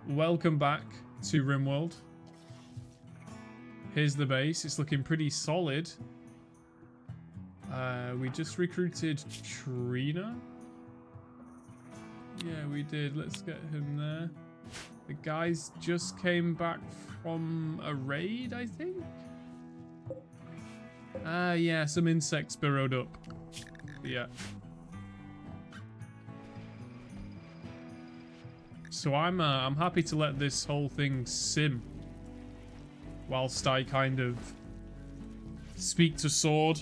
welcome back to Rimworld. Here's the base. It's looking pretty solid. We just recruited Trina. Yeah, we did. Let's get him there. The guys just came back from a raid, I think? Yeah, some insects burrowed up. Yeah. So I'm happy to let this whole thing sim whilst I kind of speak to Sword.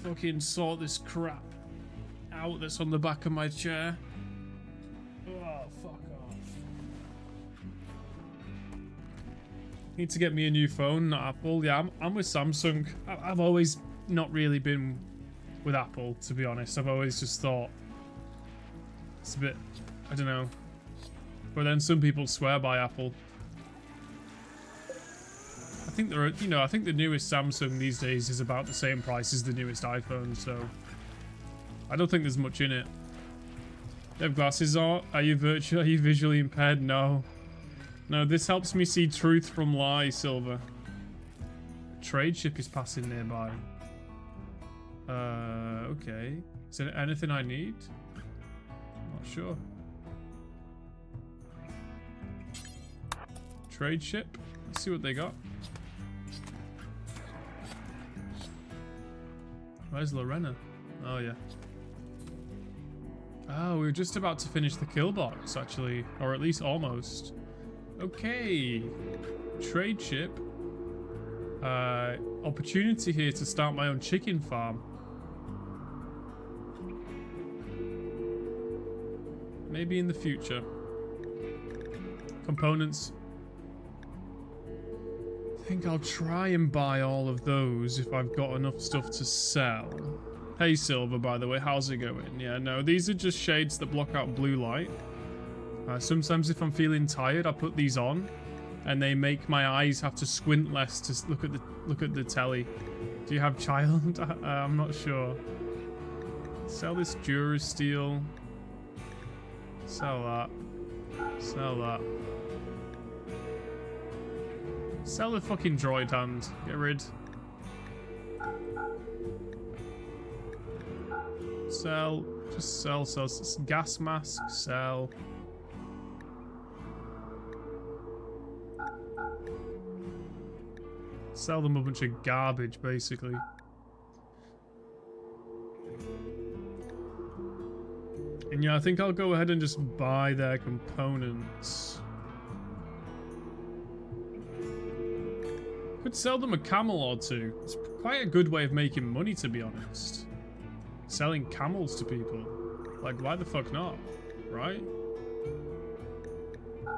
Fucking sort this crap out that's on the back of my chair. Oh, fuck off. Need to get me a new phone, not Apple. Yeah, I'm with Samsung. I've always not really been with Apple, to be honest. I've always just thought it's a bit, I don't know. But then some people swear by Apple. I think there are, you know, I think the newest Samsung these days is about the same price as the newest iPhone, so I don't think there's much in it. You have glasses on? Are you virtual? Are you visually impaired? No. No, this helps me see truth from lie, Silver. A trade ship is passing nearby. Okay. Is there anything I need? Not sure. Trade ship. Let's see what they got. Where's Lorena? Oh, yeah. Oh, we were just about to finish the kill box, actually. Or at least almost. Okay. Trade ship. Opportunity here to start my own chicken farm. Maybe in the future. Components. I think I'll try and buy all of those if I've got enough stuff to sell. Hey Silver, by the way, how's it going? Yeah, no, these are just shades that block out blue light. Sometimes if I'm feeling tired, I put these on, and they make my eyes have to squint less to look at the telly. Do you have child? I'm not sure. Sell this Durasteel. Sell that. Sell that. Sell the fucking droid hand. Get rid. Sell. Just sell. Gas mask. Sell. Sell them a bunch of garbage, basically. And yeah, I think I'll go ahead and just buy their components. Could sell them a camel or two. It's quite a good way of making money, to be honest. Selling camels to people. Like, why the fuck not? Right?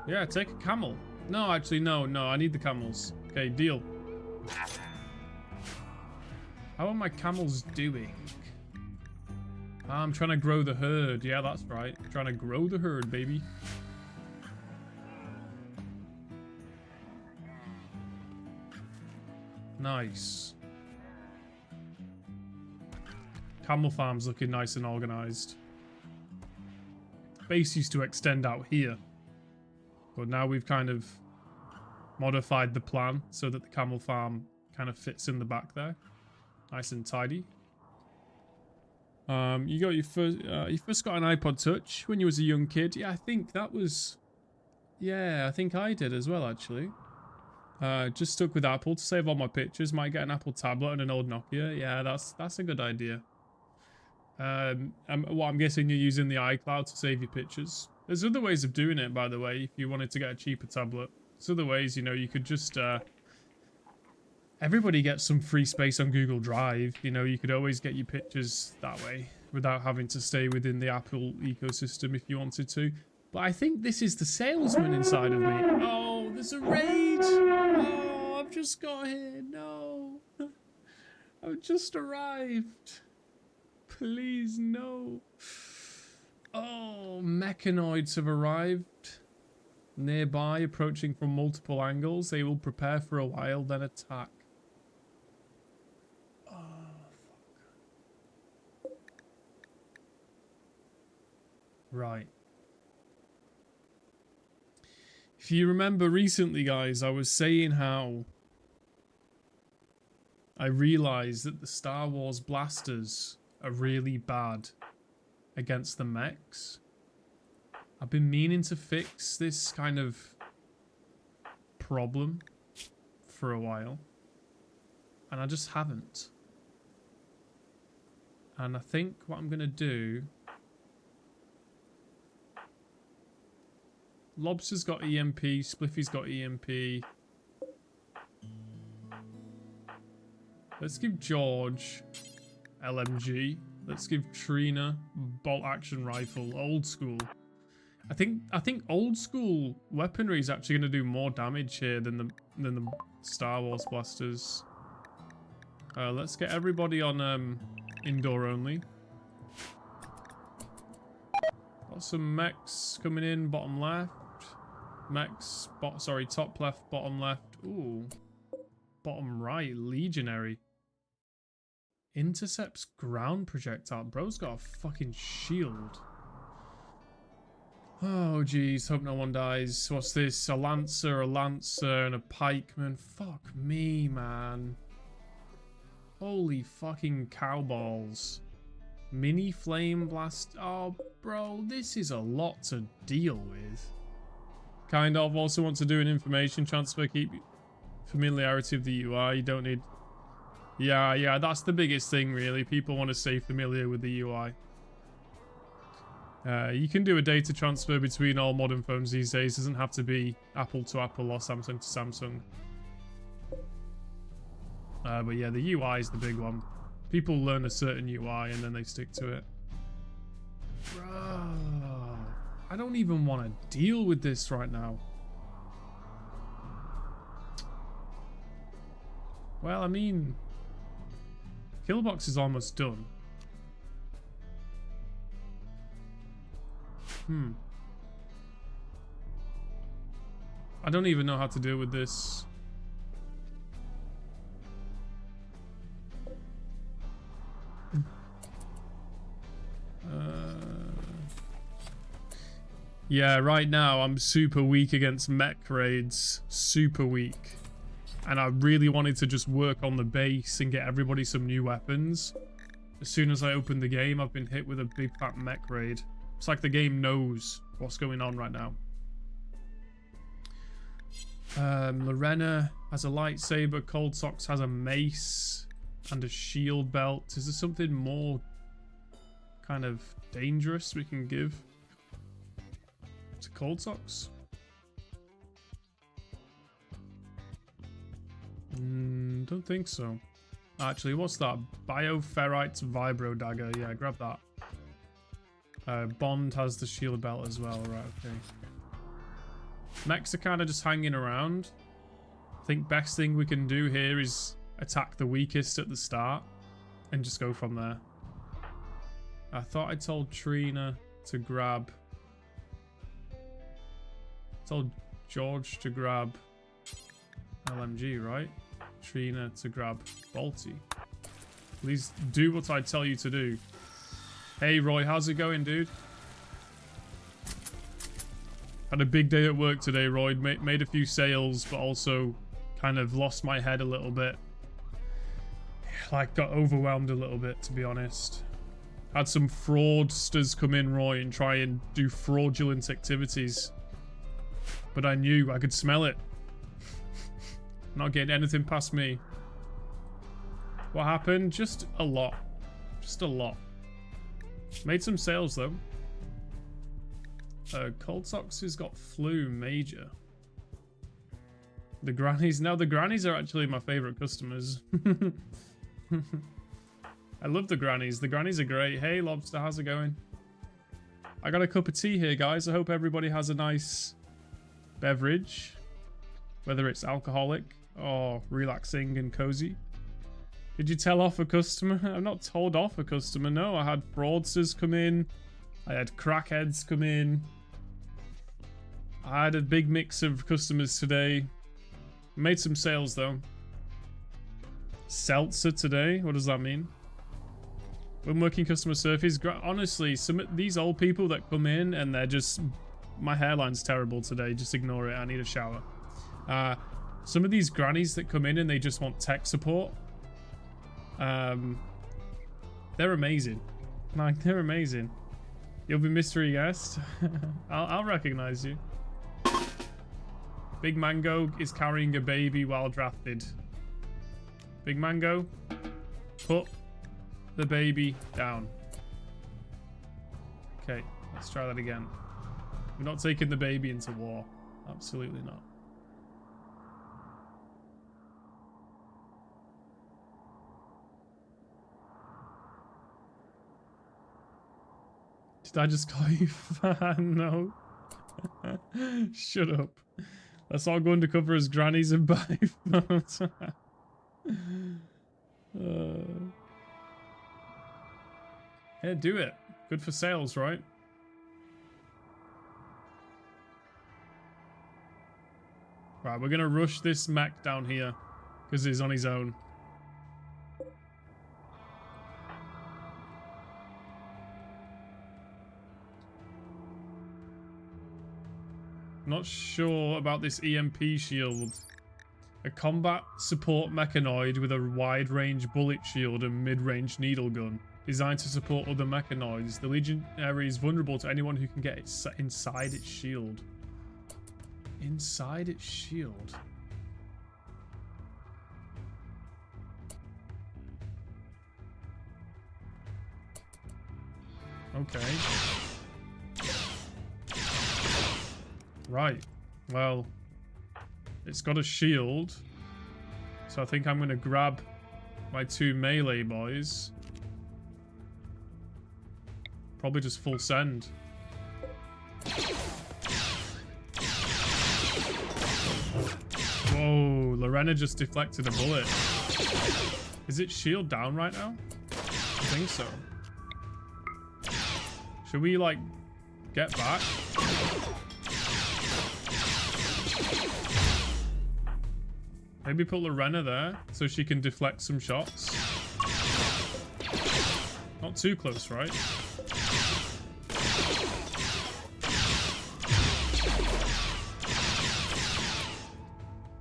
Yeah, take a camel. No, actually, no, I need the camels. Okay, deal. How are my camels doing? I'm trying to grow the herd. Yeah, that's right. Trying to grow the herd, baby. Nice. Camel farm's looking nice and organized. Base used to extend out here, but now we've kind of modified the plan so that the camel farm kind of fits in the back there. Nice and tidy. You got you first got an iPod Touch when you was a young kid. Yeah, I think that was, yeah, I think I did as well, actually. Just stuck with Apple to save all my pictures. Might get an Apple tablet and an old Nokia. Yeah, that's a good idea. Well, I'm guessing you're using the iCloud to save your pictures. There's other ways of doing it, by the way, if you wanted to get a cheaper tablet. There's other ways, you know, you could just, everybody gets some free space on Google Drive. You know, you could always get your pictures that way without having to stay within the Apple ecosystem if you wanted to. But I think this is the salesman inside of me. Oh, there's a raid. Oh, I've just got here. No. I've just arrived. Please, no. Oh, mechanoids have arrived. Nearby, approaching from multiple angles. They will prepare for a while, then attack. Oh, fuck. Right. If you remember recently, guys, I was saying how I realized that the Star Wars blasters are really bad against the mechs. I've been meaning to fix this kind of problem for a while, and I just haven't. And I think what I'm gonna do... Lobster's got EMP, Spliffy's got EMP. Let's give George LMG. Let's give Trina bolt action rifle, old school. I think old school weaponry is actually going to do more damage here than the Star Wars blasters. Let's get everybody on indoor only. Got some mechs coming in, bottom left. Mechs, top left, bottom left. Ooh, bottom right, legionary. Intercepts ground projectile. Bro's got a fucking shield. Oh, jeez. Hope no one dies. What's this? A lancer, and a pikeman. Fuck me, man. Holy fucking cowballs. Mini flame blast. Oh, bro, this is a lot to deal with. Kind of. Also want to do an information transfer. Keep familiarity of the UI. You don't need... Yeah, that's the biggest thing, really. People want to stay familiar with the UI. You can do a data transfer between all modern phones these days. It doesn't have to be Apple to Apple or Samsung to Samsung. But yeah, the UI is the big one. People learn a certain UI and then they stick to it. Bro, I don't even want to deal with this right now. Well, I mean, Killbox is almost done. I don't even know how to deal with this. Yeah, right now I'm super weak against mech raids. Super weak. And I really wanted to just work on the base and get everybody some new weapons. As soon as I opened the game, I've been hit with a big fat mech raid. It's like the game knows what's going on right now. Lorena has a lightsaber. Cold Socks has a mace and a shield belt. Is there something more kind of dangerous we can give to Cold Socks? Don't think so. Actually, what's that? Bioferrite Vibro Dagger. Yeah, grab that. Bond has the shield belt as well. Right, okay. Mechs are kind of just hanging around. I think best thing we can do here is attack the weakest at the start and just go from there. I thought I told Trina to grab... told George to grab LMG, right? Trina to grab Bolty. Please do what I tell you to do. Hey Roy, how's it going, dude? Had a big day at work today, Roy. Made a few sales, but also kind of lost my head a little bit. Like, got overwhelmed a little bit, to be honest. Had some fraudsters come in, Roy, and try and do fraudulent activities. But I knew, I could smell it. Not getting anything past me. What happened? Just a lot. Just a lot. Made some sales, though. Cold Socks has got flu major. The grannies. Now, the grannies are actually my favorite customers. I love the grannies. The grannies are great. Hey, Lobster, how's it going? I got a cup of tea here, guys. I hope everybody has a nice beverage. Whether it's alcoholic or relaxing and cozy. Did you tell off a customer? I'm not told off a customer. No, I had fraudsters come in. I had crackheads come in. I had a big mix of customers today. Made some sales, though. Seltzer today? What does that mean? When working customer service, honestly, these old people that come in and they're just My hairline's terrible today. Just ignore it. I need a shower. Some of these grannies that come in and they just want tech support. They're amazing. Like, they're amazing. You'll be mystery guest. I'll recognize you. Big Mango is carrying a baby while drafted. Big Mango, put the baby down. Okay, let's try that again. We're not taking the baby into war. Absolutely not. Did I just call you fan? No. Shut up. Let's all go undercover as grannies and buy phones. Yeah, do it. Good for sales, right? Right, we're gonna rush this mech down here because he's on his own. Not sure about this EMP shield. A combat support mechanoid with a wide-range bullet shield and mid-range needle gun. Designed to support other mechanoids. The Legionary is vulnerable to anyone who can get it inside its shield. Inside its shield? Okay. Right. Well, it's got a shield. So I think I'm going to grab my 2 melee boys. Probably just full send. Whoa, Lorena just deflected a bullet. Is it shield down right now? I think so. Should we, like, get back? Maybe put Lorena there so she can deflect some shots. Not too close, right?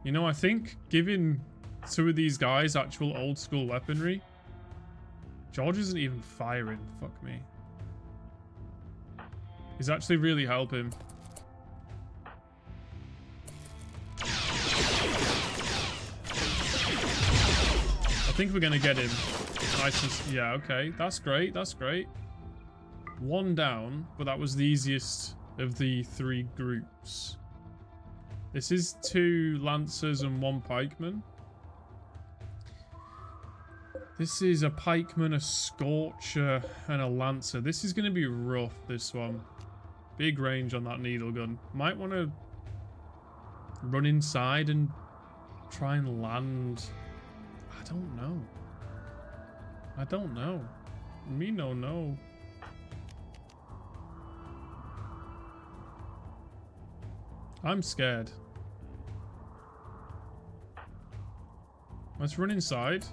You know, I think giving 2 of these guys actual old school weaponry. George isn't even firing. Fuck me. He's actually really helping. I think we're gonna get him. Nice and, yeah, okay. That's great. That's great. 1 down, but that was the easiest of the 3 groups. This is 2 Lancers and 1 Pikeman. This is a Pikeman, a Scorcher, and a Lancer. This is going to be rough, this one. Big range on that needle gun. Might want to run inside and try and land. I don't know. I don't know. Me no know. I'm scared. Let's run inside.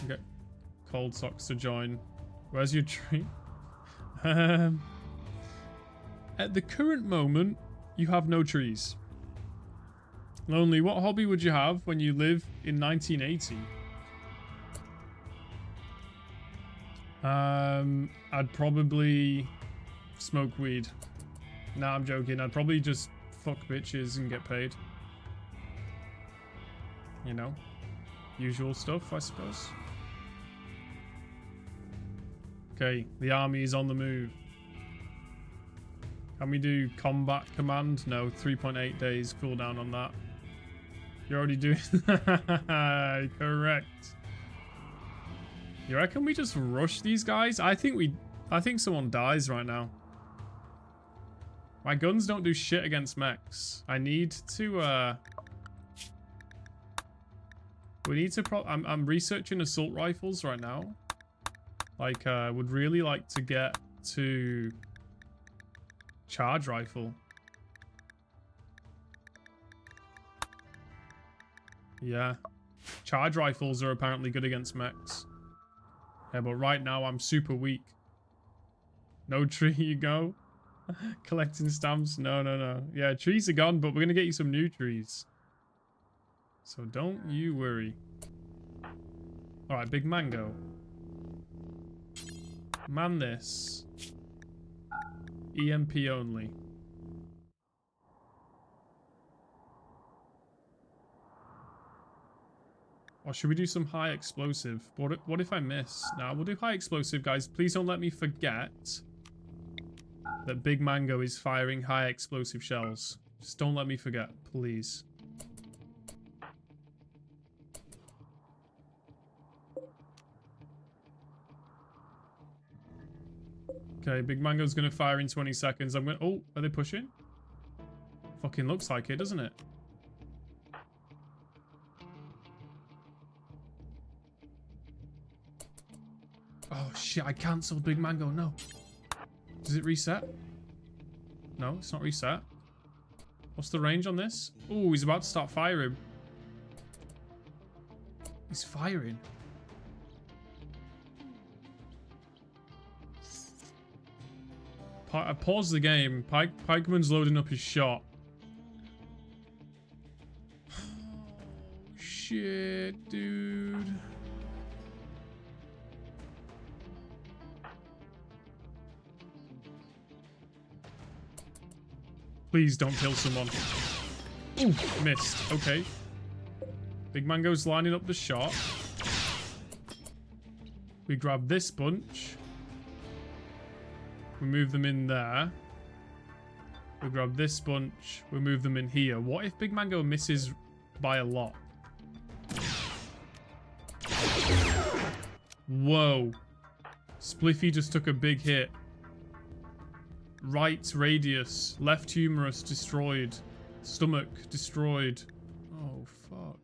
Get Cold Socks to join. Where's your tree? At the current moment, you have no trees. Lonely, what hobby would you have when you live in 1980? I'd probably smoke weed. Nah, I'm joking. I'd probably just fuck bitches and get paid. You know, usual stuff, I suppose. Okay, the army is on the move. Can we do combat command? No, 3.8 days cooldown on that. You're already doing that. Correct. You reckon we just rush these guys? I think someone dies right now. My guns don't do shit against mechs. I need to we need to I'm researching assault rifles right now. Like would really like to get to charge rifle. Yeah. Charge rifles are apparently good against mechs. Yeah, but right now I'm super weak. No tree, you go. Collecting stamps. No, no, no. Yeah, trees are gone, but we're going to get you some new trees. So don't you worry. Alright, big mango. Man this. EMP only. Or should we do some high explosive? What if I miss? Nah, we'll do high explosive, guys. Please don't let me forget that Big Mango is firing high explosive shells. Just don't let me forget, please. Okay, Big Mango's gonna fire in 20 seconds. I'm gonna... Oh, are they pushing? Fucking looks like it, doesn't it? Oh shit, I cancelled Big Mango, no. Does it reset? No, it's not reset. What's the range on this? Oh, he's about to start firing. He's firing. I paused the game. Pikeman's loading up his shot. Oh, shit, dude. Please don't kill someone. Ooh, missed. Okay. Big Mango's lining up the shot. We grab this bunch. We move them in there. We grab this bunch. We move them in here. What if Big Mango misses by a lot? Whoa. Spliffy just took a big hit. Right radius. Left humerus destroyed. Stomach destroyed. Oh, fuck.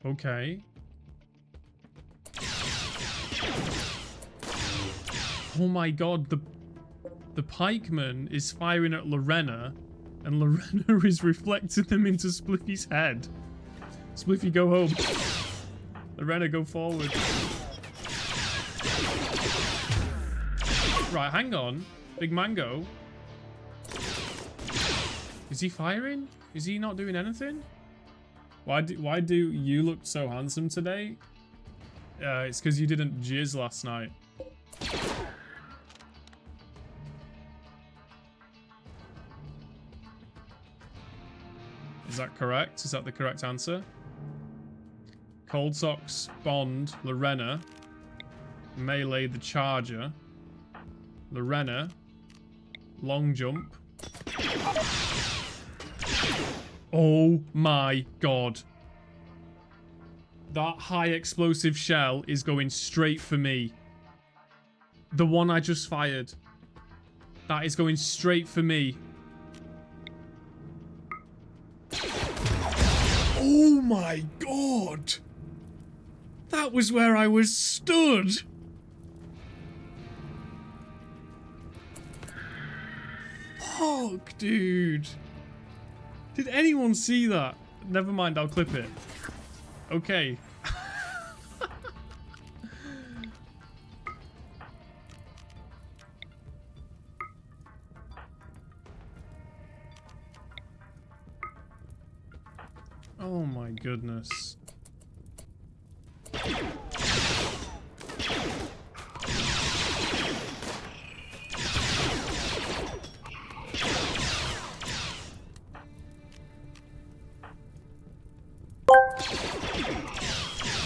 Okay. Oh my god, the pikeman is firing at Lorena, and Lorena is reflecting them into Spliffy's head. Spliffy, go home. Lorena, go forward. Right, hang on. Big Mango. Is he firing? Is he not doing anything? Why do you look so handsome today? It's because you didn't jizz last night. Is that correct? Is that the correct answer? Cold Socks, Bond, Lorena. Melee the Charger. Lorena. Long Jump. Oh my god. That high explosive shell is going straight for me. The one I just fired. That is going straight for me. Oh my god. That was where I was stood. Fuck, dude. Did anyone see that? Never mind, I'll clip it. Okay. Oh my goodness.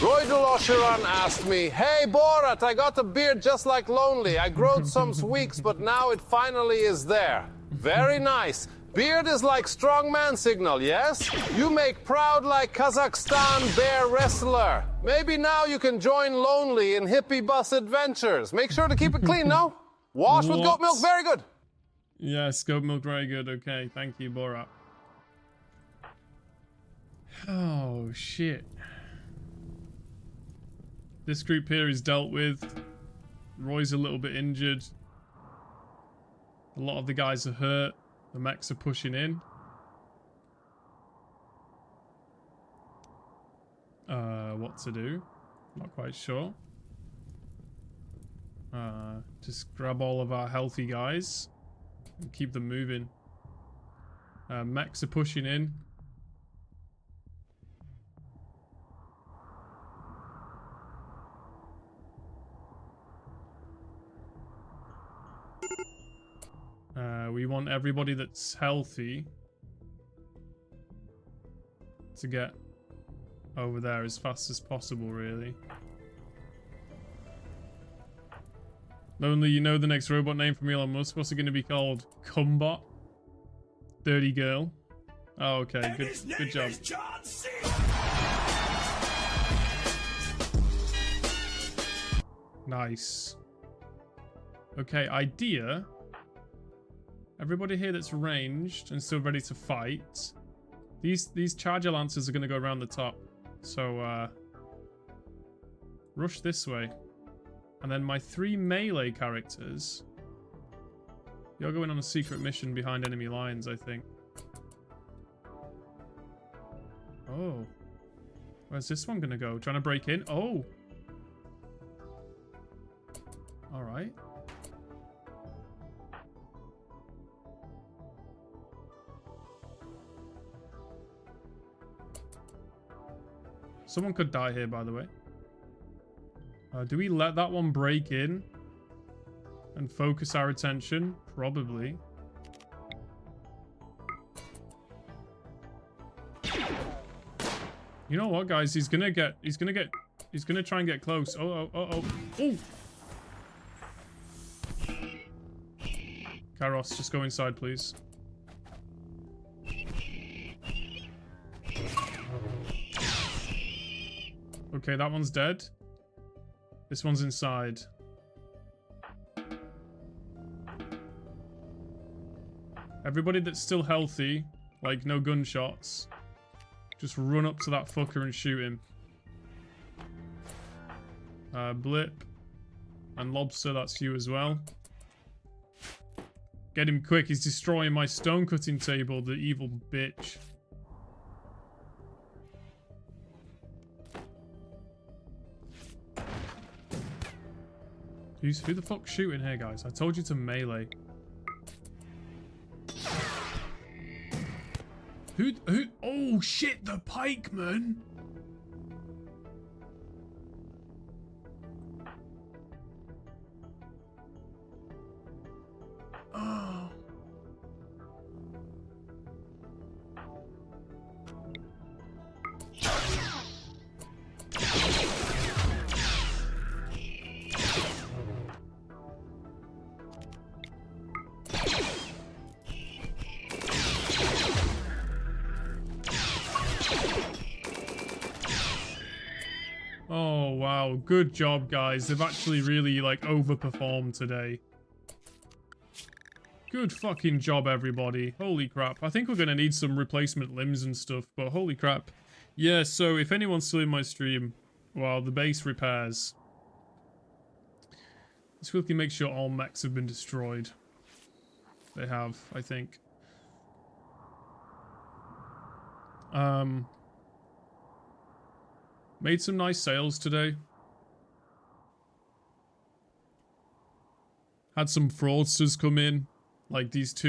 Roy Delosheran asked me, "Hey Borat, I got a beard just like Lonely. I growed some weeks, but now it finally is there. Very nice. Beard is like strongman signal, yes? You make proud like Kazakhstan bear wrestler. Maybe now you can join Lonely in hippie bus adventures. Make sure to keep it clean, no? Wash with goat milk, very good." Yes, goat milk, very good. Okay, thank you, Borat. Oh, shit. This group here is dealt with. Roy's a little bit injured. A lot of the guys are hurt. The mechs are pushing in. what to do. Not quite sure. Just grab all of our healthy guys and keep them moving. Mechs are pushing in. We want everybody that's healthy to get over there as fast as possible, really. Lonely, you know the next robot name from Elon Musk? What's it going to be called? Cumbot? Dirty girl? Oh, okay. Good job. Nice. Okay, idea. Everybody here that's ranged and still ready to fight. These charger lancers are going to go around the top. So, rush this way. And then my 3 melee characters. You're going on a secret mission behind enemy lines, I think. Oh. Where's this one going to go? Trying to break in? Oh. Alright. Someone could die here, by the way. Do we let that one break in and focus our attention? Probably. You know what, guys? He's gonna try and get close. Oh. Karos, just go inside, please. Okay, that one's dead. This one's inside. Everybody that's still healthy, like no gunshots, just run up to that fucker and shoot him. Blip. And Lobster, that's you as well. Get him quick, he's destroying my stone cutting table, the evil bitch. Who the fuck's shooting here, guys? I told you to melee. Who? Oh shit, the pikeman! Oh. Oh, wow. Good job, guys. They've actually really, like, overperformed today. Good fucking job, everybody. Holy crap. I think we're going to need some replacement limbs and stuff, but holy crap. Yeah, so if anyone's still in my stream while the base repairs, let's quickly make sure all mechs have been destroyed. They have, I think. Made some nice sales today. Had some fraudsters come in, like these 2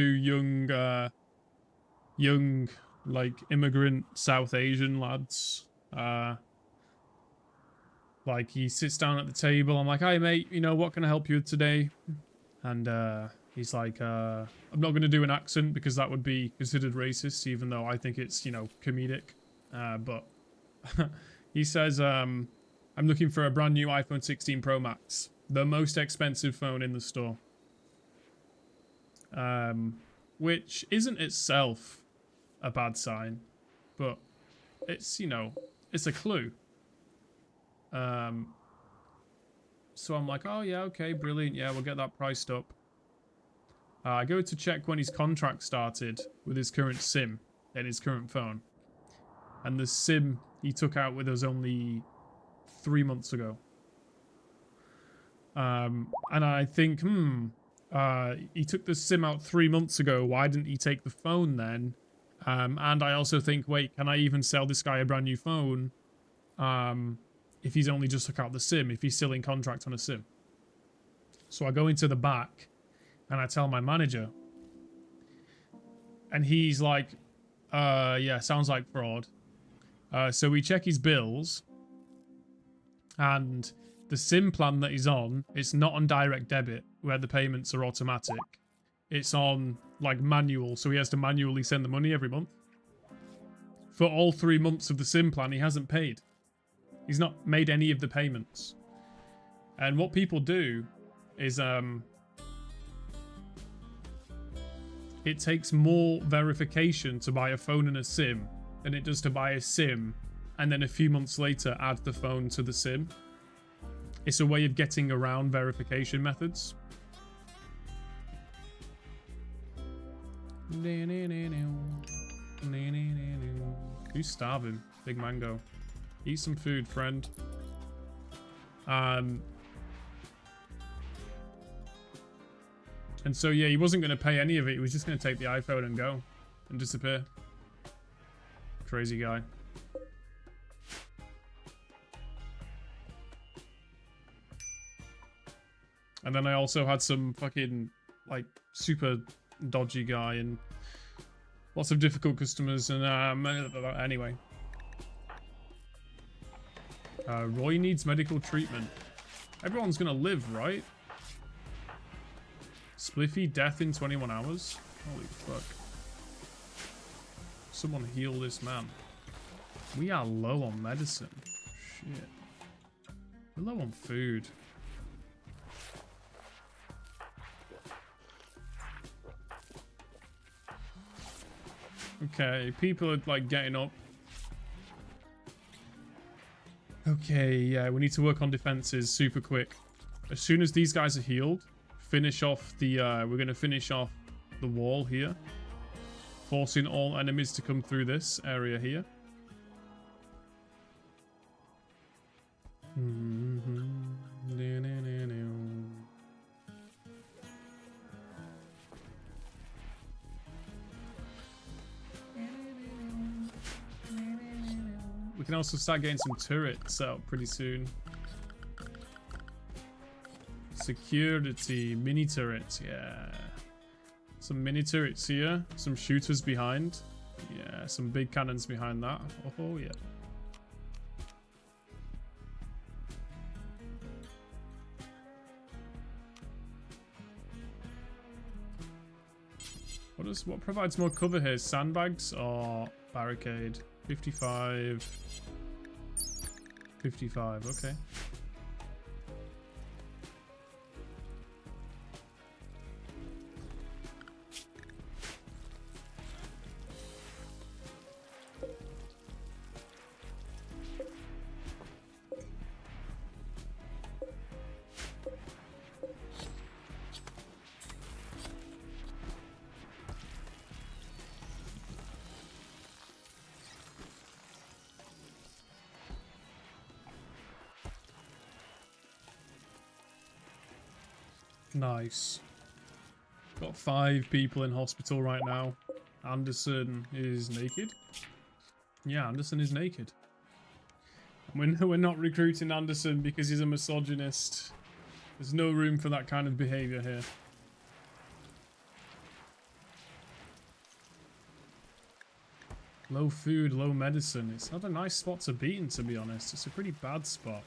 young, like immigrant South Asian lads. Like he sits down at the table. I'm like, "Hi mate, you know, what can I help you with today?" And he's like, "I'm not going to do an accent because that would be considered racist, even though I think it's, you know, comedic." But he says, "I'm looking for a brand new iPhone 16 Pro Max, the most expensive phone in the store." Which isn't itself a bad sign, but it's, you know, it's a clue. So I'm like, "Oh yeah, okay, brilliant, yeah, we'll get that priced up." I go to check when his contract started with his current SIM and his current phone. And the SIM he took out with us only 3 months ago. And I think, he took the SIM out 3 months ago. Why didn't he take the phone then? And I also think, wait, can I even sell this guy a brand new phone if he's only just took out the sim, if he's still in contract on a sim. So I go into the back and I tell my manager, and he's like, yeah, sounds like fraud. So we check his bills, and the sim plan that he's on, it's not on direct debit where the payments are automatic. It's on like manual, so he has to manually send the money every month. For all 3 months of the sim plan, he hasn't paid. He's not made any of the payments. And what people do is it takes more verification to buy a phone and a sim than it does to buy a sim and then a few months later add the phone to the sim. It's a way of getting around verification methods. Who's starving? Big Mango. Eat some food, friend. And so, yeah, he wasn't going to pay any of it. He was just going to take the iPhone and go and disappear. Crazy guy. And then I also had some fucking, like, super dodgy guy and lots of difficult customers. And anyway. Roy needs medical treatment. Everyone's going to live, right? Spliffy, death in 21 hours? Holy fuck. Someone heal this man. We are low on medicine. Shit. We're low on food. Okay, people are like getting up. Okay, yeah, we need to work on defenses super quick. As soon as these guys are healed, finish off the, we're going to finish off the wall here. Forcing all enemies to come through this area here. We can also start getting some turrets out pretty soon. Security, mini turrets, yeah. Some mini turrets here, some shooters behind. Yeah, some big cannons behind that. Oh, yeah. What provides more cover here? Sandbags or barricade? 55. 55, okay. Nice. Got 5 people in hospital right now. Anderson is naked. Yeah, Anderson is naked. We're not recruiting Anderson because he's a misogynist. There's no room for that kind of behavior here. Low food, low medicine. It's not a nice spot to be in, to be honest. It's a pretty bad spot.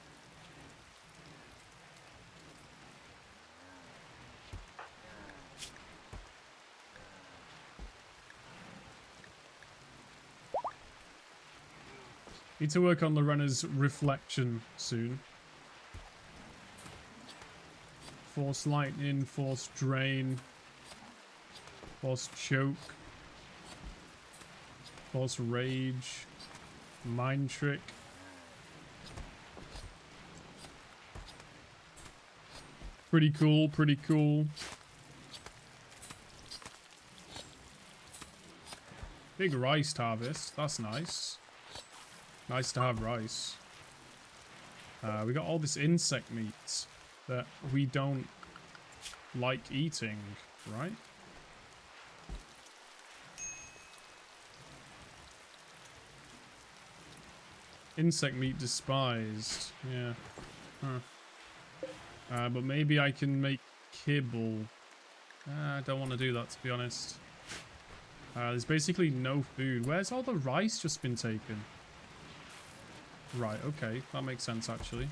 Need to work on the runner's reflection soon. Force lightning, force drain, force choke, force rage, mind trick. Pretty cool, pretty cool. Big rice harvest, that's nice. Nice to have rice. We got all this insect meat that we don't like eating, right? Insect meat despised. Yeah. Huh. But maybe I can make kibble. I don't want to do that, to be honest. There's basically no food. Where's all the rice just been taken? Right, okay. That makes sense, actually.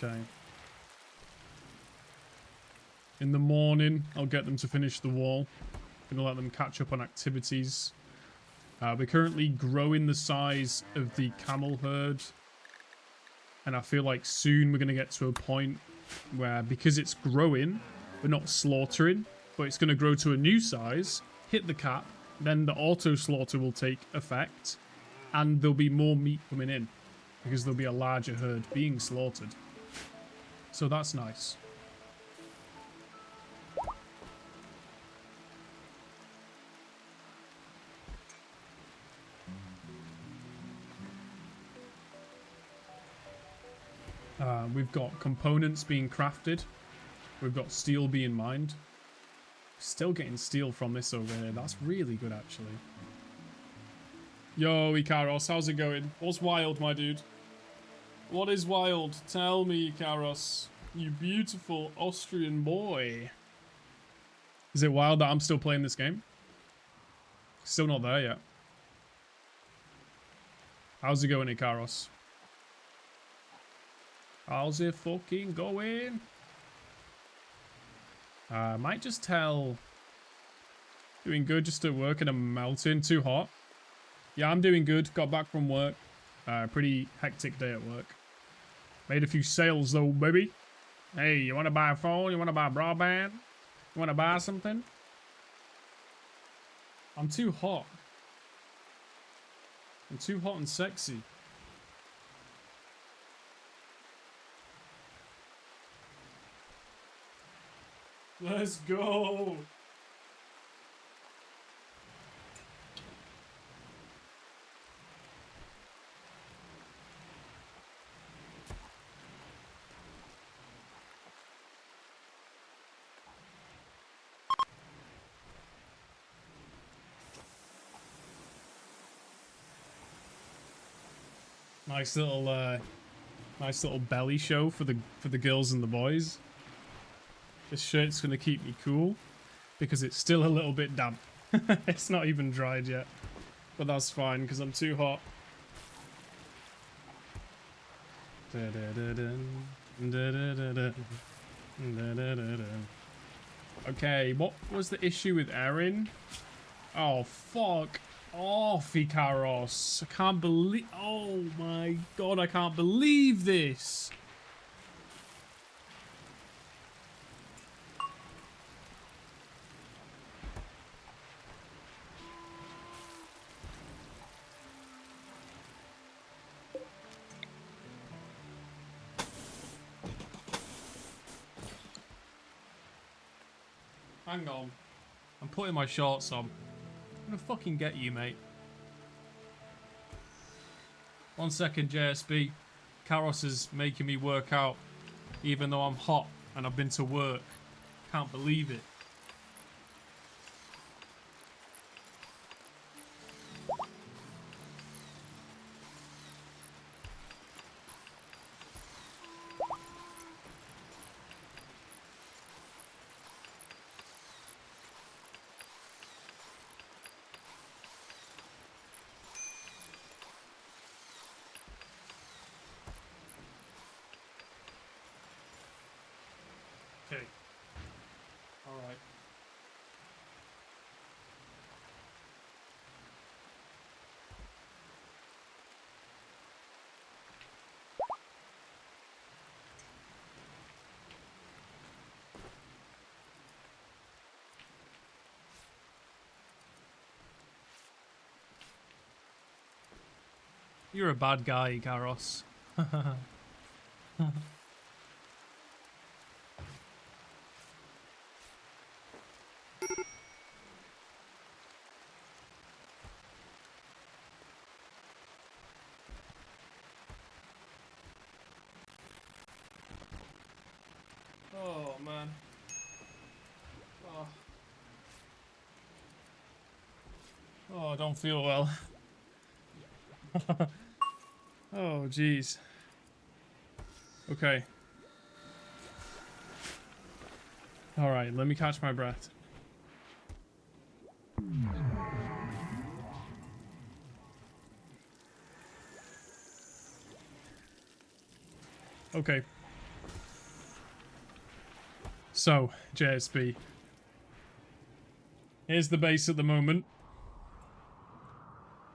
Okay. In the morning, I'll get them to finish the wall. Gonna let them catch up on activities. We're currently growing the size of the camel herd. And I feel like soon we're gonna get to a point where, because it's growing, we're not slaughtering, but it's gonna grow to a new size, hit the cap, then the auto slaughter will take effect, and there'll be more meat coming in, because there'll be a larger herd being slaughtered. So that's nice. We've got components being crafted. We've got steel being mined. Still getting steel from this over here. That's really good, actually. Yo, Ikaros, how's it going? What's wild, my dude? What is wild? Tell me, Ikaros. You beautiful Austrian boy. Is it wild that I'm still playing this game? Still not there yet. How's it going, Ikaros? How's it fucking going? Might just tell... Doing good, just at work and I'm melting. Too hot. Yeah, I'm doing good. Got back from work. Pretty hectic day at work. Made a few sales though, baby. Hey, you want to buy a phone? You want to buy broadband? You want to buy something? I'm too hot. I'm too hot and sexy. Let's go. Nice little belly show for the girls and the boys. This shirt's gonna keep me cool because it's still a little bit damp. It's not even dried yet, but that's fine because I'm too hot. Okay, what was the issue with Erin? Oh, fuck off, Ikaros. I can't believe... Oh my god, I can't believe this. Hang on. I'm putting my shorts on. I'm gonna fucking get you, mate. 1 second, JSB. Karos is making me work out, even though I'm hot and I've been to work. Can't believe it. Okay. All right. You're a bad guy, Karos. man. Oh. Oh, I don't feel well. Oh, jeez. Okay. Alright, let me catch my breath. Okay. So, JSB. Here's the base at the moment.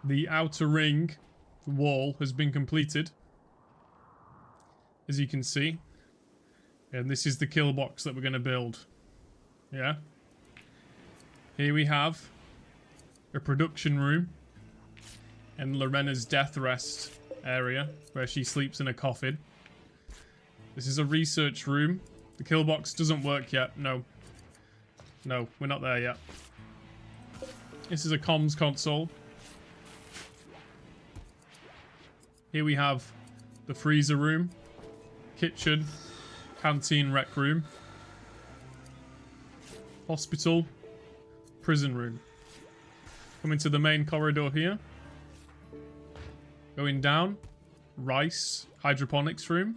The outer ring wall has been completed, as you can see. And this is the kill box that we're going to build. Yeah. Here we have a production room and Lorena's death rest area where she sleeps in a coffin. This is a research room. The kill box doesn't work yet. No. No, we're not there yet. This is a comms console. Here we have the freezer room, kitchen, canteen, rec room, hospital, prison room. Coming to the main corridor here. Going down, rice, hydroponics room.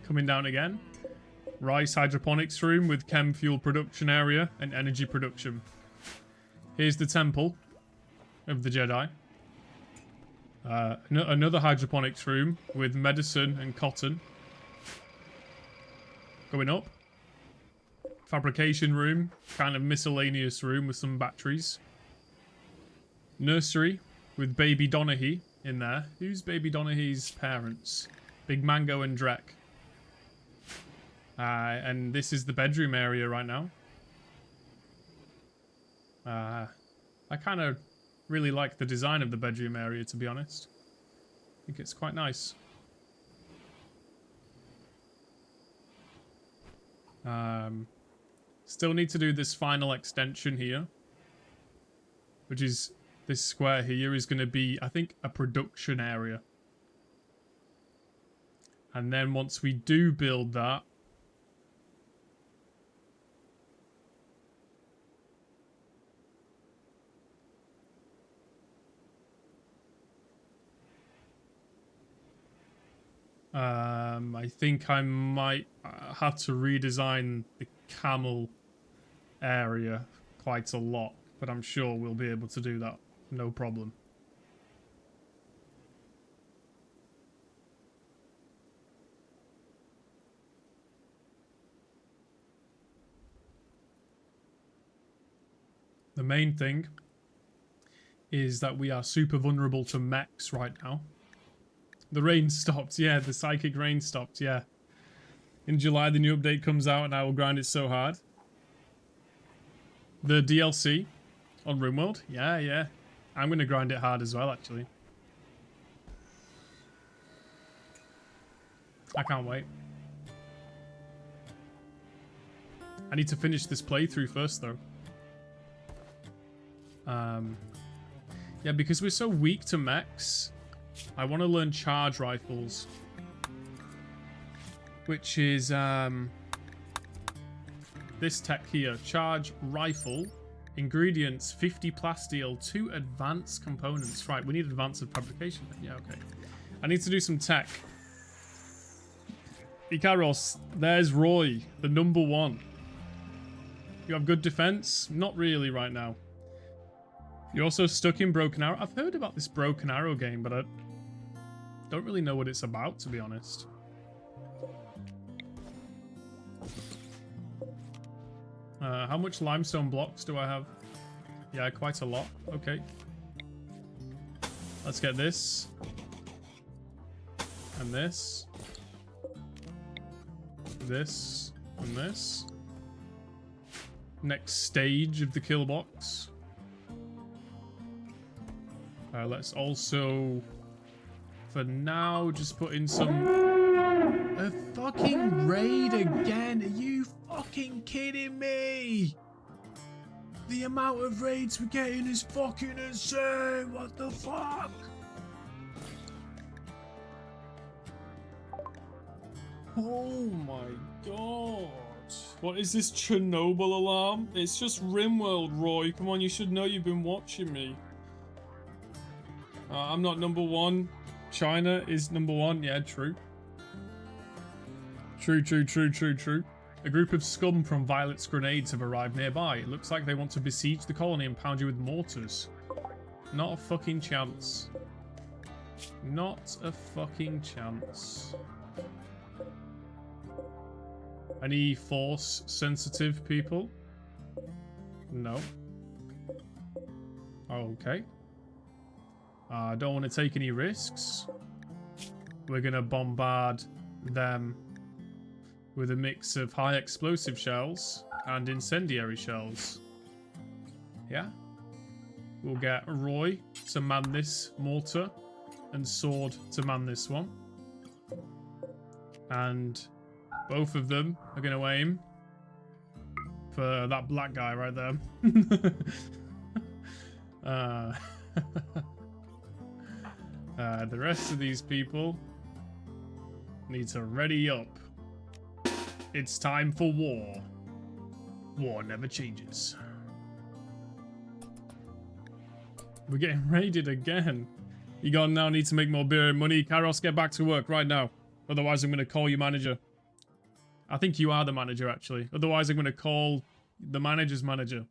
Coming down again. Rice hydroponics room with chem fuel production area and energy production. Here's the temple of the Jedi. Another hydroponics room with medicine and cotton. Going up. Fabrication room, kind of miscellaneous room with some batteries. Nursery with Baby Donaghy in there. Who's Baby Donaghy's parents? Big Mango and Drek. And this is the bedroom area right now. I kind of really like the design of the bedroom area, to be honest. I think it's quite nice. Still need to do this final extension here. Which is, this square here is going to be, I think, a production area. And then once we do build that, I think I might have to redesign the camel area quite a lot, but I'm sure we'll be able to do that, no problem. The main thing is that we are super vulnerable to mechs right now. The rain stopped, yeah, the psychic rain stopped, yeah. In July, the new update comes out and I will grind it so hard. The DLC on Rimworld, yeah. I'm going to grind it hard as well, actually. I can't wait. I need to finish this playthrough first, though. Yeah, because we're so weak to mechs, I want to learn charge rifles. Which is, this tech here. Charge rifle. Ingredients, 50 plasteel, 2 advanced components. Right, we need advanced fabrication. Yeah, okay. I need to do some tech. Ikaros, there's Roy, the #1. You have good defense? Not really right now. You're also stuck in Broken Arrow. I've heard about this Broken Arrow game, but I don't really know what it's about, to be honest. How much limestone blocks do I have? Yeah, quite a lot. Okay. Let's get this. And this. This. And this. Next stage of the kill box. Let's also, for now, just put in some... A fucking raid again? Are you fucking kidding me? The amount of raids we're getting is fucking insane. What the fuck? Oh my god. What is this Chernobyl alarm? It's just Rimworld, Roy. Come on, you should know you've been watching me. I'm not number one. China is number one. Yeah, true. True, true, true, true, true. A group of scum from Violet's grenades have arrived nearby. It looks like they want to besiege the colony and pound you with mortars. Not a fucking chance. Not a fucking chance. Any force sensitive people? No. Okay. I don't want to take any risks. We're going to bombard them with a mix of high explosive shells and incendiary shells. Yeah. We'll get Roy to man this mortar and Sword to man this one. And both of them are going to aim for that black guy right there. The rest of these people need to ready up. It's time for war. War never changes. We're getting raided again. You gonna now need to make more beer and money. Karos, get back to work right now. Otherwise, I'm going to call you manager. I think you are the manager, actually. Otherwise, I'm going to call the manager's manager.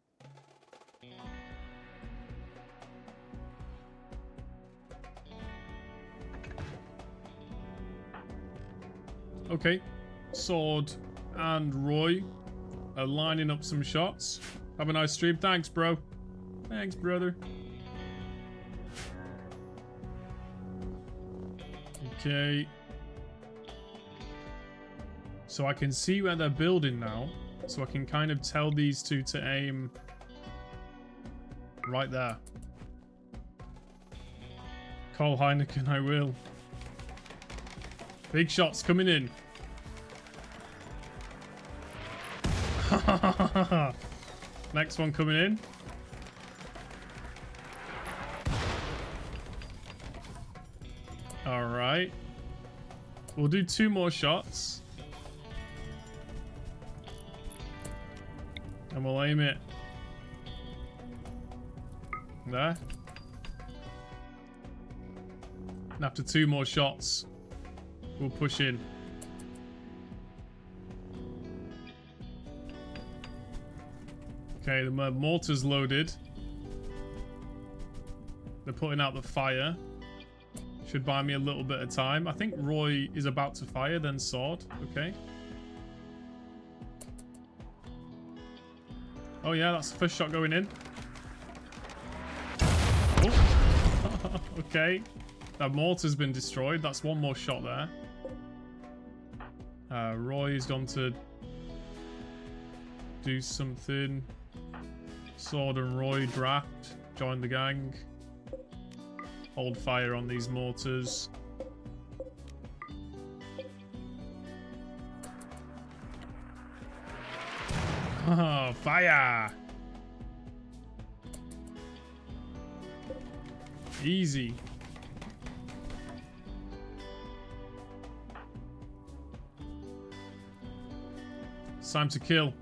Okay. Sword and Roy are lining up some shots. Have a nice stream. Thanks, bro. Thanks, brother. Okay. So I can see where they're building now. So I can kind of tell these two to aim right there. Call Heineken, I will. Big shots coming in. Next one coming in. All right. We'll do 2 more shots. And we'll aim it there. And after 2 more shots, we'll push in. Okay, the mortar's loaded. They're putting out the fire. Should buy me a little bit of time. I think Roy is about to fire, then Sword. Okay. Oh yeah, that's the first shot going in. Oh. Okay. That mortar's been destroyed. That's 1 more shot there. Roy's gone to do something. Sword and Roy draft. Join the gang. Hold fire on these mortars. Oh, fire! Easy. It's time to kill.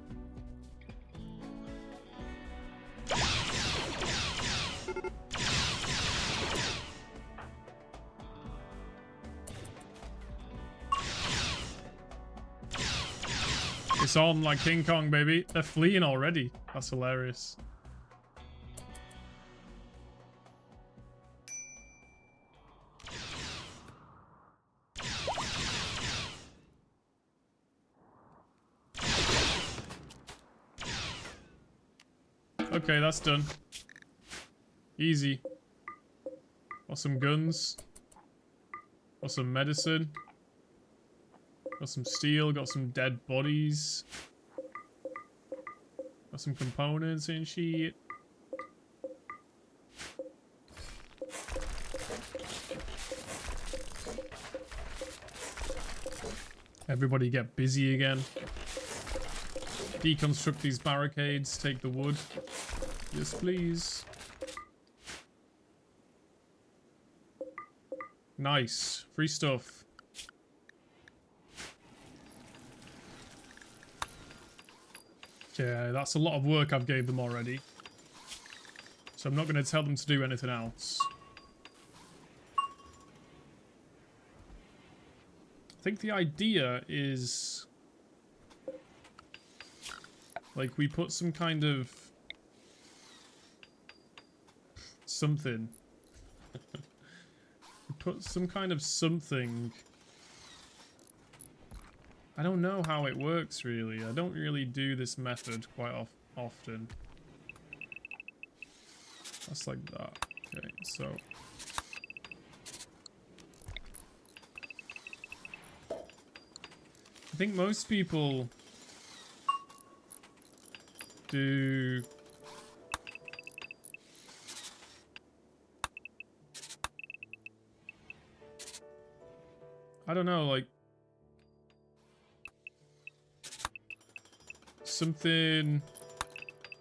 It's on like King Kong, baby. They're fleeing already. That's hilarious. Okay, that's done. Easy. Got some guns. Got some medicine. Got some steel, got some dead bodies. Got some components and shit. Everybody get busy again. Deconstruct these barricades, take the wood. Yes, please. Nice. Free stuff. Yeah, that's a lot of work I've gave them already. So I'm not going to tell them to do anything else. I think the idea is... like, we put some kind of... something. We put some kind of something... I don't know how it works, really. I don't really do this method quite often. That's like that. Okay, so... I think most people do... I don't know, like... something...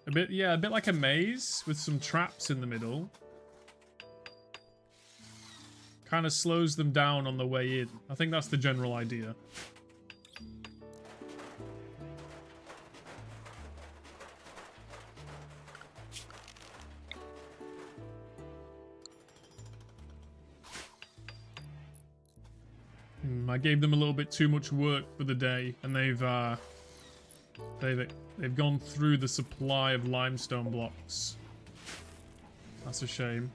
a bit, yeah, a bit like a maze with some traps in the middle. Kind of slows them down on the way in. I think that's the general idea. I gave them a little bit too much work for the day, and they've gone through the supply of limestone blocks. That's a shame.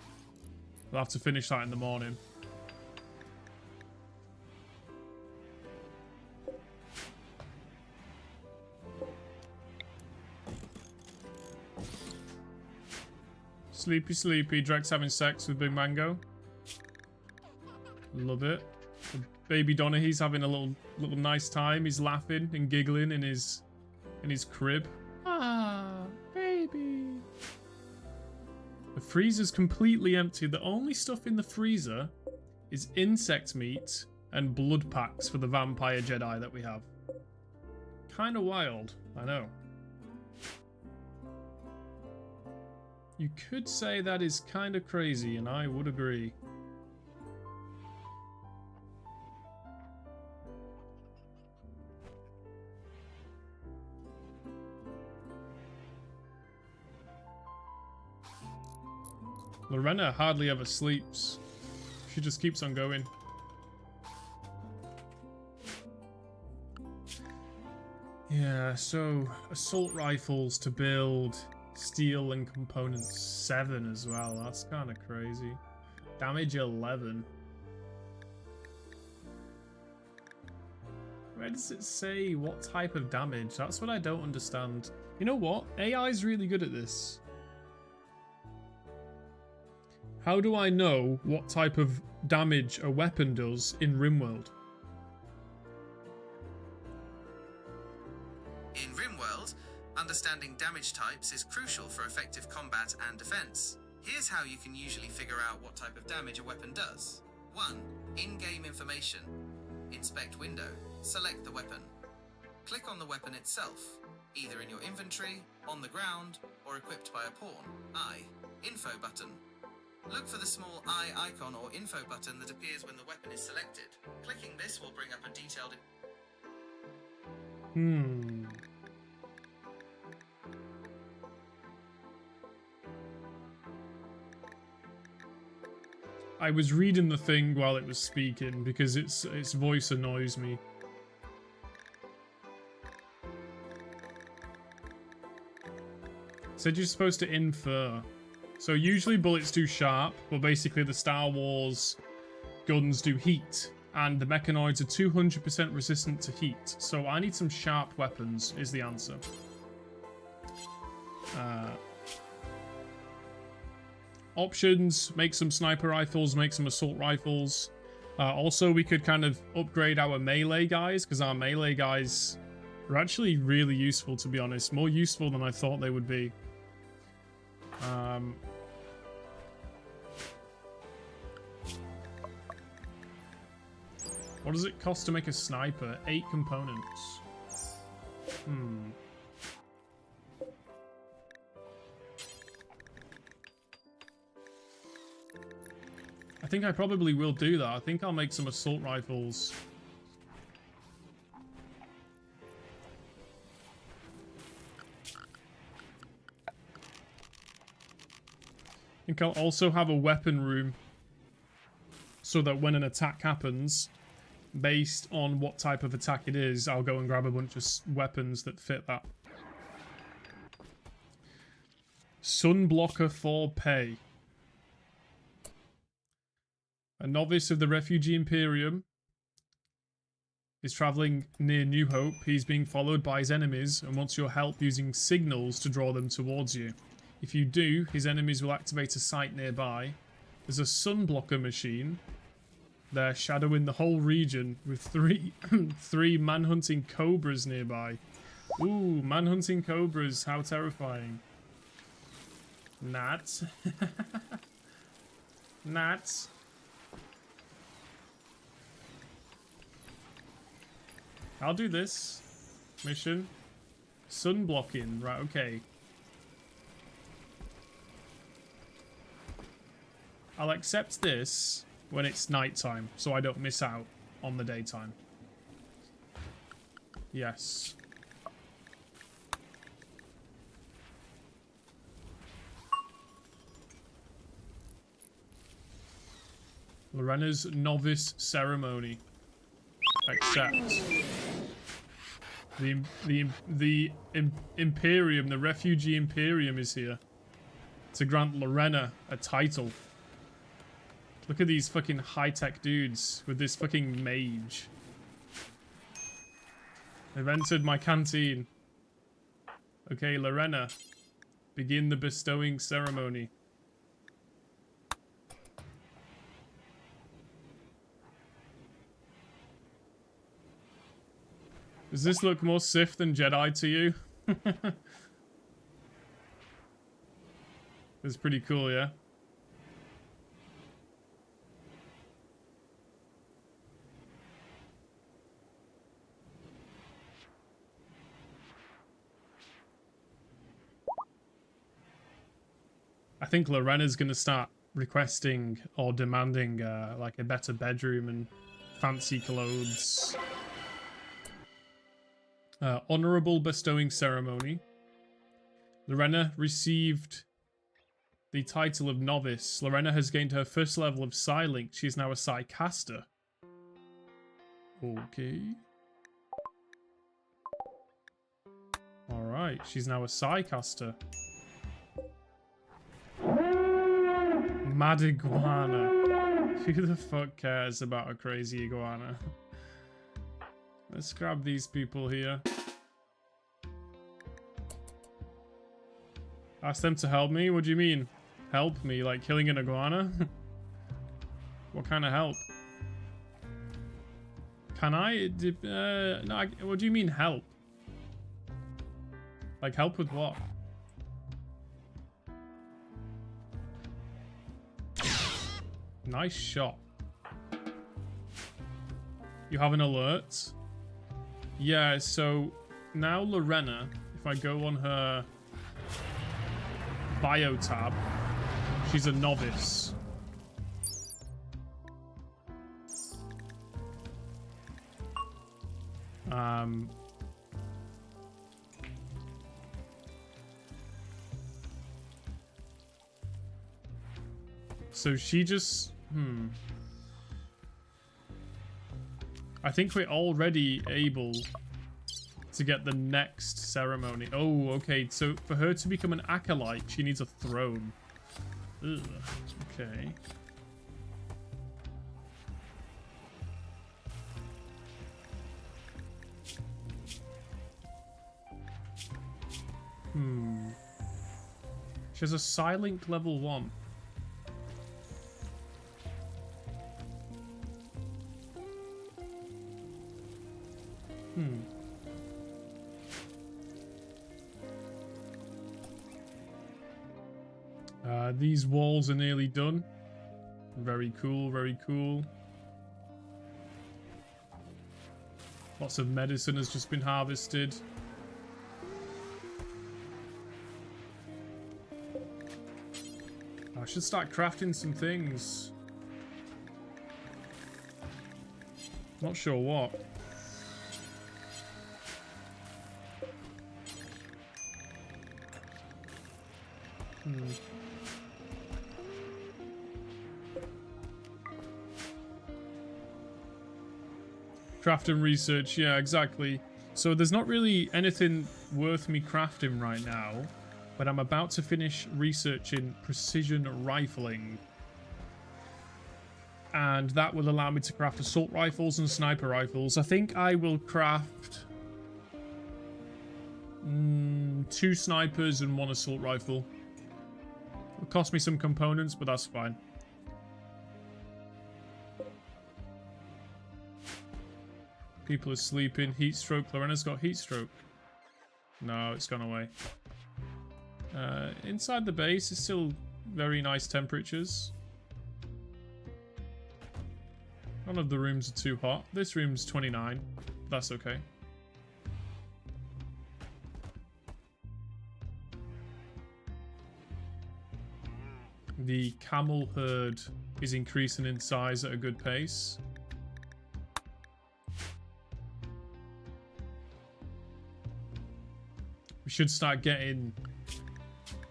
We'll have to finish that in the morning. Sleepy, sleepy. Drex having sex with Big Mango. Love it. Baby Donaghy's having a little nice time. He's laughing and giggling in his crib. Ah, baby. The freezer's completely empty. The only stuff in the freezer is insect meat and blood packs for the vampire Jedi that we have. Kind of wild, I know. You could say that is kind of crazy, and I would agree. Lorena hardly ever sleeps. She just keeps on going. Yeah, so assault rifles to build, steel and components 7 as well. That's kind of crazy. Damage 11. Where does it say what type of damage? That's what I don't understand. You know what? AI is really good at this. How do I know what type of damage a weapon does in Rimworld? In Rimworld, understanding damage types is crucial for effective combat and defense. Here's how you can usually figure out what type of damage a weapon does. 1. In-game information. Inspect window. Select the weapon. Click on the weapon itself, either in your inventory, on the ground, or equipped by a pawn. I. Info button. Look for the small eye icon or info button that appears when the weapon is selected. Clicking this will bring up a detailed... I was reading the thing while it was speaking because its voice annoys me. Said you're supposed to infer. So usually bullets do sharp, but basically the Star Wars guns do heat, and the mechanoids are 200% resistant to heat. So I need some sharp weapons, is the answer. Options, make some sniper rifles, make some assault rifles. Also, we could kind of upgrade our melee guys, because our melee guys are actually really useful, to be honest. More useful than I thought they would be. What does it cost to make a sniper? 8 components. I think I probably will do that. I think I'll make some assault rifles. think I'll also have a weapon room so that when an attack happens, based on what type of attack it is, I'll go and grab a bunch of weapons that fit that. Sunblocker for pay. A novice of the Refugee Imperium is traveling near New Hope. He's being followed by his enemies and wants your help using signals to draw them towards you. If you do, his enemies will activate a site nearby. There's a sunblocker machine. They're shadowing the whole region with three manhunting cobras nearby. Ooh, manhunting cobras, how terrifying. Nat. Nat. I'll do this. Mission. Sun blocking. Right, okay. I'll accept this when it's nighttime, so I don't miss out on the daytime. Yes. Lorena's novice ceremony. Accept. The Imperium, the Refugee Imperium is here to grant Lorena a title. Look at these fucking high-tech dudes with this fucking mage. They've entered my canteen. Okay, Lorena, begin the bestowing ceremony. Does this look more Sith than Jedi to you? It's pretty cool, yeah? I think Lorena's gonna start requesting or demanding like a better bedroom and fancy clothes. Honorable bestowing ceremony. Lorena received the title of novice. Lorena has gained her first level of Psylink. She is now a Psycaster. Okay. Alright, she's now a Psycaster. Mad iguana. Who the fuck cares about a crazy iguana? Let's grab these people here. Ask them to help me? What do you mean? Help me? Like killing an iguana? What kind of help? Can I? No, what do you mean help? Like help with what? Nice shot. You have an alert? Yeah, so now Lorena, if I go on her bio tab, she's a novice. So she just, I think we're already able to get the next ceremony. Oh, okay. So for her to become an acolyte, she needs a throne. Ugh, okay. She has a Psylink level 1. These walls are nearly done. Very cool, very cool. Lots of medicine has just been harvested. I should start crafting some things. Not sure what. Craft and research, yeah, exactly. So there's not really anything worth me crafting right now, but I'm about to finish researching precision rifling. And that will allow me to craft assault rifles and sniper rifles. I think I will craft 2 snipers and 1 assault rifle. It'll cost me some components, but that's fine. People are sleeping. Heat stroke. Lorena's got heat stroke. No, it's gone away. Inside the base is still very nice temperatures. None of the rooms are too hot. This room's 29. That's okay. The camel herd is increasing in size at a good pace. We should start getting,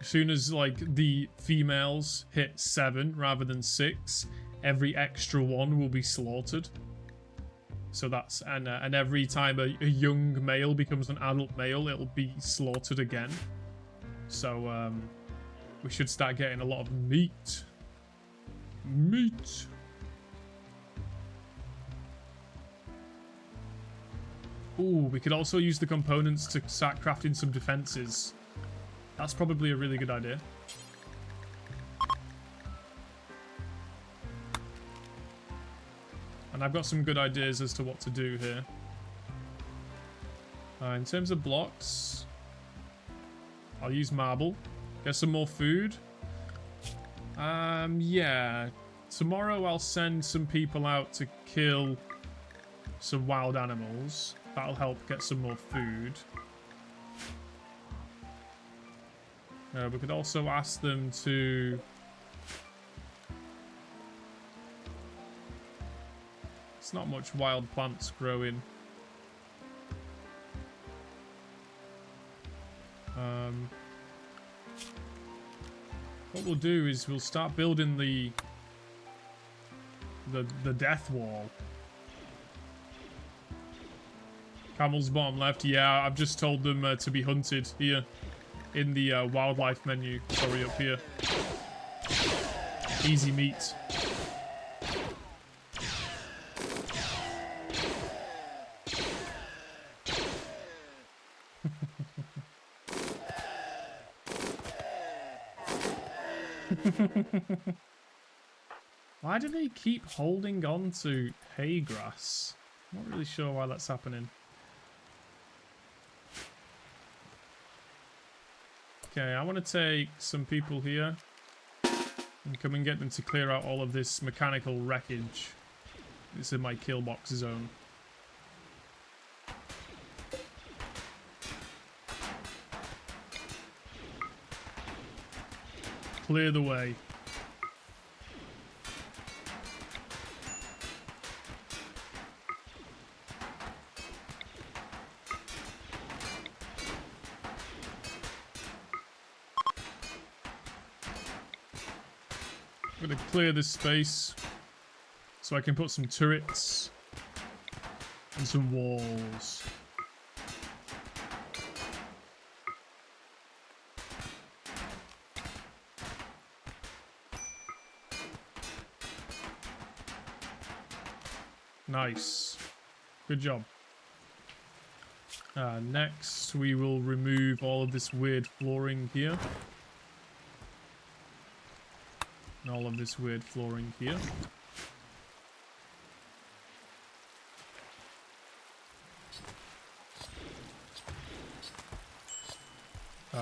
as soon as like the females hit 7 rather than 6, every extra one will be slaughtered. So that's, and every time a young male becomes an adult male, it'll be slaughtered again. So we should start getting a lot of meat. Meat. Ooh, we could also use the components to start crafting some defenses. That's probably a really good idea. And I've got some good ideas as to what to do here. In terms of blocks, I'll use marble. Get some more food. Yeah. Tomorrow I'll send some people out to kill some wild animals. That'll help get some more food. We could also ask them to... It's not much wild plants growing. What we'll do is we'll start building the death wall. Camels bottom left. Yeah, I've just told them to be hunted here in the wildlife menu. Sorry, up here. Easy meat. Why do they keep holding on to hay grass? I'm not really sure why that's happening. Okay, I want to take some people here and come and get them to clear out all of this mechanical wreckage. It's in my kill box zone. Clear the way. I'm going to clear this space so I can put some turrets and some walls. Nice. Good job. Next, we will remove all of this weird flooring here. And all of this weird flooring here.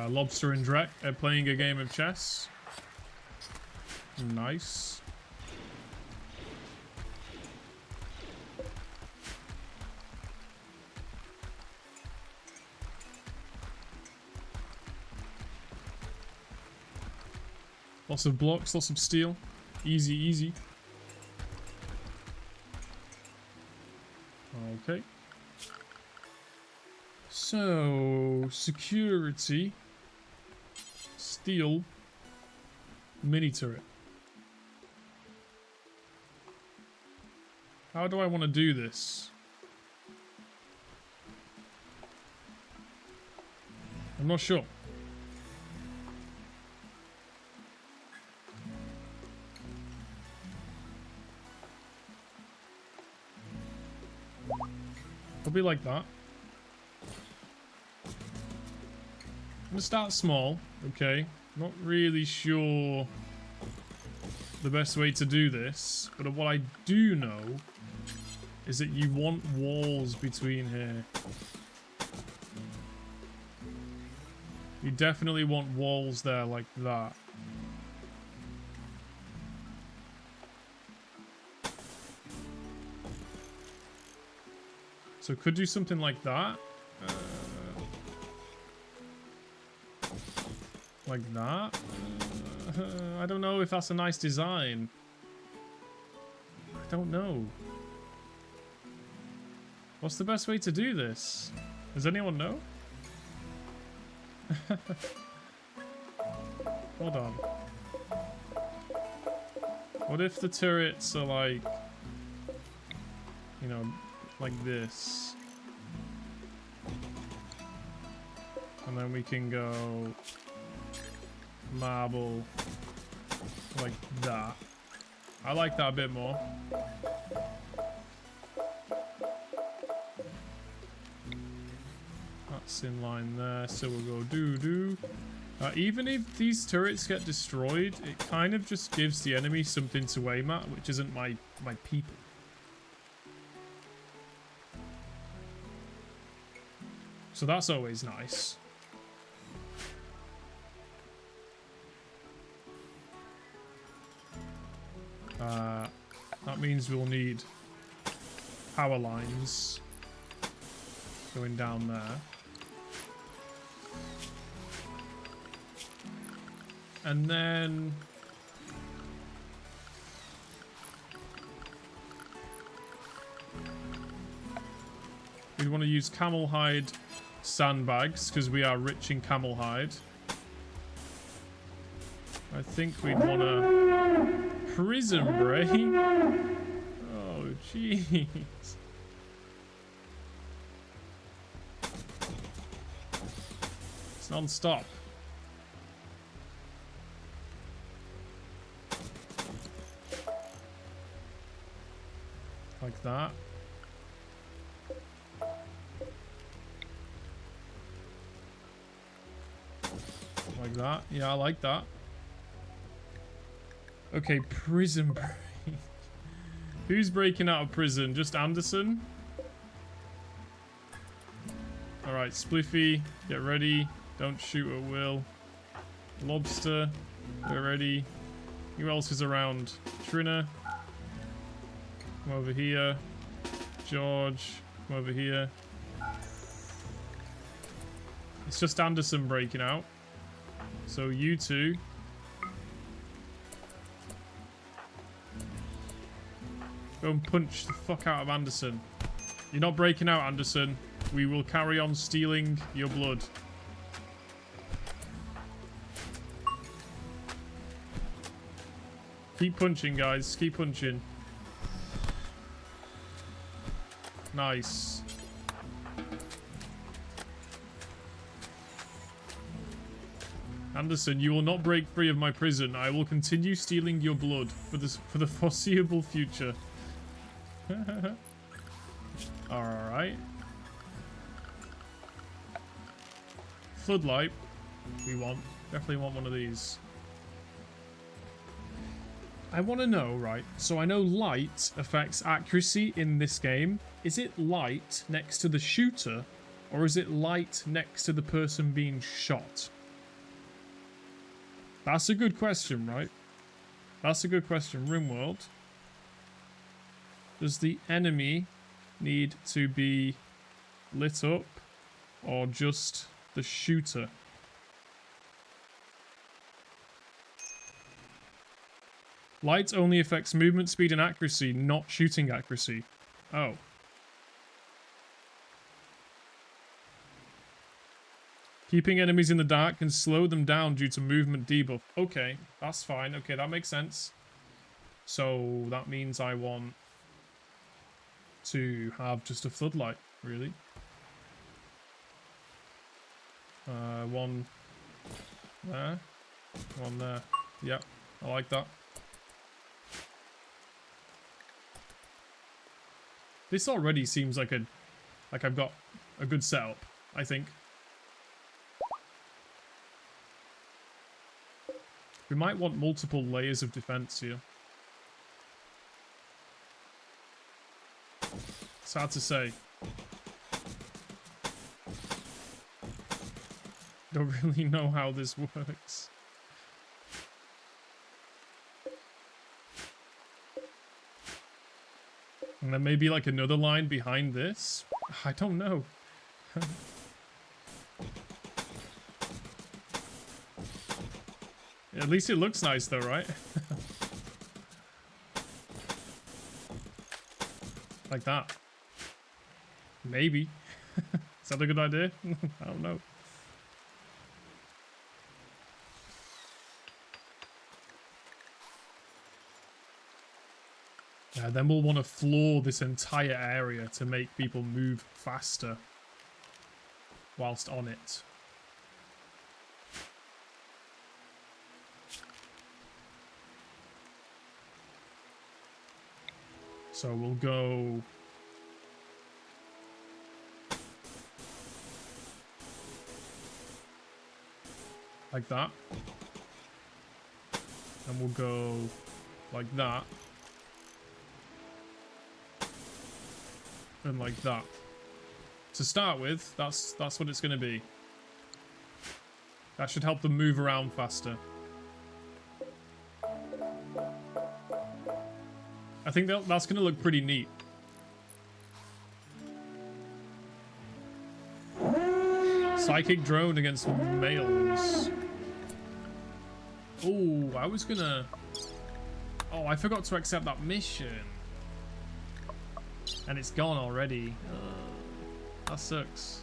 Lobster and Drek are playing a game of chess. Nice. Lots of blocks, lots of steel. Easy, easy. Okay. So, security. Steel. Mini turret. How do I want to do this? I'm not sure. Probably like that. I'm gonna start small, okay? Not really sure the best way to do this, but what I do know is that you want walls between here. You definitely want walls there like that. So could do something like that. Like that. I don't know if that's a nice design. I don't know. What's the best way to do this? Does anyone know? Hold on. What if the turrets are like, you know, like this? And then we can go marble like that. I like that a bit more. That's in line there, so we'll go do. Even if these turrets get destroyed, it kind of just gives the enemy something to aim at, which isn't my people. So that's always nice. That means we'll need power lines going down there. And then we want to use camel hide sandbags because we are rich in camel hide. I think we'd want to prison break. Oh, jeez. It's non-stop. Like that. Like that. Yeah, I like that. Okay, prison break. Who's breaking out of prison? Just Anderson? Alright, Spliffy, get ready. Don't shoot at will. Lobster, we're ready. Who else is around? Trina. Come over here. George, come over here. It's just Anderson breaking out. So you two. Go and punch the fuck out of Anderson. You're not breaking out, Anderson. We will carry on stealing your blood. Keep punching, guys. Keep punching. Nice. Anderson, you will not break free of my prison. I will continue stealing your blood for the foreseeable future. Alright. Floodlight. We want. Definitely want one of these. I want to know, right, so I know light affects accuracy in this game. Is it light next to the shooter, or is it light next to the person being shot? That's a good question, right? That's a good question. Rimworld. Does the enemy need to be lit up, or just the shooter? Light only affects movement speed and accuracy, not shooting accuracy. Oh. Keeping enemies in the dark can slow them down due to movement debuff. Okay, that's fine. Okay, that makes sense. So that means I want to have just a floodlight, really. One there. One there. Yep, I like that. This already seems like I've got a good setup, I think. We might want multiple layers of defense here. It's hard to say. Don't really know how this works. And then maybe like another line behind this? I don't know. At least it looks nice though, right? Like that. Maybe. Is that a good idea? I don't know. Yeah, then we'll want to floor this entire area to make people move faster whilst on it. So we'll go like that. And we'll go like that. And like that. To start with, that's what it's going to be. That should help them move around faster. I think that's going to look pretty neat. Psychic drone against males. Oh, I was gonna... Oh, I forgot to accept that mission. And it's gone already. That sucks.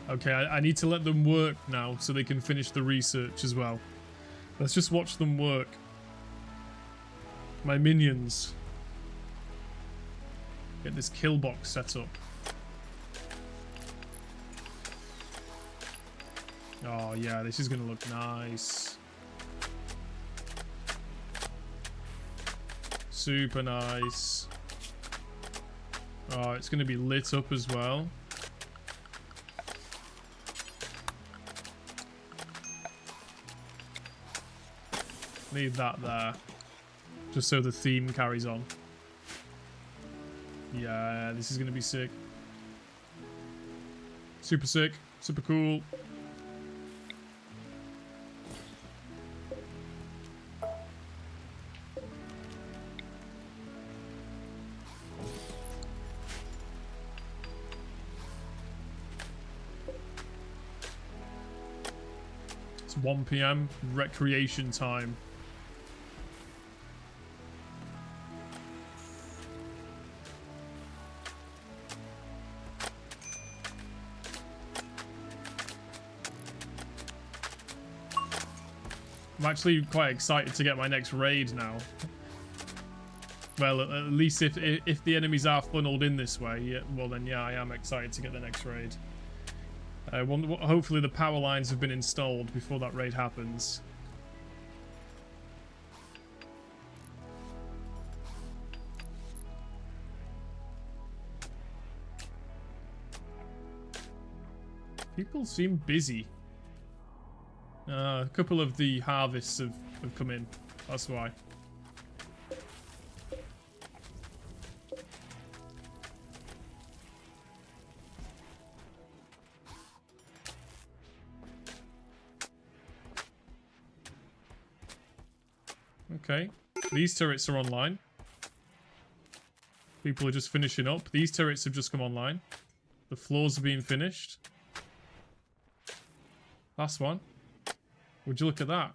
Okay, I need to let them work now so they can finish the research as well. Let's just watch them work. My minions. Get this kill box set up. Oh yeah, this is gonna look nice. Super nice. Oh, it's gonna be lit up as well. Leave that there. Just so the theme carries on. Yeah, this is gonna be sick. Super sick. Super cool. It's 1 PM, recreation time. I'm actually quite excited to get my next raid now. Well, at least if the enemies are funneled in this way, yeah, well then yeah, I am excited to get the next raid. Hopefully the power lines have been installed before that raid happens. People seem busy. A couple of the harvests have come in. That's why. Okay. These turrets are online. People are just finishing up. These turrets have just come online. The floors are being finished. Last one. Would you look at that?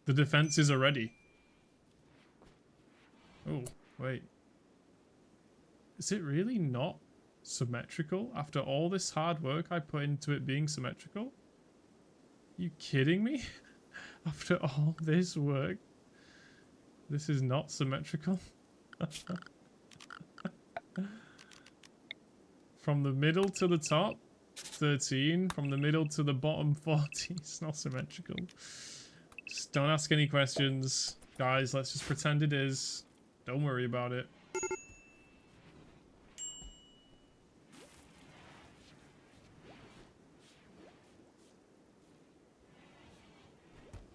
The defenses are ready. Oh, wait. Is it really not symmetrical after all this hard work I put into it being symmetrical? You kidding me? After all this work, this is not symmetrical. From the middle to the top, 13. From the middle to the bottom, 40. It's not symmetrical. Just don't ask any questions. Guys, let's just pretend it is. Don't worry about it.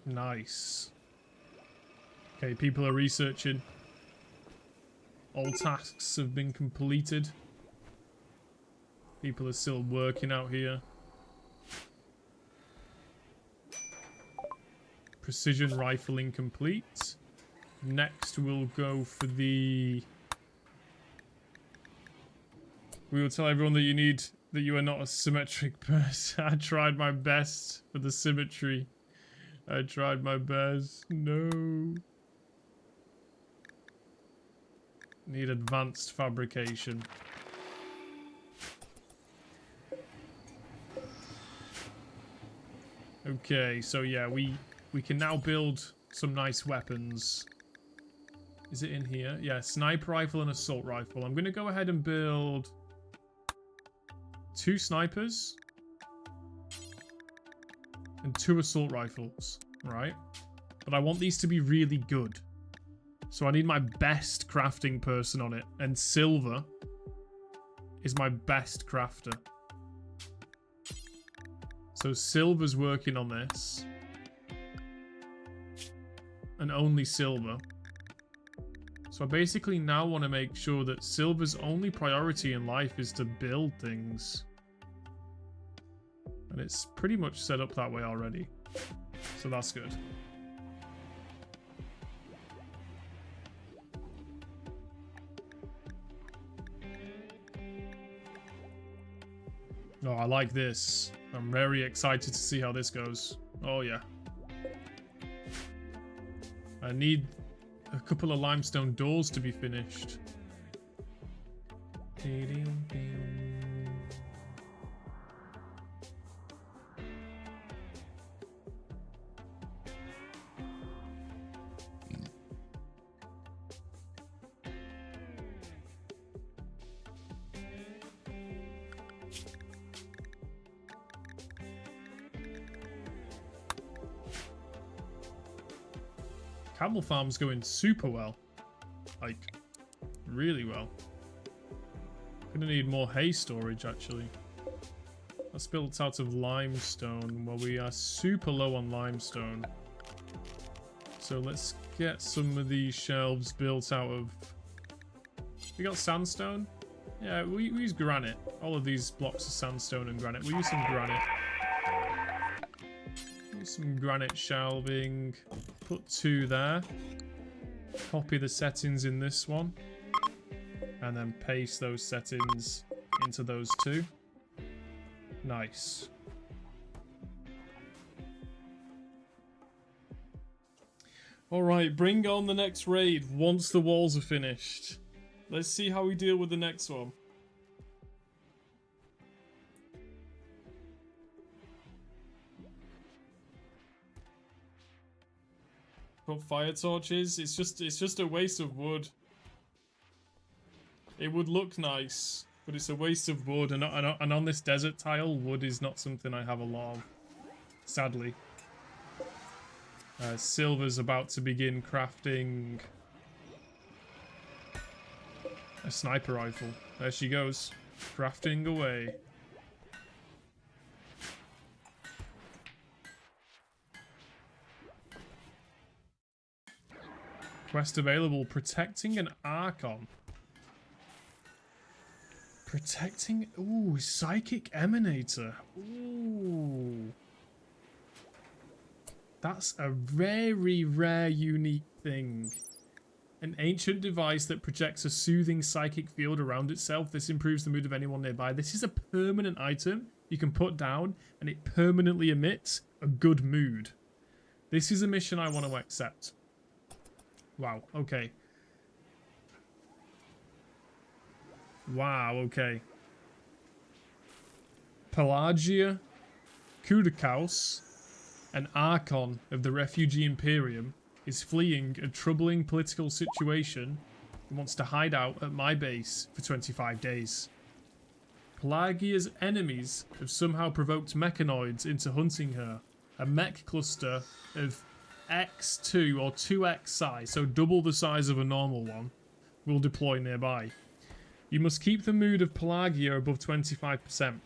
Nice. Okay, people are researching. All tasks have been completed. People are still working out here. Precision rifling complete. Next we'll go for the... We will tell everyone that you are not a symmetric person. I tried my best for the symmetry. I tried my best. No. Need advanced fabrication. Okay, so yeah, we can now build some nice weapons. Is it in here? Yeah, sniper rifle and assault rifle. I'm going to go ahead and build 2 snipers and 2 assault rifles, right? But I want these to be really good. So I need my best crafting person on it. And Silver is my best crafter. So Silver's working on this. And only Silver. So I basically now want to make sure that Silver's only priority in life is to build things. And it's pretty much set up that way already. So that's good. Oh, I like this. I'm very excited to see how this goes. Oh, yeah. I need a couple of limestone doors to be finished. Camel farm's going super well. Like, really well. Gonna need more hay storage, actually. That's built out of limestone. Well, we are super low on limestone. So let's get some of these shelves built out of... We got sandstone? Yeah, we use granite. All of these blocks are sandstone and granite. We use some granite. Some granite shelving. Put 2 there. Copy the settings in this one. And then paste those settings into those 2. Nice. Alright, bring on the next raid once the walls are finished. Let's see how we deal with the next one. Put fire torches. It's just a waste of wood. It would look nice, but it's a waste of wood. And on this desert tile, wood is not something I have a lot of. Sadly. Silver's about to begin crafting a sniper rifle. There she goes, crafting away. Quest available, protecting an Archon. Protecting, ooh, psychic emanator. Ooh. That's a very rare, unique thing. An ancient device that projects a soothing psychic field around itself. This improves the mood of anyone nearby. This is a permanent item you can put down, and it permanently emits a good mood. This is a mission I want to accept. Wow, okay. Wow, okay. Pelagia, Kudakaus, An Archon of the Refugee Imperium is fleeing a troubling political situation and wants to hide out at my base for 25 days. Pelagia's enemies have somehow provoked mechanoids into hunting her. A mech cluster of X2 or 2x size, so double the size of a normal one, will deploy nearby. You must keep the mood of Pelagia above 25%.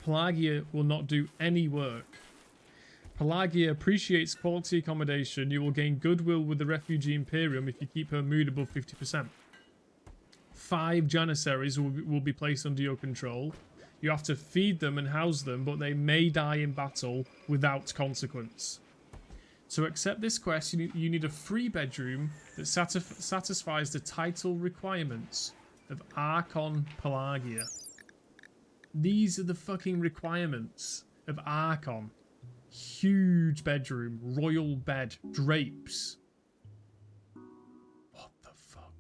Pelagia will not do any work. Pelagia appreciates quality accommodation. You will gain goodwill with the Refugee Imperium if you keep her mood above 50%. 5 Janissaries will be placed under your control. You have to feed them and house them, but they may die in battle without consequence. To accept this quest, you need a free bedroom that satisfies the title requirements of Archon Pelagia. These are the fucking requirements of Archon. Huge bedroom, royal bed, drapes. What the fuck?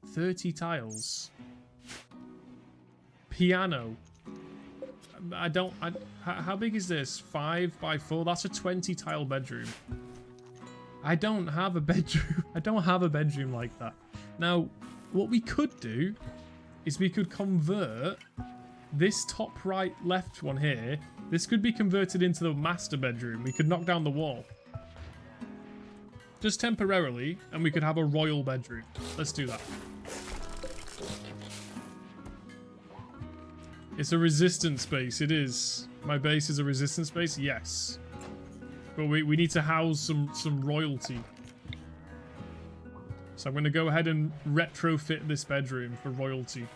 30 tiles. Piano. How big is this? 5 by 4? That's a 20 tile bedroom. I don't have a bedroom. I don't have a bedroom like that. Now, what we could do is we could convert this top right left one here. This could be converted into the master bedroom. We could knock down the wall. Just temporarily, and we could have a royal bedroom. Let's do that. It's a resistance base. It is. My base is a resistance base? Yes. But we need to house some royalty. So I'm going to go ahead and retrofit this bedroom for royalty.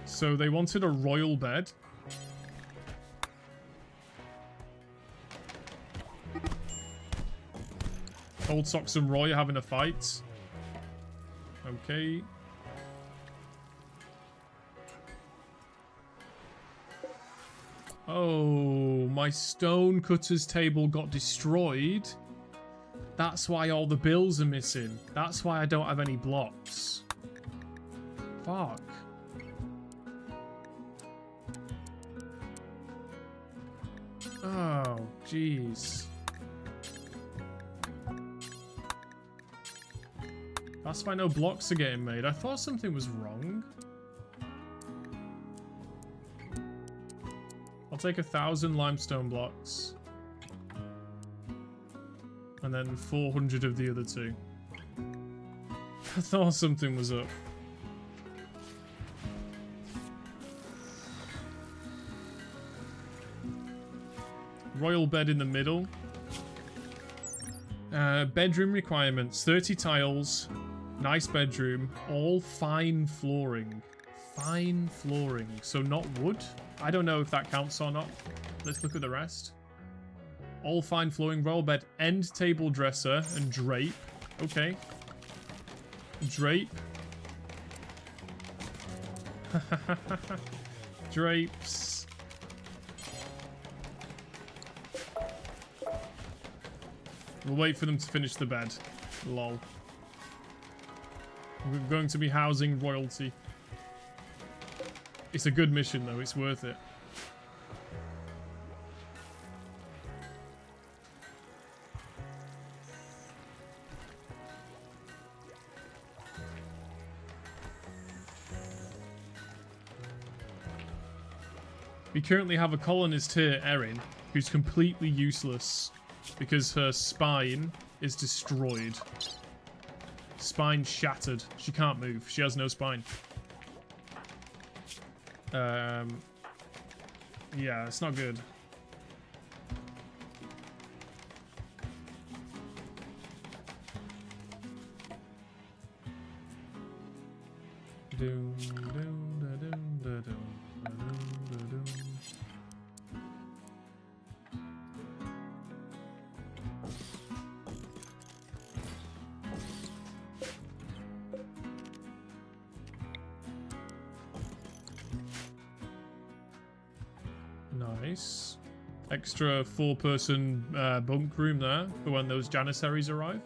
So they wanted a royal bed. Old Socks and Roy are having a fight. Okay. Oh, my stonecutter's table got destroyed. That's why all the bills are missing. That's why I don't have any blocks. Fuck. Oh, jeez. That's why no blocks are getting made. I thought something was wrong. I'll take 1,000 limestone blocks. And then 400 of the other two. I thought something was up. Royal bed in the middle. Bedroom requirements. 30 tiles. Nice bedroom. All fine flooring. Fine flooring. So not wood? I don't know if that counts or not. Let's look at the rest. All fine flooring. Royal bed. End table dresser and drape. Okay. Drape. Drapes. We'll wait for them to finish the bed. Lol. We're going to be housing royalty. It's a good mission though, it's worth it. We currently have a colonist here, Erin, who's completely useless because her spine is destroyed. Spine shattered. She can't move. She has no spine. Yeah, it's not good. Nice. Extra 4-person bunk room there for when those Janissaries arrive.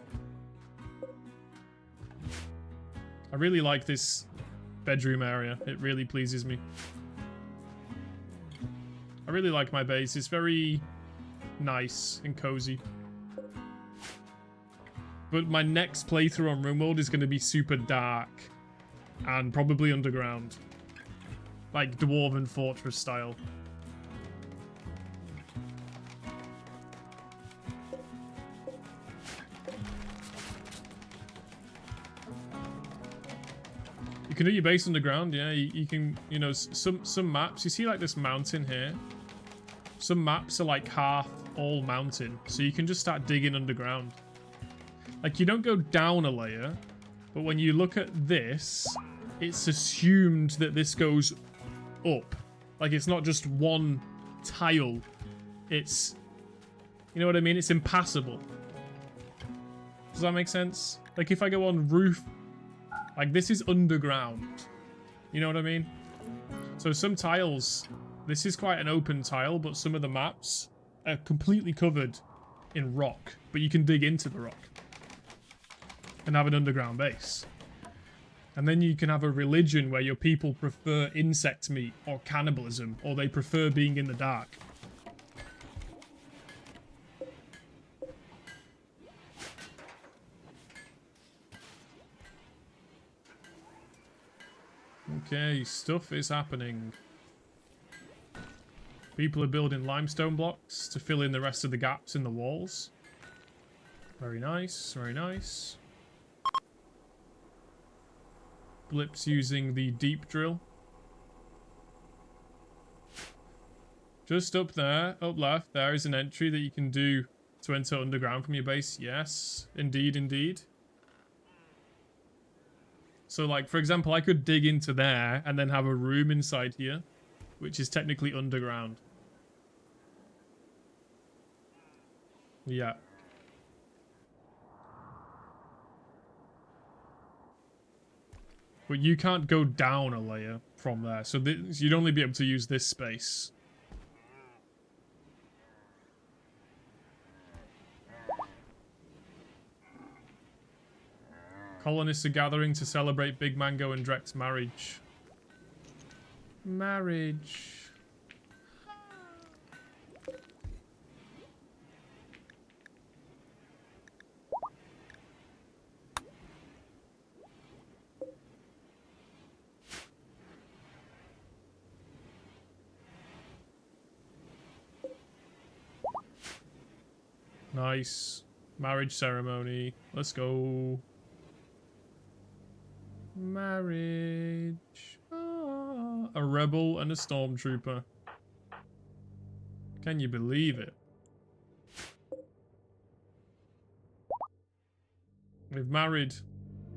I really like this bedroom area. It really pleases me. I really like my base. It's very nice and cozy. But my next playthrough on Rimworld is going to be super dark and probably underground. Like Dwarven Fortress style. You can do your base underground, yeah. You can, you know, some maps. You see like this mountain here? Some maps are like half all mountain. So you can just start digging underground. Like, you don't go down a layer, but when you look at this, it's assumed that this goes up. Like, it's not just one tile. It's, you know what I mean? It's impassable. Does that make sense? Like, if I go on roof, like, this is underground. You know what I mean? So some tiles, this is quite an open tile, but some of the maps are completely covered in rock, but you can dig into the rock and have an underground base. And then you can have a religion where your people prefer insect meat or cannibalism, or they prefer being in the dark. Okay, stuff is happening. People are building limestone blocks to fill in the rest of the gaps in the walls. Very nice, very nice. Blip's using the deep drill. Just up there, up left, there is an entry that you can do to enter underground from your base. Yes, indeed, indeed. So, like, for example, I could dig into there and then have a room inside here, which is technically underground. Yeah. But you can't go down a layer from there, so you'd only be able to use this space. Colonists are gathering to celebrate Big Mango and Drek's marriage. Marriage. Nice. Marriage ceremony. Let's go. Marriage. Ah, a rebel and a stormtrooper. Can you believe it? We've married.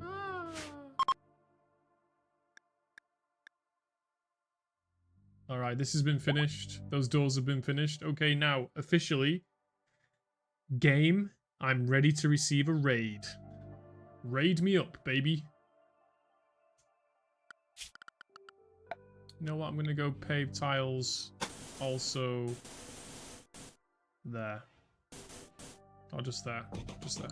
Ah. Alright, this has been finished. Those doors have been finished. Okay, now, officially, game, I'm ready to receive a raid. Raid me up, baby. You know what? I'm going to go pave tiles also there. Or just there. Just there.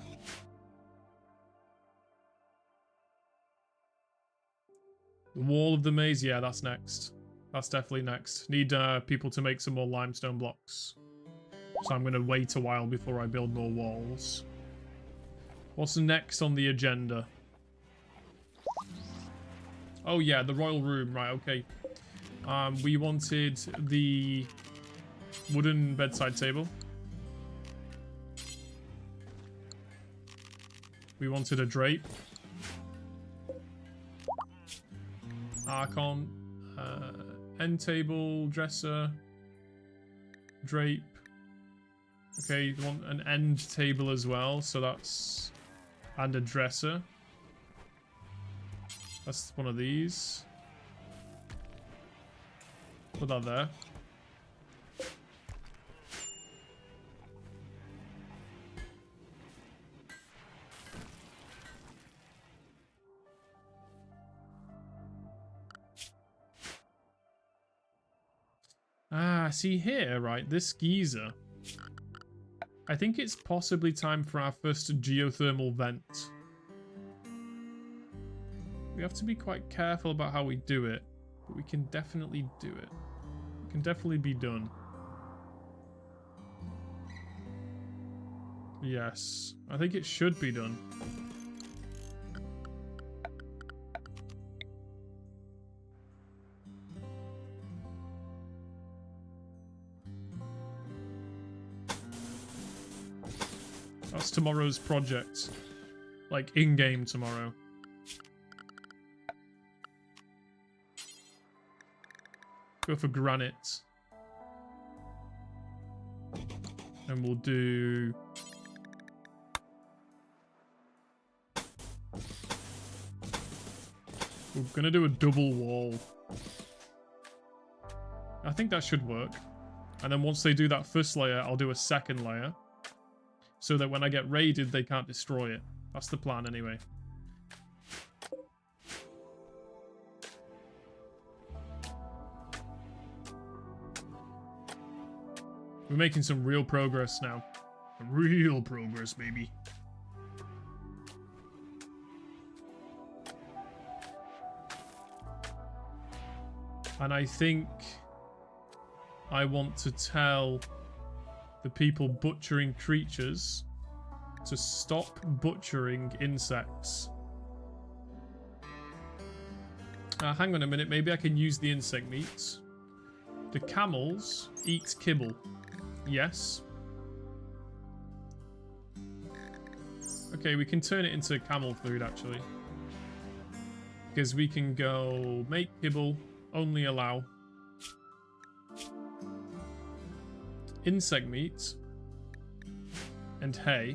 The wall of the maze. Yeah, that's next. That's definitely next. Need people to make some more limestone blocks. So I'm going to wait a while before I build more walls. What's next on the agenda? Oh yeah, the royal room. Right, okay. We wanted the wooden bedside table. We wanted a drape. Archon. End table, dresser, drape. Okay, you want an end table as well, so that's... and a dresser. That's one of these. Put that there. Ah, see here, right, this geyser. I think it's possibly time for our first geothermal vent. We have to be quite careful about how we do it, but we can definitely do it. It can definitely be done. Yes. I think it should be done. That's tomorrow's project. Like, in-game tomorrow. Go for granite. And we'll do... We're gonna do a double wall. I think that should work. And then once they do that first layer, I'll do a second layer. So that when I get raided, they can't destroy it. That's the plan anyway. We're making some real progress now. Real progress, baby. And I think I want to tell the people butchering creatures to stop butchering insects. Hang on a minute, maybe I can use the insect meats. The camels eat kibble. Yes. Okay, we can turn it into camel food actually. Because we can go make kibble, only allow. Insect meat. And hay.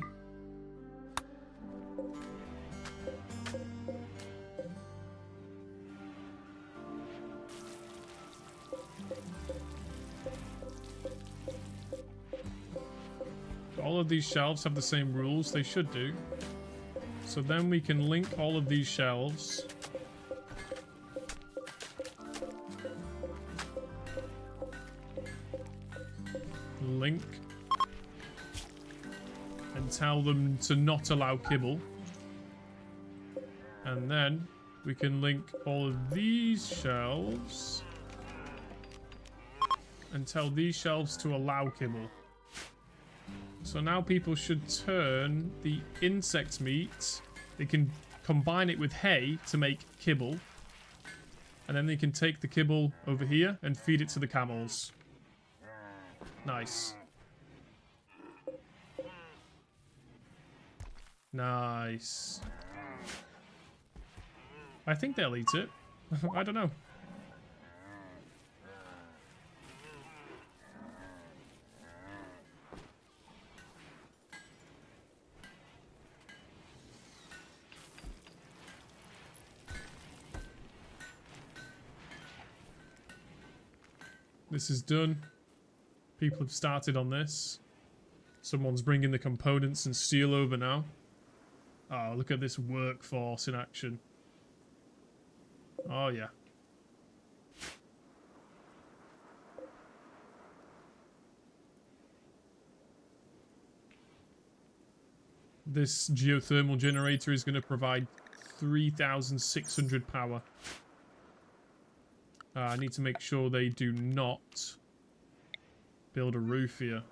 All of these shelves have the same rules, they should do. So then we can link all of these shelves. Link. And tell them to not allow kibble. And then we can link all of these shelves. And tell these shelves to allow kibble. So now people should turn the insect meat. They can combine it with hay to make kibble. And then they can take the kibble over here and feed it to the camels. Nice. Nice. I think they'll eat it. I don't know. This is done. People have started on this. Someone's bringing the components and steel over now. Oh, look at this workforce in action. Oh, yeah. This geothermal generator is going to provide 3,600 power. I need to make sure they do not build a roof here.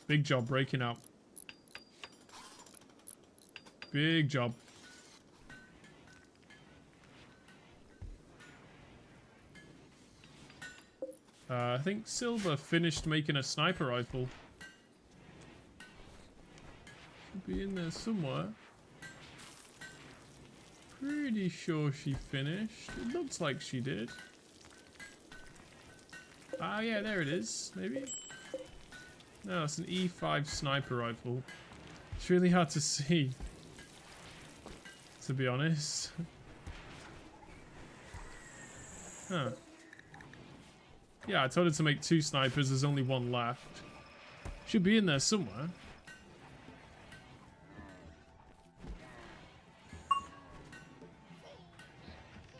Big job breaking out. Big job. I think Silver finished making a sniper rifle. Should be in there somewhere. Pretty sure she finished. It looks like she did. Ah, yeah, there it is. Maybe? No, it's an E5 sniper rifle. It's really hard to see, to be honest. Huh. Yeah, I told her to make 2 snipers. There's only 1 left. Should be in there somewhere.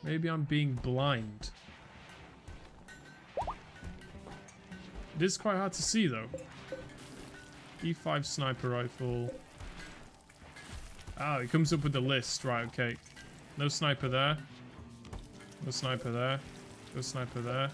Maybe I'm being blind. It is quite hard to see, though. E5 sniper rifle. Oh, it comes up with the list. Right, okay. No sniper there. No sniper there. No sniper there.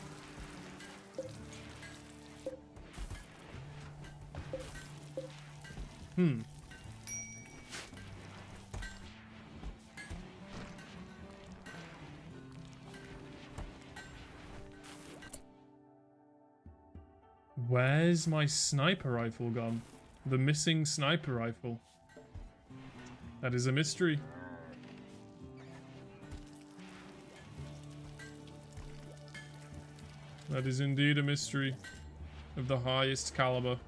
Where's my sniper rifle gone? The missing sniper rifle. That is a mystery. That is indeed a mystery of the highest caliber.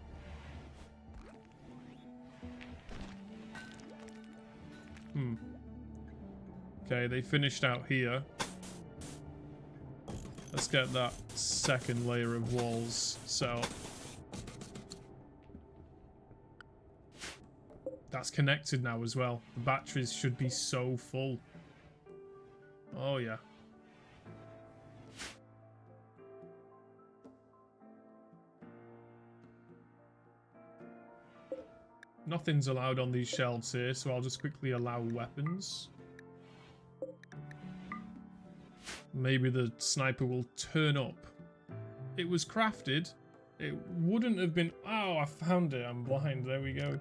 Okay, they finished out here. Let's get that second layer of walls set up. That's connected now as well. The batteries should be so full. Oh yeah. Nothing's allowed on these shelves here, so I'll just quickly allow weapons. Maybe the sniper will turn up. It was crafted. It wouldn't have been... Oh, I found it. I'm blind. There we go.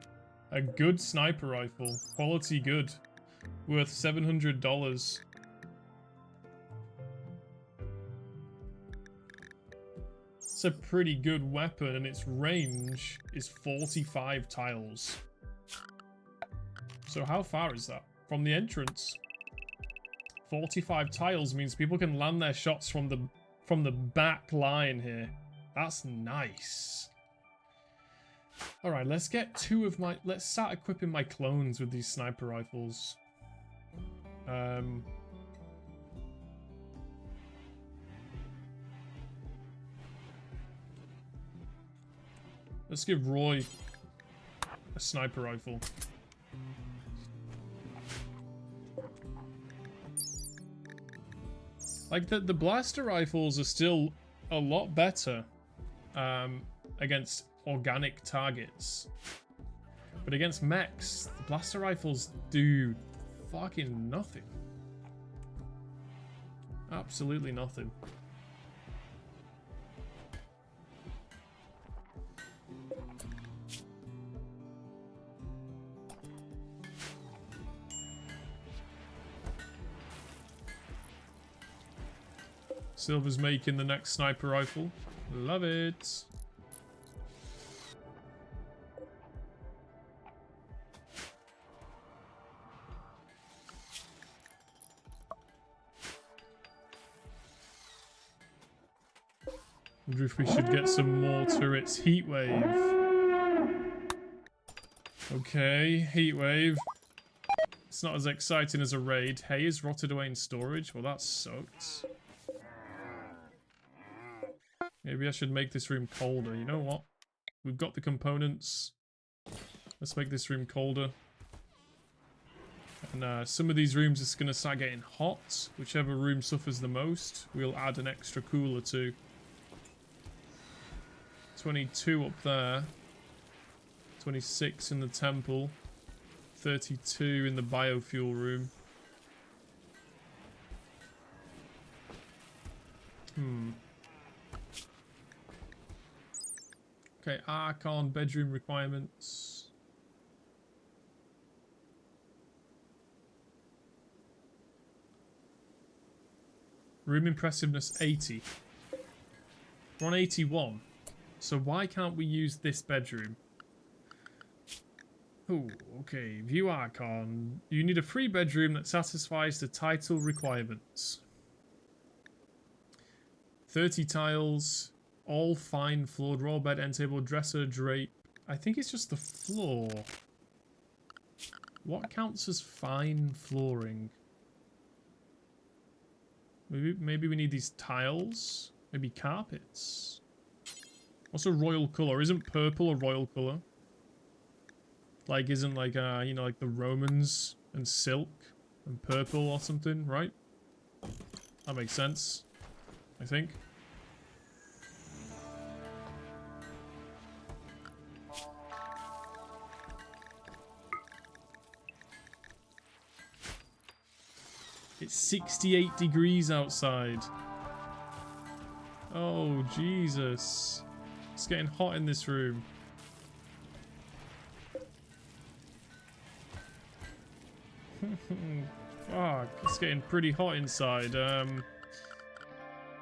A good sniper rifle. Quality good. Worth $700. It's a pretty good weapon, and its range is 45 tiles. So how far is that? From the entrance. 45 tiles means people can land their shots from the back line here. That's nice. All right, let's get let's start equipping my clones with these sniper rifles. Let's give Roy a sniper rifle. Like, the blaster rifles are still a lot better against organic targets. But against mechs, the blaster rifles do fucking nothing. Absolutely nothing. Silver's making the next sniper rifle. Love it. Wonder if we should get some more turrets. Heatwave. Okay, Heatwave. It's not as exciting as a raid. Hay is rotted away in storage. Well, that sucks. Maybe I should make this room colder. You know what? We've got the components. Let's make this room colder. And some of these rooms are going to start getting hot. Whichever room suffers the most, we'll add an extra cooler to. 22 up there. 26 in the temple. 32 in the biofuel room. Okay, Archon bedroom requirements. Room impressiveness 80. We're on 81. So why can't we use this bedroom? Oh, okay. View Archon. You need a free bedroom that satisfies the title requirements. 30 tiles. All fine floored raw bed, end table, dresser, drape. I think it's just the floor. What counts as fine flooring? Maybe we need these tiles. Maybe carpets. What's a royal colour? Isn't purple a royal colour? Like, isn't like you know, like the Romans and silk and purple or something, right? That makes sense, I think. It's 68 degrees outside. Oh, Jesus. It's getting hot in this room. Fuck, it's getting pretty hot inside.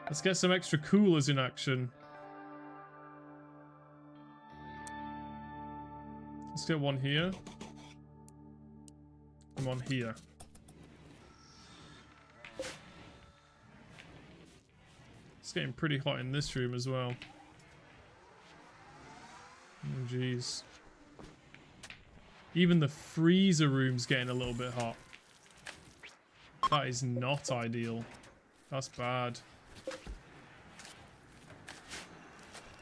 Let's get some extra coolers in action. Let's get one here. And one here. It's getting pretty hot in this room as well. Oh, jeez. Even the freezer room's getting a little bit hot. That is not ideal. That's bad.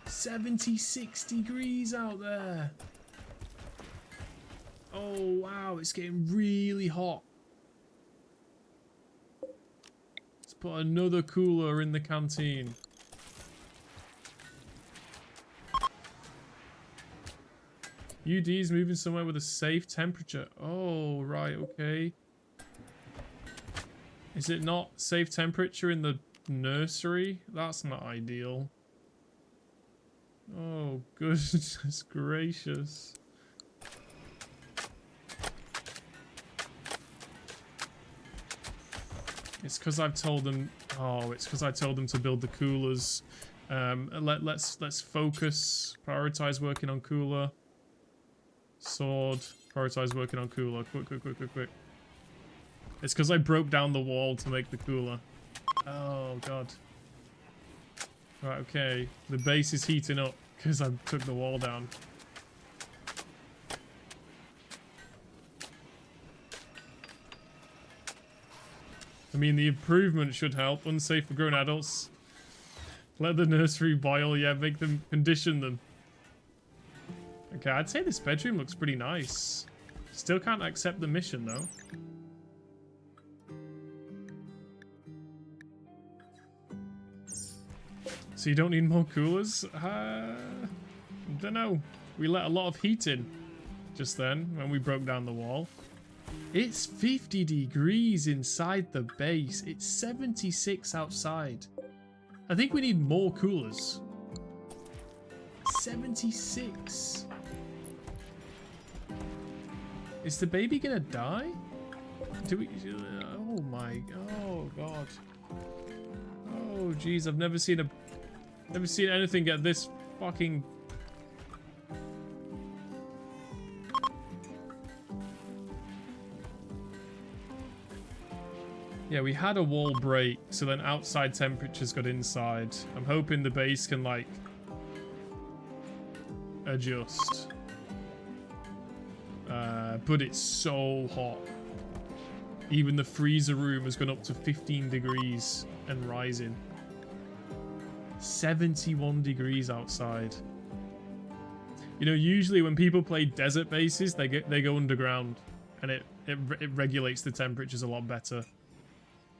76 degrees out there. Oh, wow. It's getting really hot. Let's put another cooler in the canteen. UD's moving somewhere with a safe temperature. Oh, right, okay. Is it not safe temperature in the nursery? That's not ideal. Oh, goodness gracious. It's because I've told them... Oh, it's because I told them to build the coolers. Let's focus. Prioritize working on cooler. Sword. Prioritize working on cooler. Quick. It's because I broke down the wall to make the cooler. Oh, God. Right, okay. The base is heating up because I took the wall down. I mean, the improvement should help. Unsafe for grown adults. Let the nursery boil. Yeah, make them condition them. Okay, I'd say this bedroom looks pretty nice. Still can't accept the mission, though. So you don't need more coolers? Don't know. We let a lot of heat in just then when we broke down the wall. It's 50 degrees inside the base. It's 76 outside. I think we need more coolers. 76. Is the baby gonna die? Do we? Oh my! Oh God! Oh jeez! I've never seen anything get this fucking. Yeah, we had a wall break, so then outside temperatures got inside. I'm hoping the base can like adjust. But it's so hot. Even the freezer room has gone up to 15 degrees and rising. 71 degrees outside. You know, usually when people play desert bases, they go underground, and it regulates the temperatures a lot better.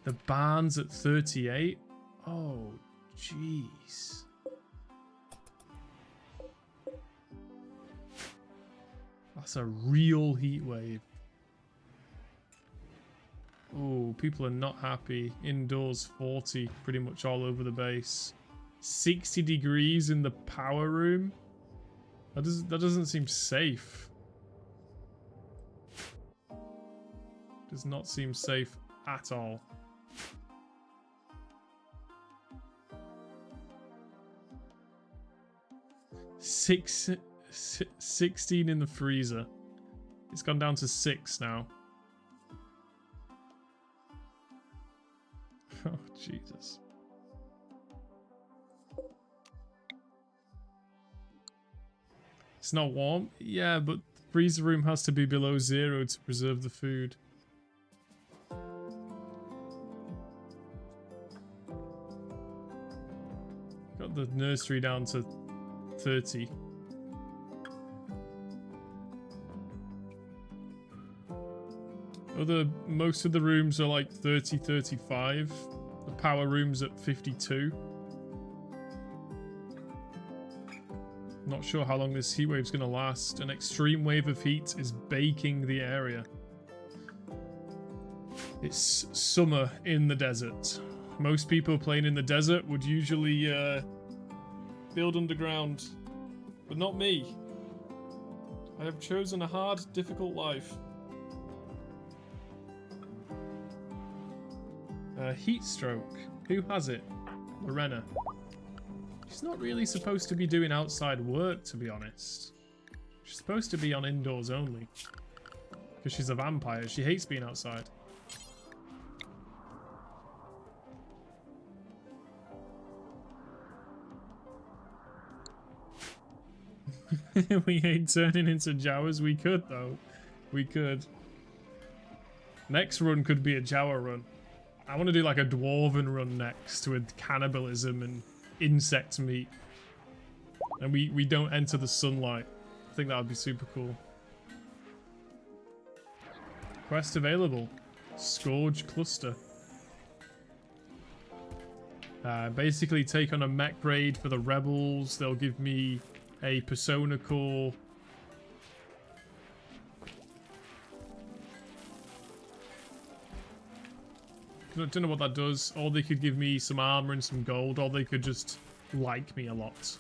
The barn's at 38. Oh, jeez. That's a real heat wave. Oh, people are not happy. Indoors 40, pretty much all over the base. 60 degrees in the power room. That doesn't seem safe. Does not seem safe at all. Six 16 in the freezer. It's gone down to 6 now. Oh, Jesus. It's not warm? Yeah, but the freezer room has to be below 0 to preserve the food. Got the nursery down to 30. Most of the rooms are like 30, 35. The power room's at 52. Not sure how long this heat wave's going to last. An extreme wave of heat is baking the area. It's summer in the desert. Most people playing in the desert would usually build underground, but not me. I have chosen a hard, difficult life. Heat stroke. Who has it? Lorena. She's not really supposed to be doing outside work, to be honest. She's supposed to be on indoors only. Because she's a vampire. She hates being outside. We ain't turning into Jawas. We could, though. We could. Next run could be a Jawa run. I want to do like a dwarven run next with cannibalism and insect meat. And we don't enter the sunlight. I think that would be super cool. Quest available. Scourge Cluster. Basically take on a mech raid for the rebels. They'll give me a persona core. I don't know what that does. Or they could give me some armor and some gold, or they could just like me a lot.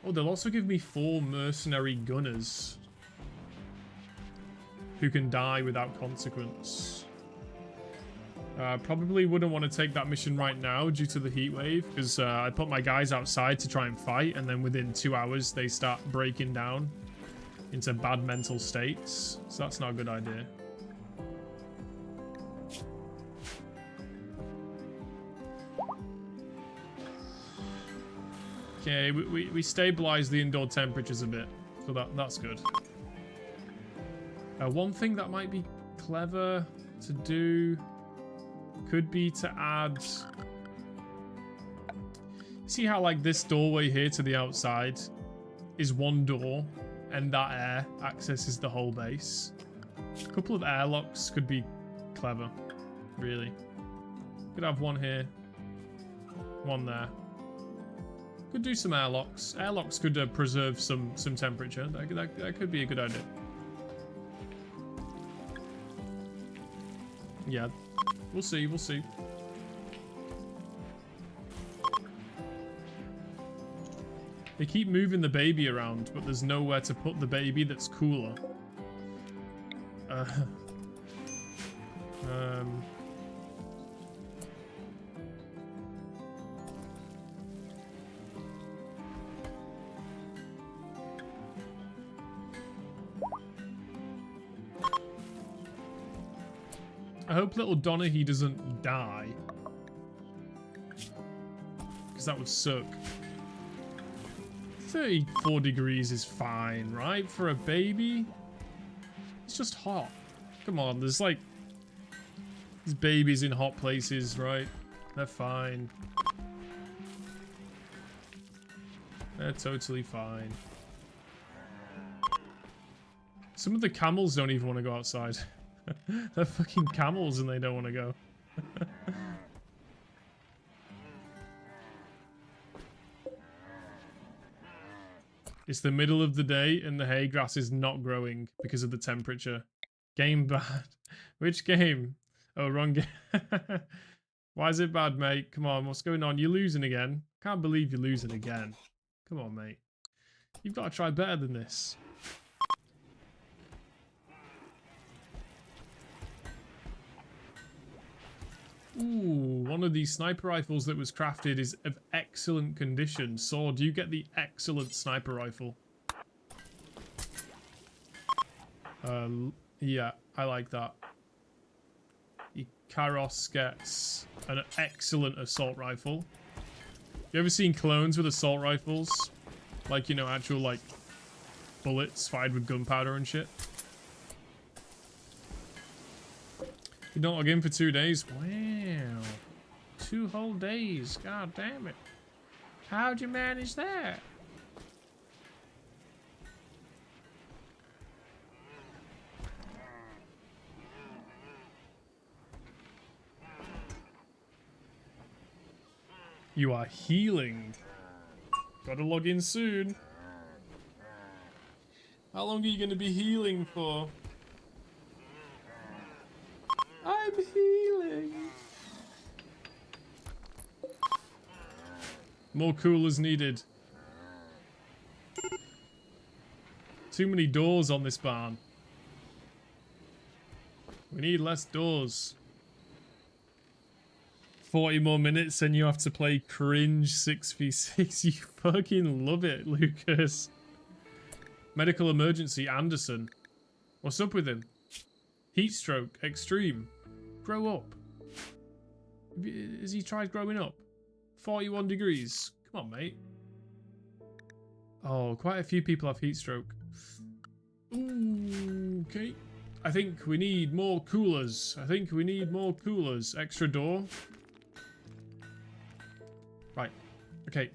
Oh, they'll also give me 4 mercenary gunners who can die without consequence. Probably wouldn't want to take that mission right now due to the heat wave, because I put my guys outside to try and fight, and then within 2 hours they start breaking down into bad mental states. So that's not a good idea. Okay, we stabilized the indoor temperatures a bit, so that's good. One thing that might be clever to do could be to add... See how like this doorway here to the outside is one door, and that air accesses the whole base? A couple of airlocks could be clever, really. Could have one here, one there. Could do some airlocks. Airlocks could preserve some temperature. That could be a good idea. Yeah, we'll see. We'll see. They keep moving the baby around, but there's nowhere to put the baby that's cooler. I hope little Donaghy doesn't die. Because that would suck. 34 degrees is fine, right? For a baby? It's just hot. Come on, there's like... There's babies in hot places, right? They're fine. They're totally fine. Some of the camels don't even want to go outside. They're fucking camels and they don't want to go. It's the middle of the day and the hay grass is not growing because of the temperature. Game bad. Which game? Oh, wrong game. Why is it bad, mate? Come on, what's going on? You're losing again. Can't believe you're losing again. Come on, mate. You've got to try better than this. Ooh, one of these sniper rifles that was crafted is of excellent condition. Sword, you get the excellent sniper rifle. Yeah, I like that. Karos gets an excellent assault rifle. You ever seen clones with assault rifles? Like, you know, actual, like, bullets fired with gunpowder and shit? You don't log in for 2 days? Wow. 2 whole days. God damn it. How'd you manage that? You are healing. Gotta log in soon. How long are you gonna be healing for? More coolers needed. Too many doors on this barn. We need less doors. 40 more minutes and you have to play cringe 6v6. You fucking love it, Lucas. Medical emergency, Anderson. What's up with him? Heat stroke, extreme. Grow up. Has he tried growing up? 41 degrees. Come on, mate. Oh, quite a few people have heat stroke. Ooh, okay. I think we need more coolers. Extra door. Right. Okay.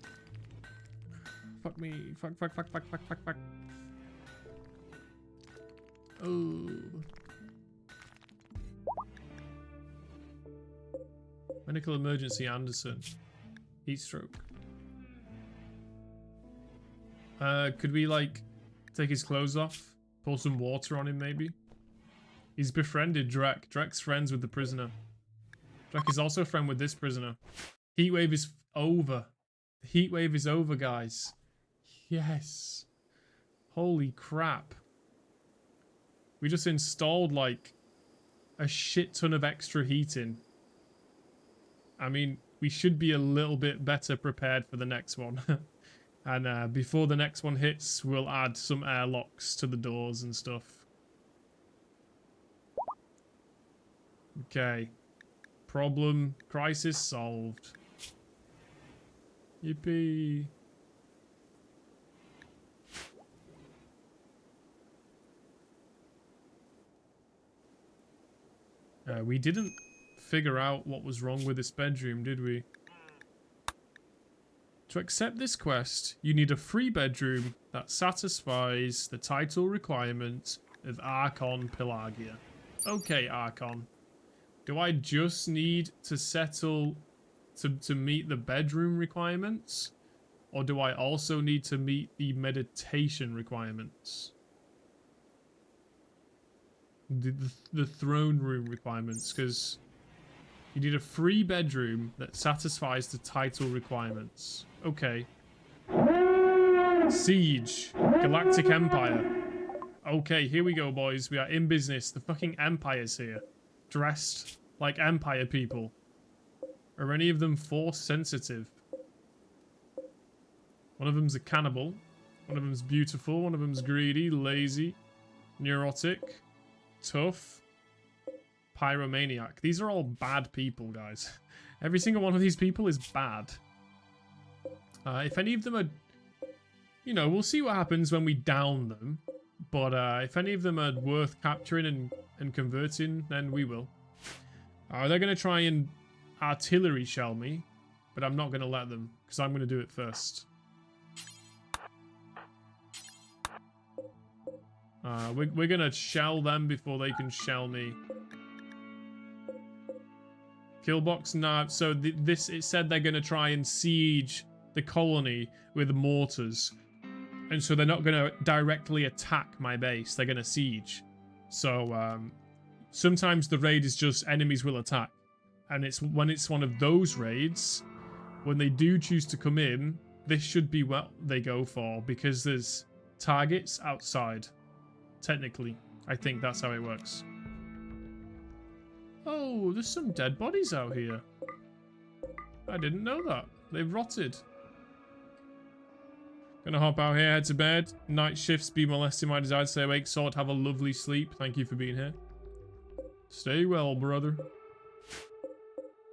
Fuck me. Fuck. Oh. Medical emergency, Anderson. Heat stroke. Could we, like, take his clothes off? Pour some water on him, maybe? He's befriended Drek. Drek's friends with the prisoner. Drek is also a friend with this prisoner. Heatwave is over. The heatwave is over, guys. Yes. Holy crap. We just installed, like, a shit ton of extra heating. I mean, we should be a little bit better prepared for the next one. And before the next one hits, we'll add some airlocks to the doors and stuff. Okay. Problem, crisis solved. Yippee. We didn't figure out what was wrong with this bedroom, did we? To accept this quest, you need a free bedroom that satisfies the title requirement of Archon Pelagia. Okay, Archon. Do I just need to settle to meet the bedroom requirements? Or do I also need to meet the meditation requirements? The throne room requirements, because you need a free bedroom that satisfies the title requirements. Okay. Siege. Galactic Empire. Okay, here we go, boys. We are in business. The fucking Empire's here. Dressed like Empire people. Are any of them force sensitive? One of them's a cannibal. One of them's beautiful. One of them's greedy, lazy, neurotic, tough, pyromaniac. These are all bad people, guys. Every single one of these people is bad. If any of them are... You know, we'll see what happens when we down them. But if any of them are worth capturing and converting, then we will. They're going to try and artillery shell me. But I'm not going to let them, because I'm going to do it first. We're going to shell them before they can shell me. Killbox? Nah, so it said they're going to try and siege the colony with mortars. And so they're not going to directly attack my base. They're going to siege. So sometimes the raid is just enemies will attack. And it's when it's one of those raids, when they do choose to come in, this should be what they go for. Because there's targets outside. Technically. I think that's how it works. Oh, there's some dead bodies out here. I didn't know that. They've rotted. Gonna hop out here, head to bed. Night shifts be molesting my desire to stay awake. Sword, have a lovely sleep. Thank you for being here. Stay well, brother.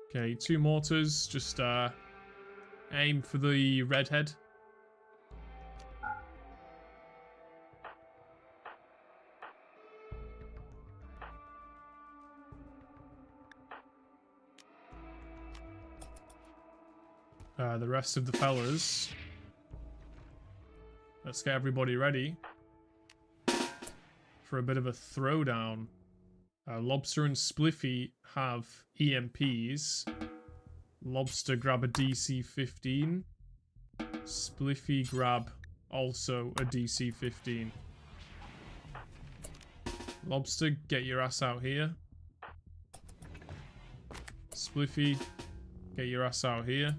Okay, 2 mortars. Just aim for the redhead. The rest of the fellas. Let's get everybody ready for a bit of a throwdown. Lobster and Spliffy have EMPs. Lobster grab a DC 15. Spliffy grab also a DC 15. Lobster, get your ass out here. Spliffy, get your ass out here.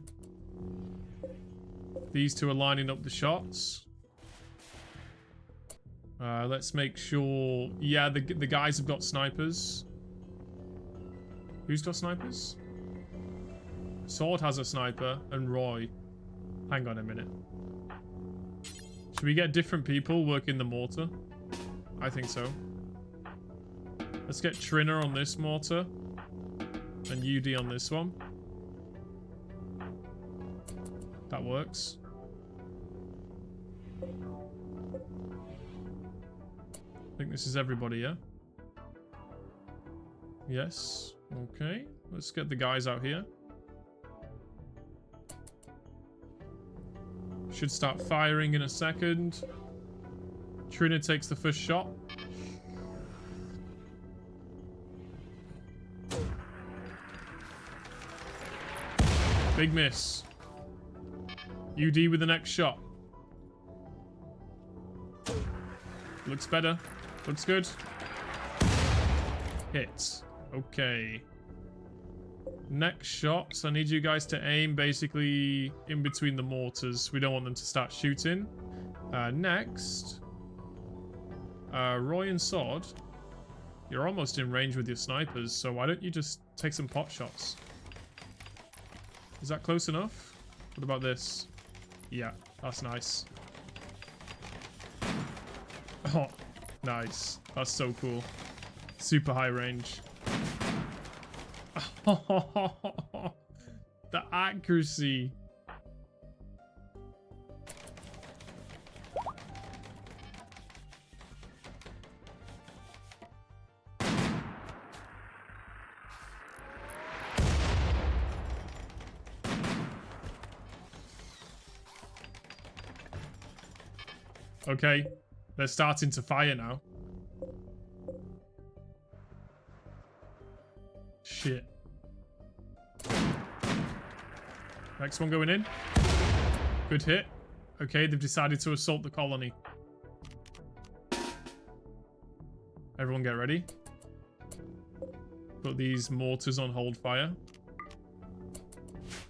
These two are lining up the shots. Let's make sure... Yeah, the guys have got snipers. Who's got snipers? Sword has a sniper, and Roy. Hang on a minute. Should we get different people working the mortar? I think so. Let's get Trina on this mortar. And UD on this one. That works. I think this is everybody, yeah? Yes. Okay. Let's get the guys out here. Should start firing in a second. Trina takes the first shot. Big miss. UD with the next shot. Looks better. Looks good. Hits. Okay. Next shots. I need you guys to aim basically in between the mortars. We don't want them to start shooting. Next. Roy and Sword. You're almost in range with your snipers, so why don't you just take some pot shots? Is that close enough? What about this? Yeah, that's nice. Oh, nice. That's so cool. Super high range. The accuracy. Okay, they're starting to fire now. Shit. Next one going in. Good hit. Okay, they've decided to assault the colony. Everyone get ready. Put these mortars on hold fire.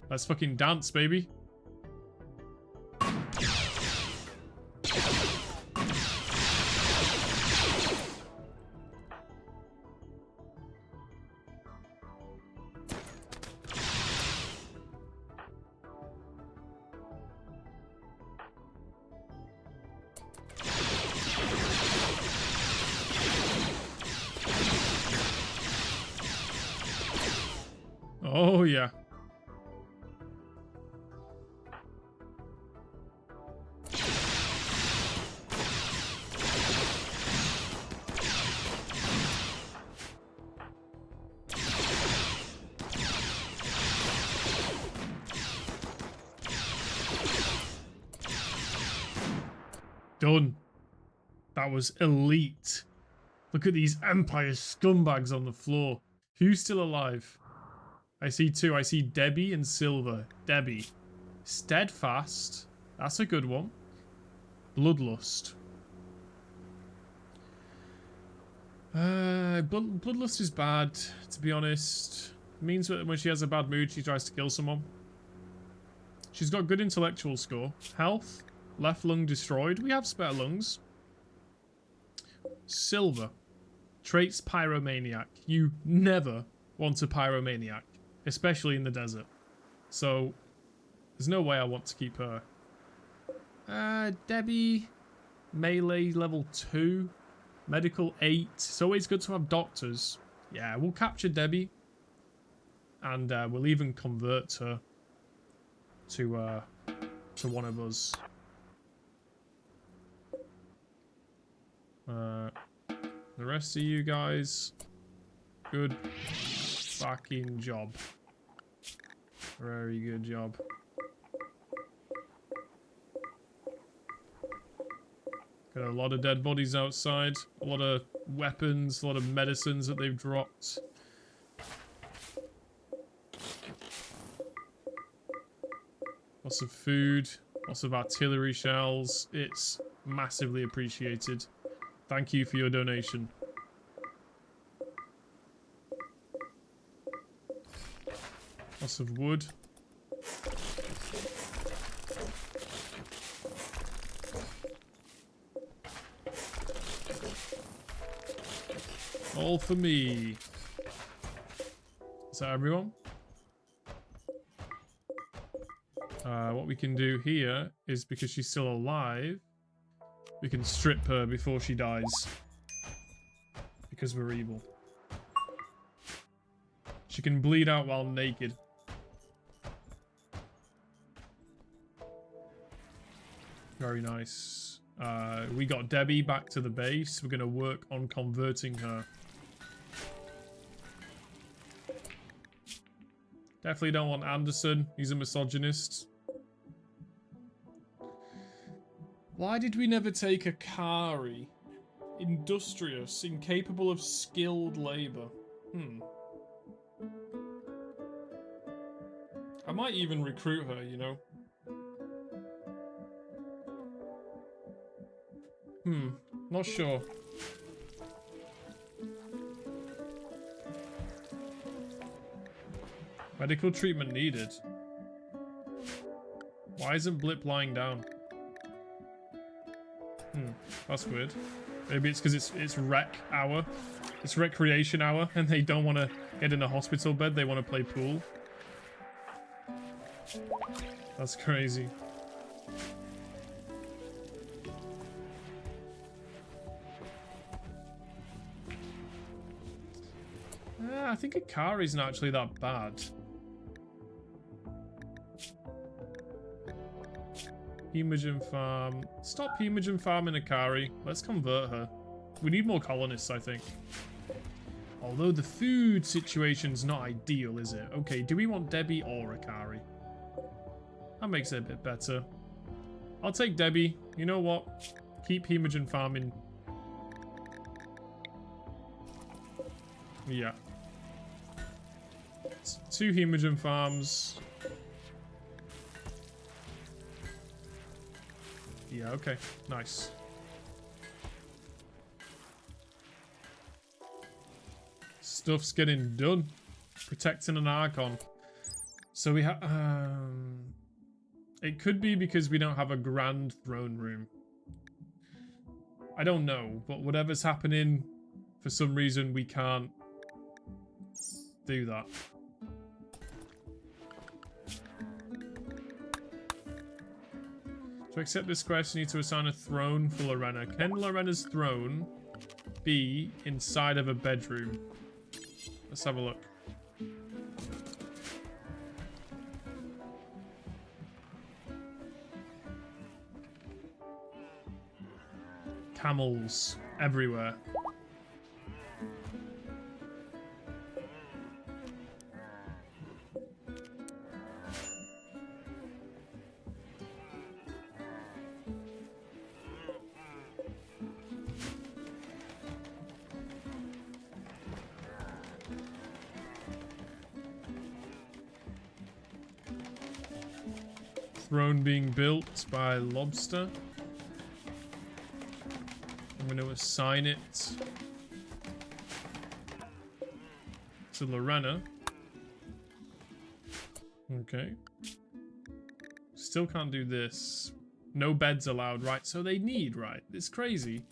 Let's fucking dance, baby. Oh, yeah. Done. That was elite. Look at these Empire scumbags on the floor. Who's still alive? I see two. I see Debbie and Silver. Debbie. Steadfast. That's a good one. Bloodlust. Bloodlust is bad, to be honest. It means that when she has a bad mood, she tries to kill someone. She's got good intellectual score. Health. Left lung destroyed. We have spare lungs. Silver. Traits pyromaniac. You never want a pyromaniac. Especially in the desert. So, there's no way I want to keep her. Debbie. Melee level 2. Medical 8. It's always good to have doctors. Yeah, we'll capture Debbie. And we'll even convert her to one of us. The rest of you guys, good fucking job. Very good job. Got a lot of dead bodies outside, a lot of weapons, a lot of medicines that they've dropped. Lots of food, lots of artillery shells. It's massively appreciated. Thank you for your donation. Lots of wood. all for me. Is that everyone? What we can do here is, because she's still alive, we can strip her before she dies. Because we're evil. She can bleed out while naked. Very nice. We got Debbie back to the base. We're going to work on converting her. Definitely don't want Anderson. He's a misogynist. Why did we never take a Kari? Industrious, incapable of skilled labor. I might even recruit her, you know. Not sure. Medical treatment needed. Why isn't Blip lying down? That's weird. Maybe it's because it's rec hour. It's recreation hour, and they don't want to get in a hospital bed. They want to play pool. That's crazy. I think a car isn't actually that bad. Hemogen farm. Stop Hemogen farming Akari. Let's convert her. We need more colonists, I think. Although the food situation's not ideal, is it? Okay, do we want Debbie or Akari? That makes it a bit better. I'll take Debbie. You know what? Keep Hemogen farming. Yeah. 2 Hemogen farms. Yeah, okay. Nice. Stuff's getting done. Protecting an Archon. So we have... it could be because we don't have a grand throne room. I don't know, but whatever's happening, for some reason we can't do that. To accept this quest, you need to assign a throne for Lorena. Can Lorena's throne be inside of a bedroom? Let's have a look. Camels everywhere. Throne being built by Lobster. I'm going to assign it to Lorena. Okay. Still can't do this. No beds allowed, right? So they need, right? It's crazy.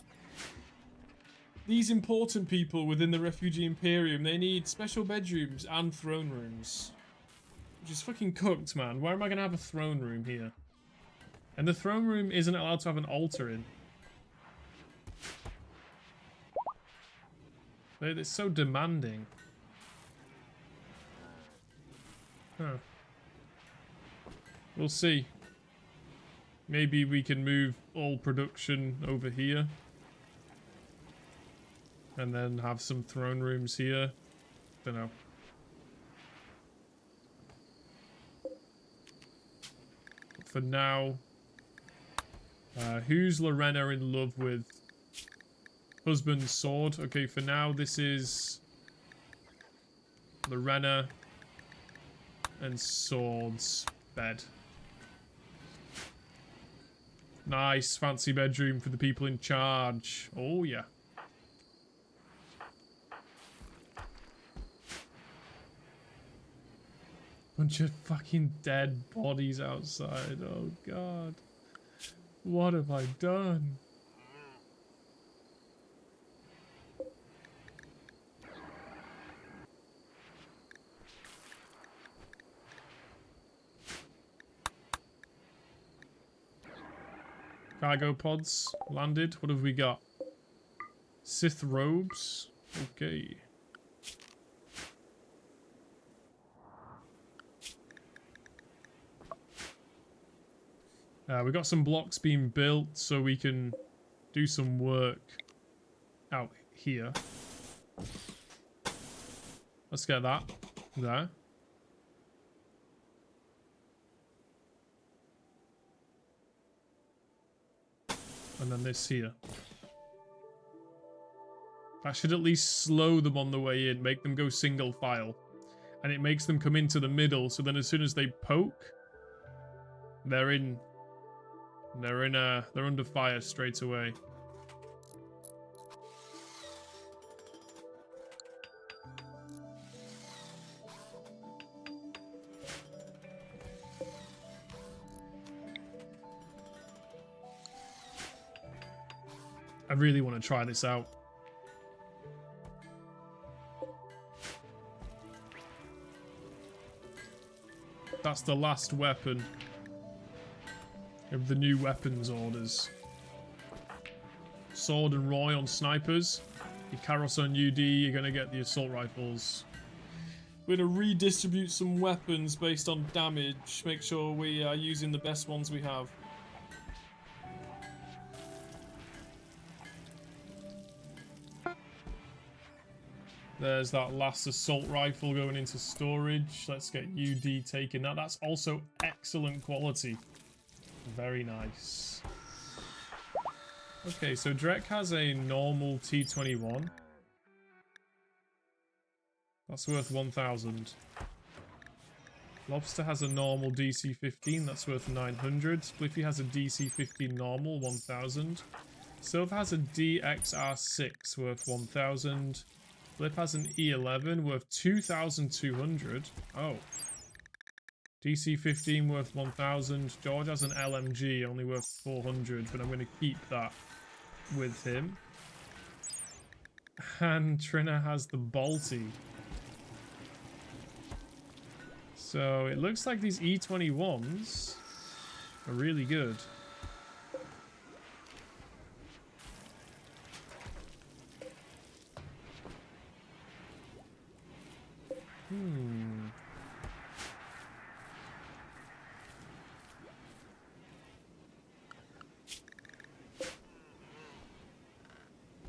These important people within the Refugee Imperium, they need special bedrooms and throne rooms. Which is fucking cooked, man. Where am I going to have a throne room here? And the throne room isn't allowed to have an altar in. It's so demanding. Huh. We'll see. Maybe we can move all production over here. And then have some throne rooms here. Don't know. For now, who's Lorena in love with? Husband's sword. Okay, for now this is Lorena and swords bed. Nice fancy bedroom for the people in charge. Oh yeah. Bunch of fucking dead bodies outside. Oh god. What have I done? Cargo pods landed. What have we got? Sith robes. Okay. We got some blocks being built so we can do some work out here. Let's get that there. And then this here. That should at least slow them on the way in, make them go single file. And it makes them come into the middle, so then as soon as they poke, they're under fire straight away. I really want to try this out. That's the last weapon of the new weapons orders. Sword and Roy on snipers. Ikaros on UD, you're going to get the assault rifles. We're going to redistribute some weapons based on damage. Make sure we are using the best ones we have. There's that last assault rifle going into storage. Let's get UD taking that. That's also excellent quality. Very nice. Okay, so Drek has a normal T21. That's worth 1,000. Lobster has a normal DC-15. That's worth 900. Spliffy has a DC-15 normal, 1,000. Silver has a DXR6 worth 1,000. Flip has an E11 worth 2,200. Oh. DC-15 worth 1,000. George has an LMG only worth 400, but I'm going to keep that with him. And Trina has the Balti. So it looks like these E21s are really good.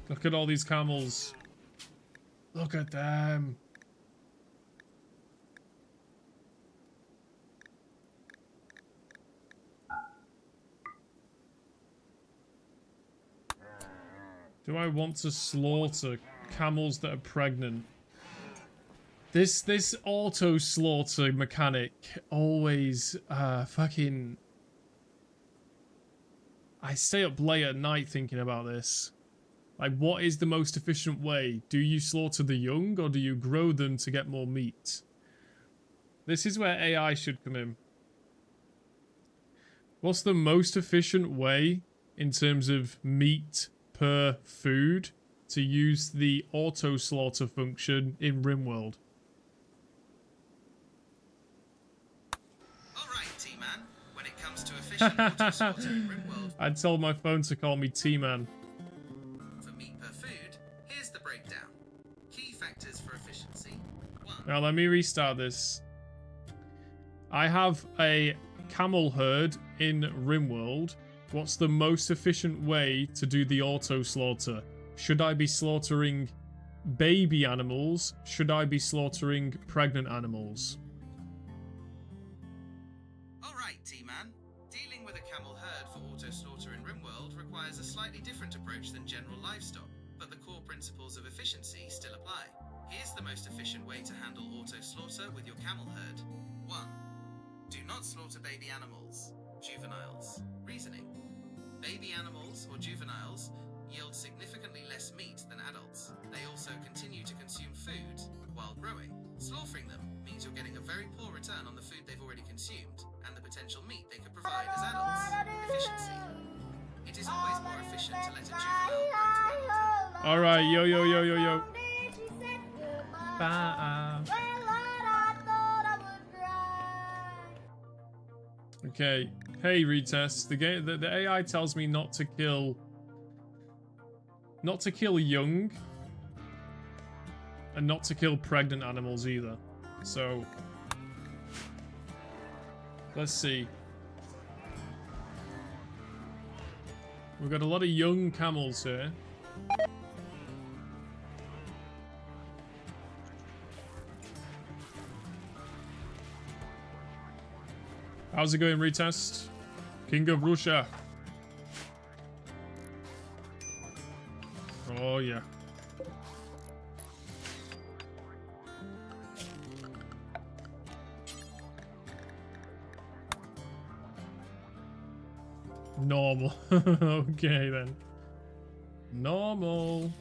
Look at all these camels. Look at them. Do I want to slaughter camels that are pregnant? This auto slaughter mechanic always fucking... I stay up late at night thinking about this. Like, what is the most efficient way? Do you slaughter the young or do you grow them to get more meat? This is where AI should come in. What's the most efficient way in terms of meat per food to use the auto slaughter function in Rimworld? Alright, T-Man. When it comes to efficient auto slaughter in Rimworld, I told my phone to call me T-Man. for meat per food, here's the breakdown. Key factors for efficiency. 1. Now let me restart this. I have a camel herd in Rimworld. What's the most efficient way to do the auto slaughter? Should I be slaughtering baby animals? Should I be slaughtering pregnant animals? Alright, T-Man. Dealing with a camel herd for auto slaughter in Rimworld requires a slightly different approach than general livestock, but the core principles of efficiency still apply. Here's the most efficient way to handle auto slaughter with your camel herd. 1. Do not slaughter baby animals. Juveniles. Reasoning. Baby animals, or juveniles, yield significantly less meat than adults. They also continue to consume food while growing. Slaughtering them means you're getting a very poor return on the food they've already consumed and the potential meat they could provide as adults. Efficiency. It is always more efficient to let a juvenile grow to adulthood. Alright, yo, yo, yo, yo, yo. Bye. Okay. Hey, retest. The AI tells me not to kill young and not to kill pregnant animals either. So let's see. We've got a lot of young camels here. How's it going, retest? King of Russia. Oh, yeah. Normal. Okay, then. Normal.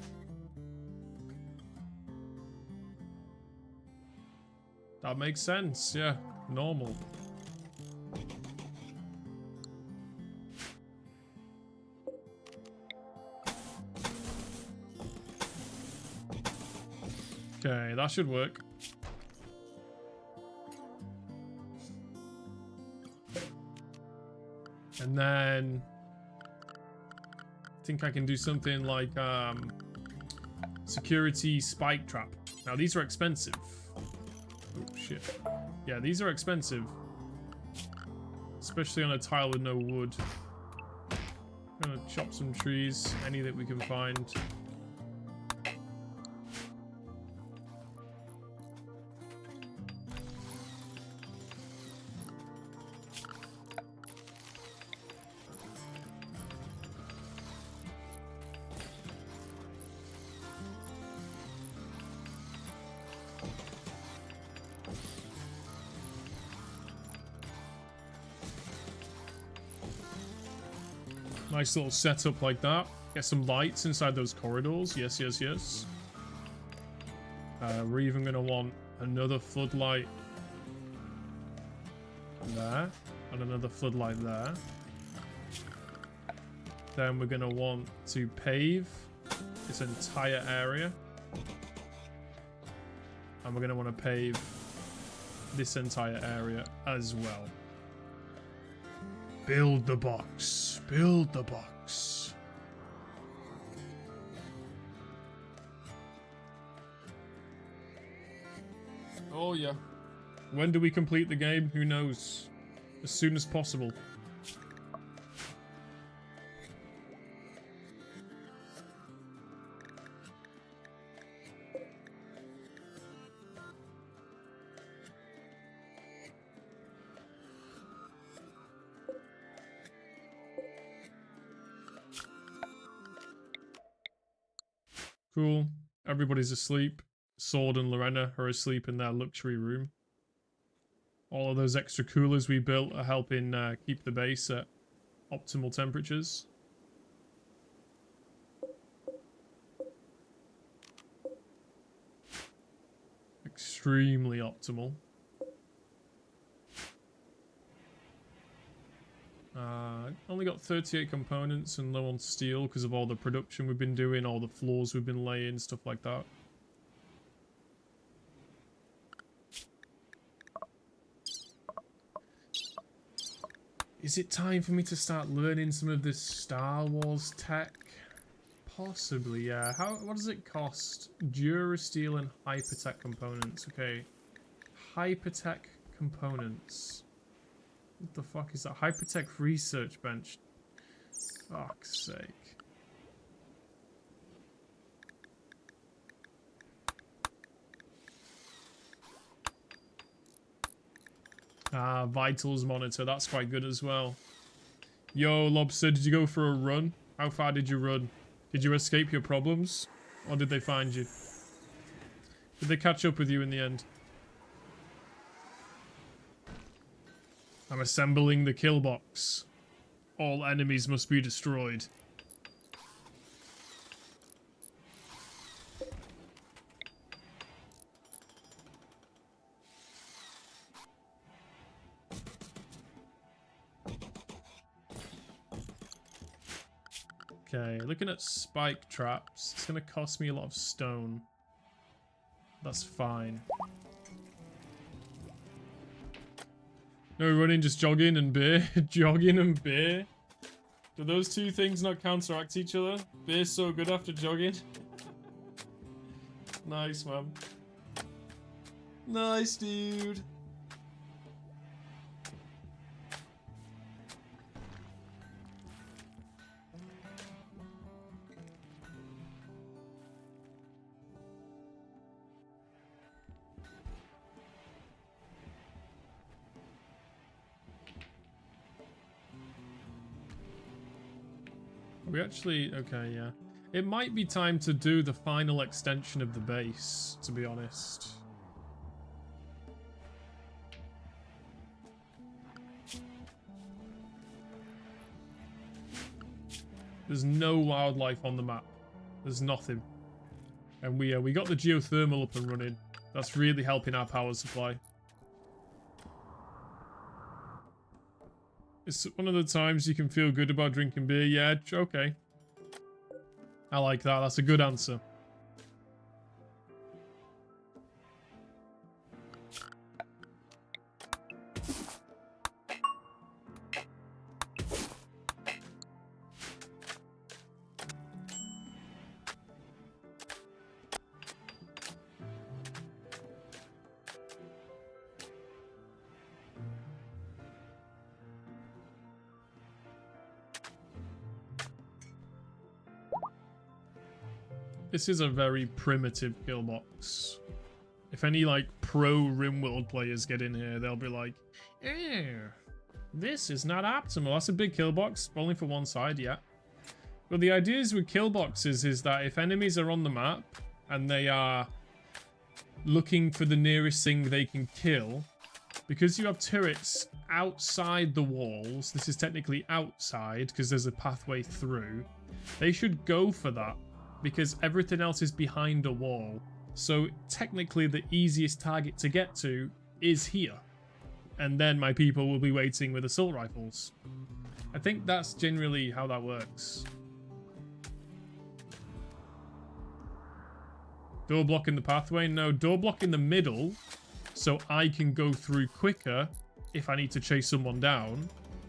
That makes sense, yeah. Normal. Okay, that should work. And then I think I can do something like security spike trap. Now these are expensive. Oh shit. Yeah, these are expensive. Especially on a tile with no wood. Gonna chop some trees, any that we can find. Nice little setup like that. Get some lights inside those corridors. Yes, yes, yes. We're even going to want another floodlight there. And another floodlight there. Then we're going to want to pave this entire area. And we're going to want to pave this entire area as well. Build the box. Build the box. Oh, yeah. When do we complete the game? Who knows? As soon as possible. Cool. Everybody's asleep. Sword and Lorena are asleep in their luxury room. All of those extra coolers we built are helping keep the base at optimal temperatures. Extremely optimal. Only got 38 components and low on steel because of all the production we've been doing, all the floors we've been laying, stuff like that. Is it time for me to start learning some of this Star Wars tech? Possibly, yeah. What does it cost? Durasteel and Hypertech components. Okay. Hypertech components. What the fuck is that? Hypertech research bench. Fuck's sake. Ah, vitals monitor. That's quite good as well. Yo, Lobster, did you go for a run? How far did you run? Did you escape your problems? Or did they find you? Did they catch up with you in the end? I'm assembling the kill box. All enemies must be destroyed. Okay, looking at spike traps, it's going to cost me a lot of stone. That's fine. No running, just jogging and beer. Jogging and beer. Do those two things not counteract each other? Beer's so good after jogging. Nice, man. Nice, dude. We actually, okay, yeah. It might be time to do the final extension of the base, to be honest. There's no wildlife on the map. There's nothing. And we got the geothermal up and running. That's really helping our power supply. It's one of the times you can feel good about drinking beer. Yeah, okay. I like that. That's a good answer. This is a very primitive kill box. If any, like, pro Rimworld players get in here, they'll be like, this is not optimal. That's a big kill box, only for one side, yeah. But the idea is with kill boxes is that if enemies are on the map and they are looking for the nearest thing they can kill, because you have turrets outside the walls, this is technically outside because there's a pathway through, they should go for that. Because everything else is behind a wall. So technically the easiest target to get to is here. And then my people will be waiting with assault rifles. I think that's generally how that works. Door blocking the pathway? No, door blocking the middle. So I can go through quicker if I need to chase someone down.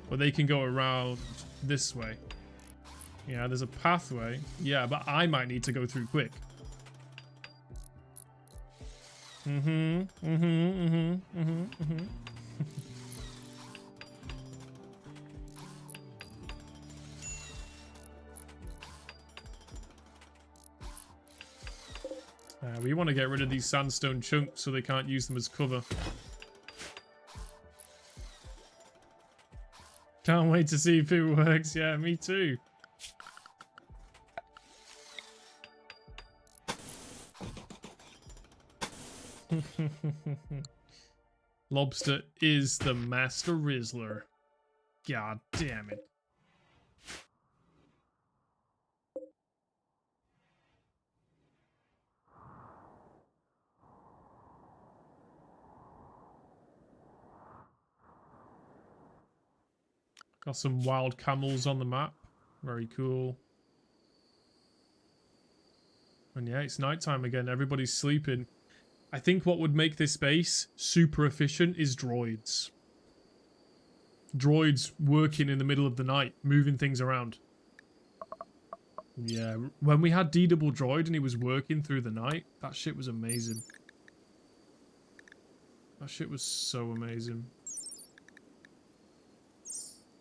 But they can go around this way. Yeah, there's a pathway. Yeah, but I might need to go through quick. We want to get rid of these sandstone chunks so they can't use them as cover. Can't wait to see if it works. Yeah, me too. Lobster is the master Rizzler. God damn it. Got some wild camels on the map. Very cool. And yeah, it's nighttime again. Everybody's sleeping. I think what would make this base super efficient is droids. Droids working in the middle of the night, moving things around. Yeah, when we had D-double droid and he was working through the night, that shit was amazing. That shit was so amazing.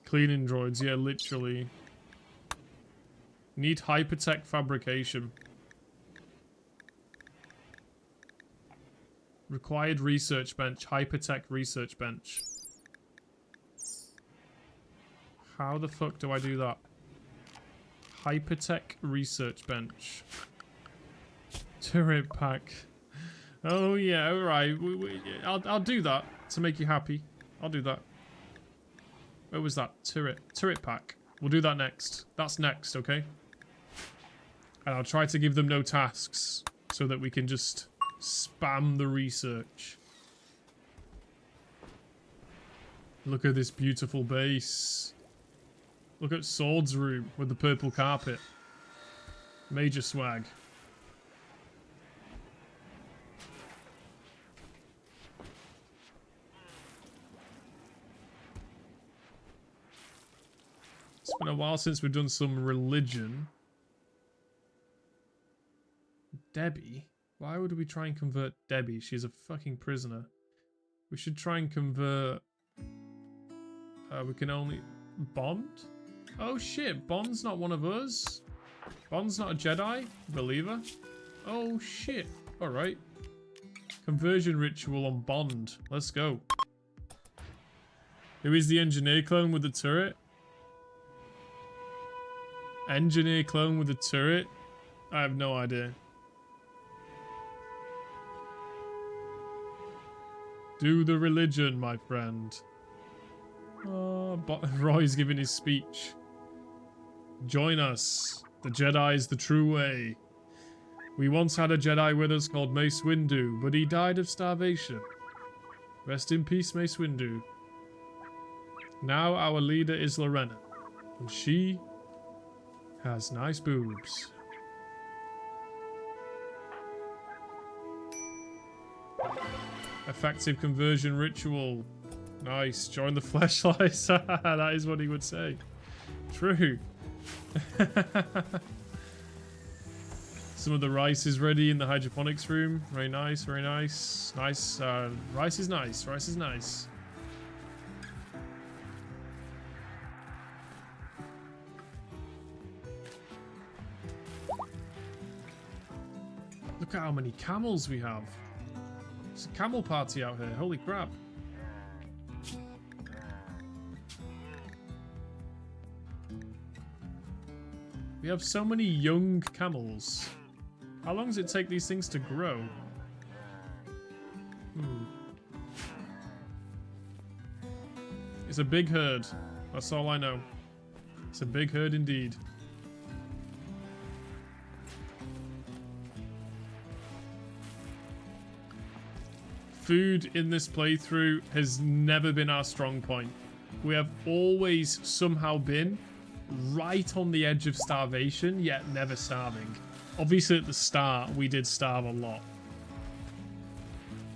Cleaning droids, yeah, literally. Need hypertech fabrication. Required research bench, hypertech research bench. How the fuck do I do that? Hypertech research bench. Turret pack. Oh yeah, alright. I'll do that to make you happy. I'll do that. Where was that? Turret pack. We'll do that next. That's next, okay? And I'll try to give them no tasks so that we can just spam the research. Look at this beautiful base. Look at Sword's room with the purple carpet. Major swag. It's been a while since we've done some religion. Debbie? Why would we try and convert Debbie? She's a fucking prisoner. We should try and convert... we can only... Bond? Oh shit, Bond's not one of us. Bond's not a Jedi? Believer? Oh shit. Alright. Conversion ritual on Bond. Let's go. Who is the engineer clone with the turret? Engineer clone with the turret? I have no idea. Do the religion, my friend. Roy's giving his speech. Join us. The Jedi is the true way. We once had a Jedi with us called Mace Windu, but he died of starvation. Rest in peace, Mace Windu. Now our leader is Lorena, and she has nice boobs. Effective conversion ritual. Nice. Join the fleshlights. That is what he would say. True. Some of the rice is ready in the hydroponics room. Very nice, very nice. Nice. Rice is nice. Rice is nice. Look at how many camels we have. It's a camel party out here. Holy crap. We have so many young camels. How long does it take these things to grow? It's a big herd. That's all I know. It's a big herd indeed. Food in this playthrough has never been our strong point. We have always somehow been right on the edge of starvation, yet never starving. Obviously at the start we did starve a lot.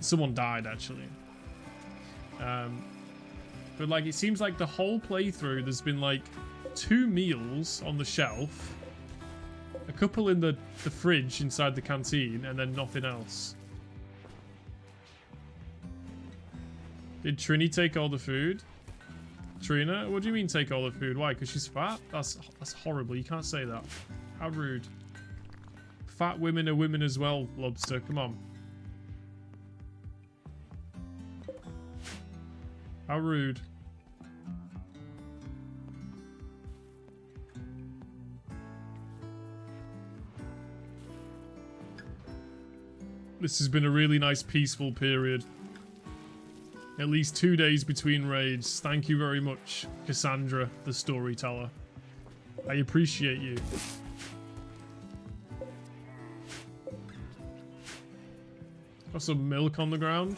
Someone died actually. But like it seems like the whole playthrough there's been like 2 meals on the shelf, a couple in the fridge inside the canteen, and then nothing else. Did Trini take all the food? Trina? What do you mean take all the food? Why? Because she's fat? That's horrible. You can't say that. How rude. Fat women are women as well, Lobster. Come on. How rude. This has been a really nice peaceful period. At least 2 days between raids. Thank you very much, Cassandra, the storyteller. I appreciate you. Got some milk on the ground.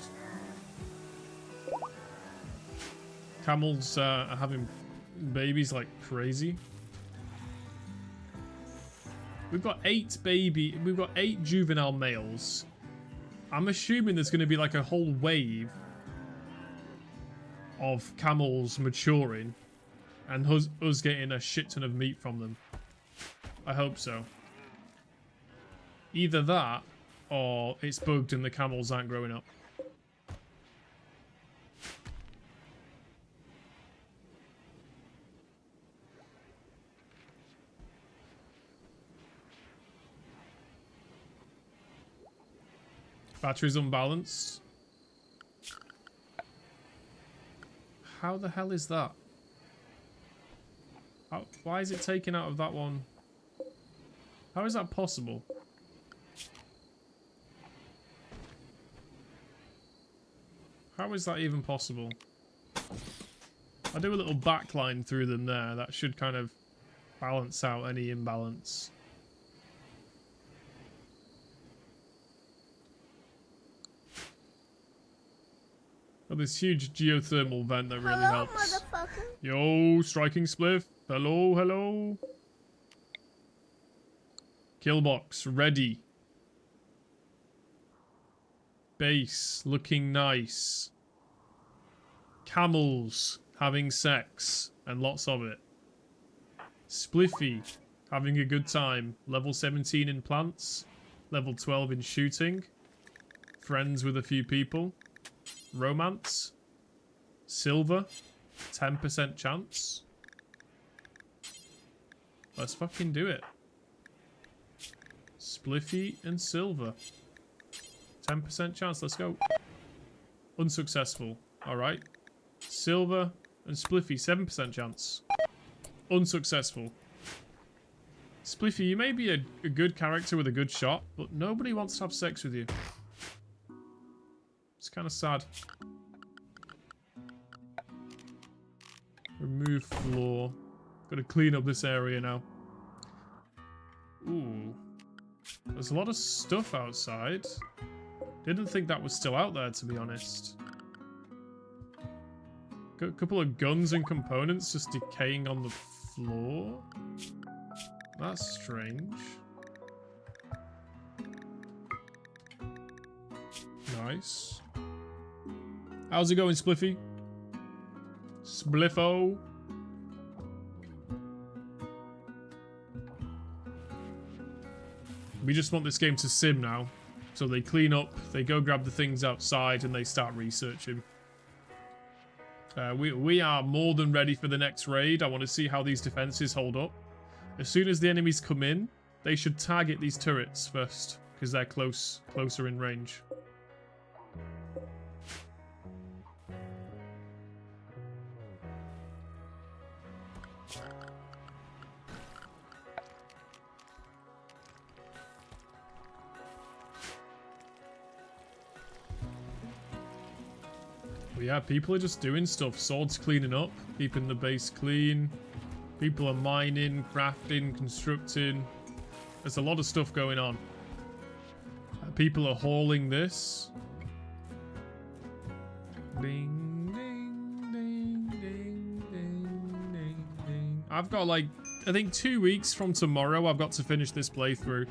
Camels are having babies like crazy. We've got 8 juvenile males. I'm assuming there's going to be like a whole wave of camels maturing and us getting a shit ton of meat from them. I hope so. Either that or it's bugged and the camels aren't growing up. Battery's unbalanced. How the hell is that? Why is it taken out of that one? How is that possible? How is that even possible? I'll do a little backline through them there. That should kind of balance out any imbalance. Oh, this huge geothermal vent that really helps. Yo, striking spliff. Hello, hello. Killbox, ready. Base, looking nice. Camels, having sex, and lots of it. Spliffy, having a good time. Level 17 in plants. Level 12 in shooting. Friends with a few people. Romance. Silver. 10% chance. Let's fucking do it. Spliffy and silver. 10% chance. Let's go. Unsuccessful. Alright. Silver and Spliffy. 7% chance. Unsuccessful. Spliffy, you may be a good character with a good shot, but nobody wants to have sex with you. It's kind of sad. Remove floor. Gotta clean up this area now. Ooh. There's a lot of stuff outside. Didn't think that was still out there, to be honest. Got a couple of guns and components just decaying on the floor. That's strange. Nice. How's it going, Spliffy? Spliffo. We just want this game to sim now. So they clean up, they go grab the things outside, and they start researching. We are more than ready for the next raid. I want to see how these defenses hold up. As soon as the enemies come in, they should target these turrets first, because they're closer in range. But yeah, people are just doing stuff. Swords cleaning up, keeping the base clean. People are mining, crafting, constructing. There's a lot of stuff going on. People are hauling this. Ding, ding, ding, ding, ding, ding, ding. I've got like, I think 2 weeks from tomorrow I've got to finish this playthrough.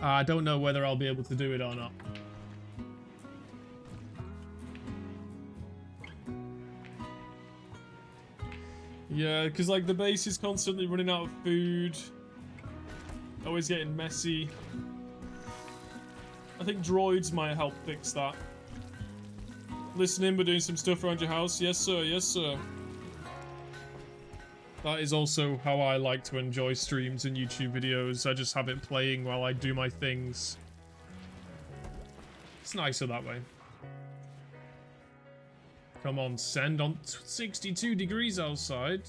I don't know whether I'll be able to do it or not. Yeah, because like the base is constantly running out of food. Always getting messy. I think droids might help fix that. Listening but doing some stuff around your house. Yes sir, yes sir. That is also how I like to enjoy streams and YouTube videos. I just have it playing while I do my things. It's nicer that way. Come on, send on 62 degrees outside.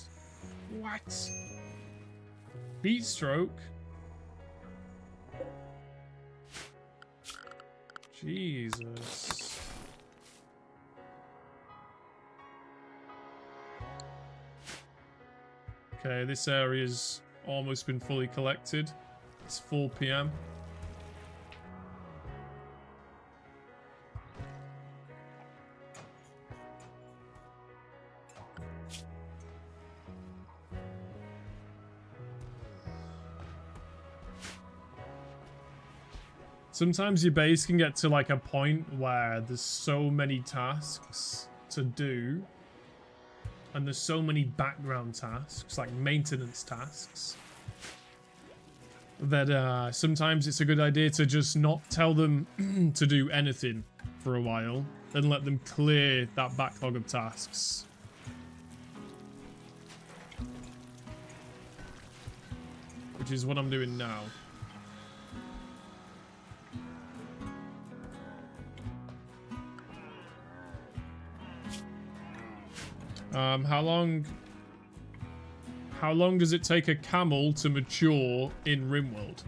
What? Heat stroke. Jesus. Okay, this area's almost been fully collected. It's 4 PM. Sometimes your base can get to like a point where there's so many tasks to do, and there's so many background tasks, like maintenance tasks, that sometimes it's a good idea to just not tell them to do anything for a while and let them clear that backlog of tasks. Which is what I'm doing now. How long does it take a camel to mature in Rimworld?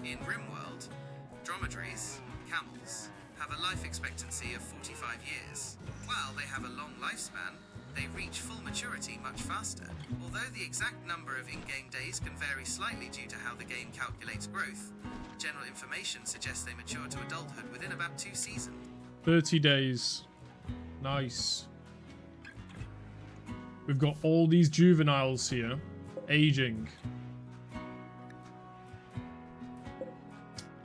In Rimworld, dromedaries, camels, have a life expectancy of 45 years. While they have a long lifespan, they reach full maturity much faster. Although the exact number of in-game days can vary slightly due to how the game calculates growth, general information suggests they mature to adulthood within about 2 seasons. 30 days. Nice. We've got all these juveniles here, aging.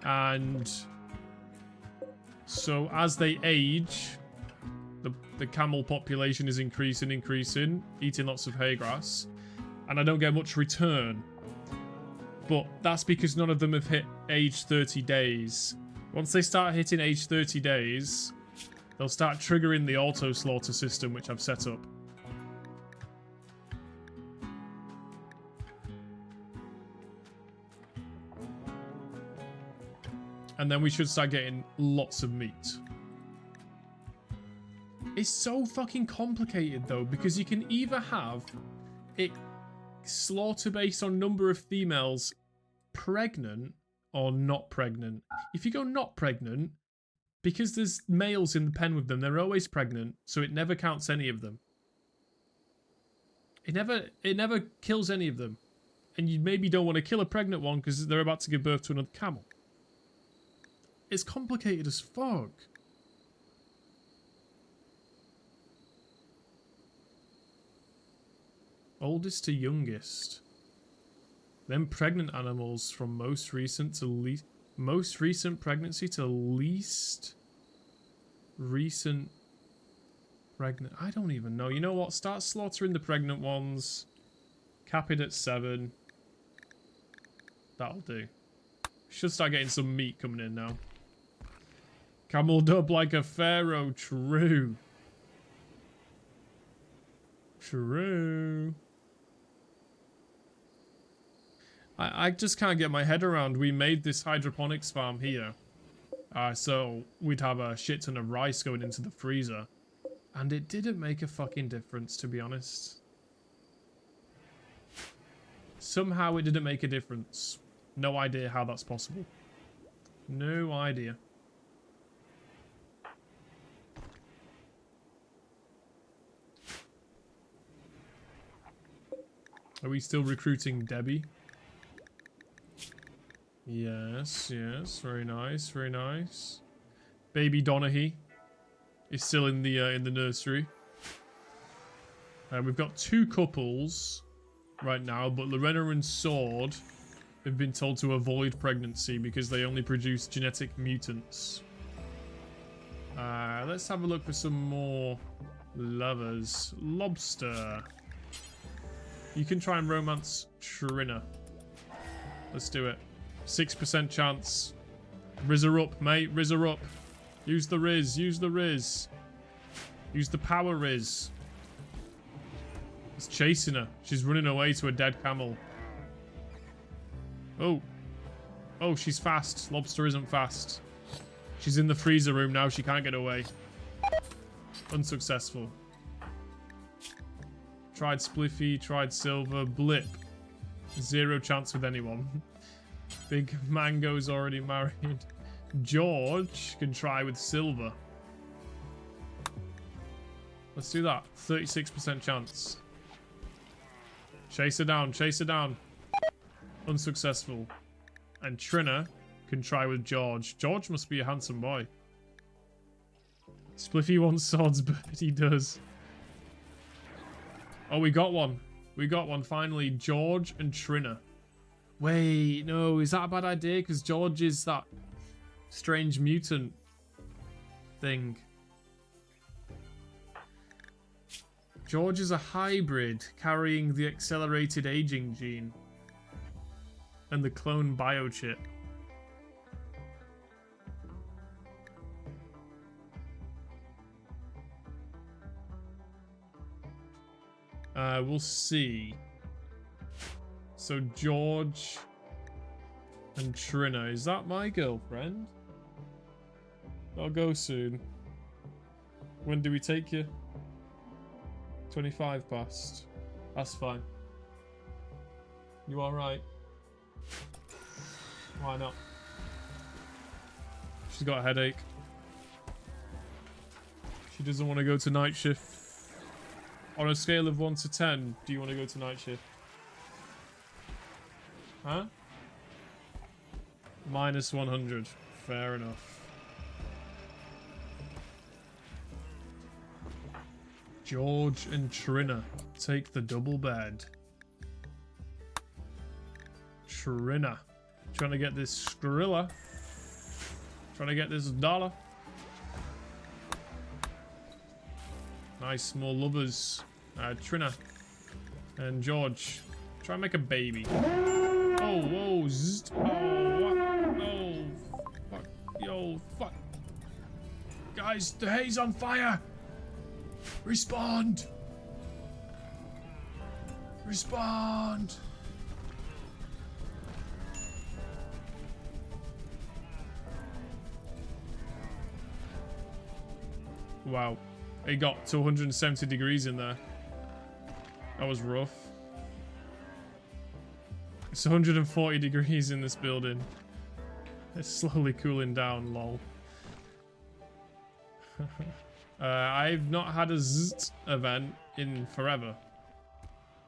And so as they age, the camel population is increasing, eating lots of hay grass, and I don't get much return. But that's because none of them have hit age 30 days. Once they start hitting age 30 days, they'll start triggering the auto slaughter system, which I've set up. And then we should start getting lots of meat. It's so fucking complicated though, because you can either have it slaughter based on number of females pregnant or not pregnant. If you go not pregnant, because there's males in the pen with them, they're always pregnant, so it never counts any of them. It never kills any of them. And you maybe don't want to kill a pregnant one because they're about to give birth to another camel. It's complicated as fuck. Oldest to youngest. Then pregnant animals from most recent to least. Most recent pregnancy to least recent pregnant. I don't even know. You know what? Start slaughtering the pregnant ones. Cap it at 7. That'll do. Should start getting some meat coming in now. Camel dub like a pharaoh. True. True. I just can't get my head around. We made this hydroponics farm here. So we'd have a shit ton of rice going into the freezer. And it didn't make a fucking difference, to be honest. Somehow it didn't make a difference. No idea how that's possible. No idea. Are we still recruiting Debbie? Yes, yes, very nice, very nice. Baby Donaghy is still in the nursery. We've got 2 couples right now, but Lorena and Sword have been told to avoid pregnancy because they only produce genetic mutants. Let's have a look for some more lovers. Lobster. You can try and romance Trina. Let's do it. 6% chance. Riz her up, mate. Riz her up. Use the Riz. Use the Riz. Use the power Riz. It's chasing her. She's running away to a dead camel. Oh. Oh, she's fast. Lobster isn't fast. She's in the freezer room now. She can't get away. Unsuccessful. Tried Spliffy. Tried Silver. Blip. 0 chance with anyone. Big Mango's already married. George can try with Silver. Let's do that. 36% chance. Chase her down. Chase her down. Unsuccessful. And Trina can try with George. George must be a handsome boy. Spliffy wants swords, but he does. Oh, we got one. We got one finally. George and Trina. Wait, no, is that a bad idea? Because George is that strange mutant thing. George is a hybrid carrying the accelerated aging gene and the clone biochip. We'll see. So George and Trina, is that my girlfriend? I'll go soon. When do we take you? 25 past. That's fine. You alright? Why not? She's got a headache. She doesn't want to go to night shift. On a scale of 1 to 10, do you want to go to night shift? Huh? Minus 100. Fair enough. George and Trina take the double bed. Trina. Trying to get this Skrilla. Trying to get this dollar. Nice, more lovers. Trina and George. Try and make a baby. Oh, whoa, zzzt. Oh, what? Oh, fuck. Yo, fuck. Guys, the hay's on fire. Respond. Respond. Wow. It got to 170 degrees in there. That was rough. It's 140 degrees in this building. It's slowly cooling down, lol. I've not had a zzzt event in forever.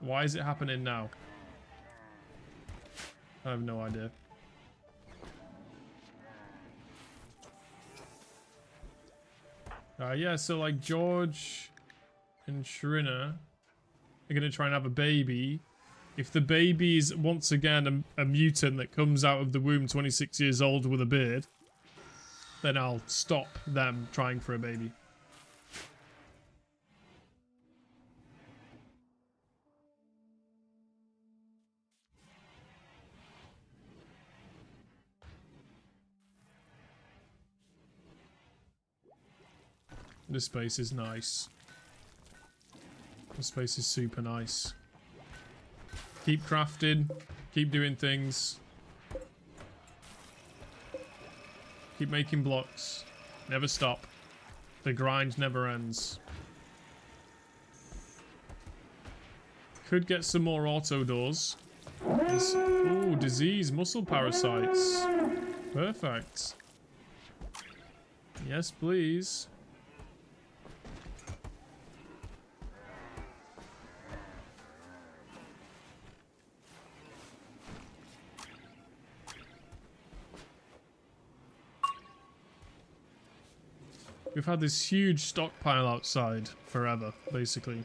Why is it happening now? I have no idea. Yeah, so like George and Shrina are going to try and have a baby. If the baby is once again a mutant that comes out of the womb 26 years old with a beard, then I'll stop them trying for a baby. This space is nice. This space is super nice. Keep crafting. Keep doing things. Keep making blocks. Never stop. The grind never ends. Could get some more auto doors. Ooh, disease, muscle parasites. Perfect. Yes, please. We've had this huge stockpile outside forever, basically.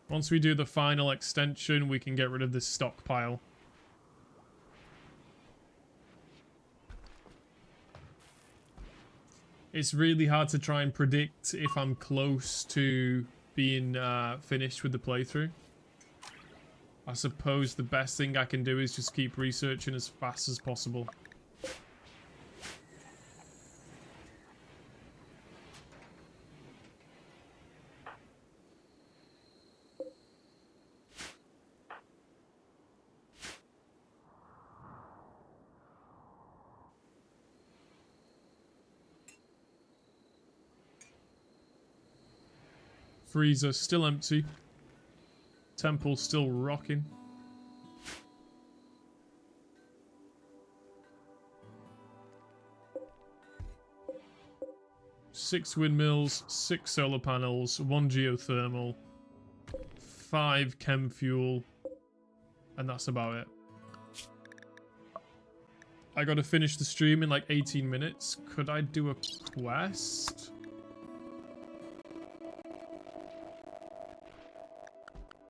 Once we do the final extension, we can get rid of this stockpile. It's really hard to try and predict if I'm close to being finished with the playthrough. I suppose the best thing I can do is just keep researching as fast as possible. Freezer still empty. Temple still rocking. Six windmills, 6 solar panels, 1 geothermal, 5 chem fuel, and that's about it. I gotta finish the stream in like 18 minutes. Could I do a quest?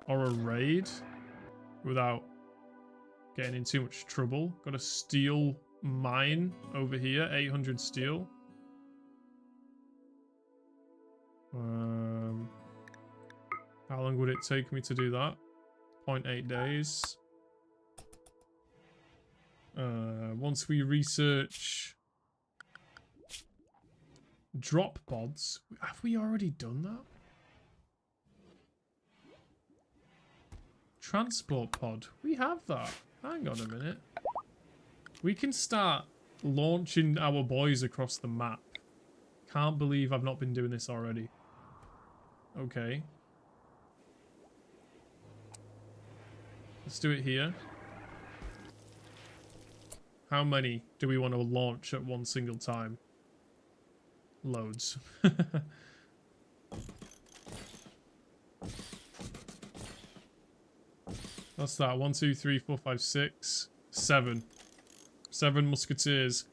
Or a raid without getting in too much trouble. Got a steel mine over here, 800 steel. How long would it take me to do that? 0.8 days. Once we research drop pods, have we already done that? Transport pod. We have that. Hang on a minute. We can start launching our boys across the map. Can't believe I've not been doing this already. Okay. Let's do it here. How many do we want to launch at one single time? Loads. What's that? 1, 2, 3, 4, 5, 6, 7. 7 musketeers.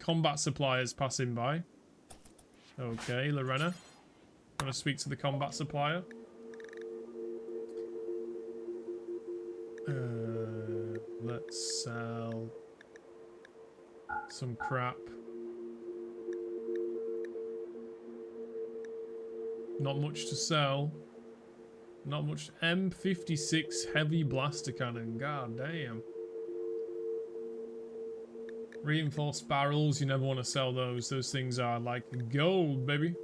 Combat suppliers passing by. Okay, Lorena. Want to speak to the combat supplier? Sell some crap. Not much to sell. Not much. M56 heavy blaster cannon. God damn. Reinforced barrels. You never want to sell those. Those things are like gold, baby.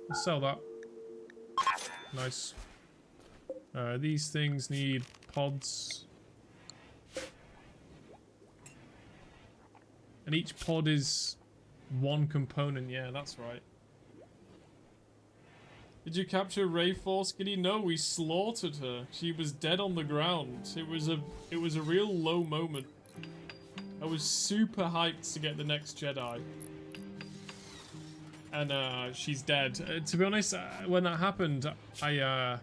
Let's sell that. Nice. These things need pods. And each pod is one component. Yeah, that's right. Did you capture Ray Force, Giddy? No, we slaughtered her. She was dead on the ground. It was a real low moment. I was super hyped to get the next Jedi. And she's dead. To be honest, when that happened, I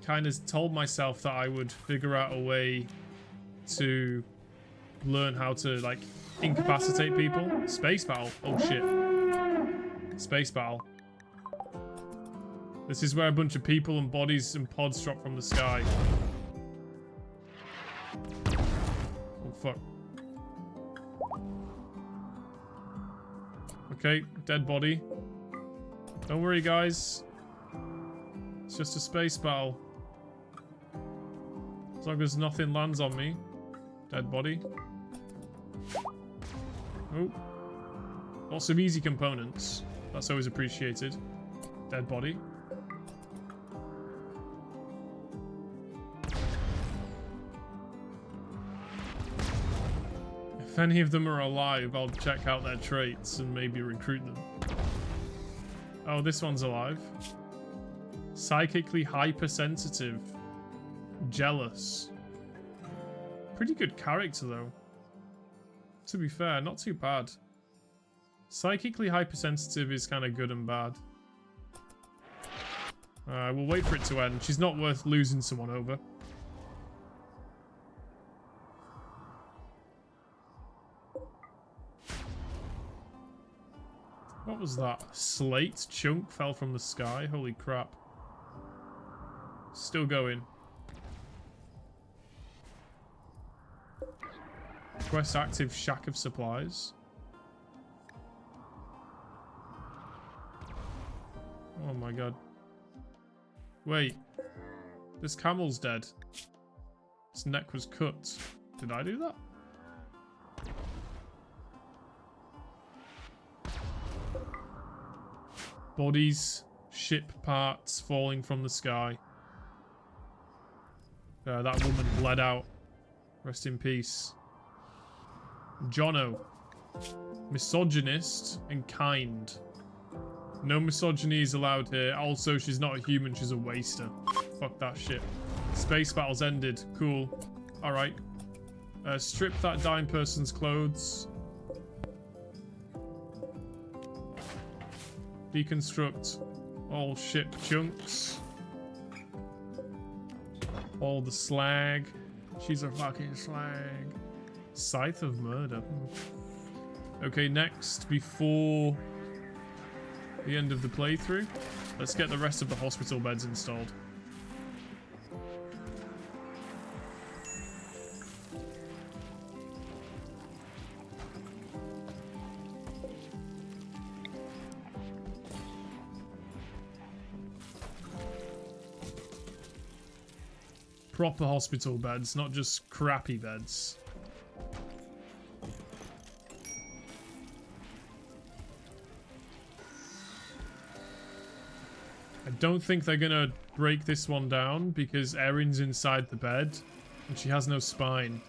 kind of told myself that I would figure out a way to learn how to like incapacitate people. Space battle. Oh shit. Space battle. This is where a bunch of people and bodies and pods drop from the sky. Oh fuck. Okay, dead body. Don't worry, guys. It's just a space battle. As long as nothing lands on me. Dead body. Oh. Lots of easy components. That's always appreciated. Dead body. If any of them are alive, I'll check out their traits and maybe recruit them. Oh, this one's alive. Psychically hypersensitive. Jealous. Pretty good character, though. To be fair, not too bad. Psychically hypersensitive is kind of good and bad. We'll wait for it to end. She's not worth losing someone over. What was that? Slate chunk fell from the sky? Holy crap. Still going. Quest active shack of supplies. Oh my god. Wait. This camel's dead. Its neck was cut. Did I do that? Bodies, ship parts falling from the sky. That woman bled out. Rest in peace. Jono. Misogynist and kind. No misogyny is allowed here. Also, she's not a human, she's a waster. Fuck that shit. Space battle's ended. Cool. Alright. Strip that dying person's clothes. Deconstruct all ship chunks. All the slag. She's a fucking slag. Scythe of murder. Okay, next, before the end of the playthrough, let's get the rest of the hospital beds installed. Proper hospital beds, not just crappy beds. I don't think they're gonna break this one down because Erin's inside the bed and she has no spine.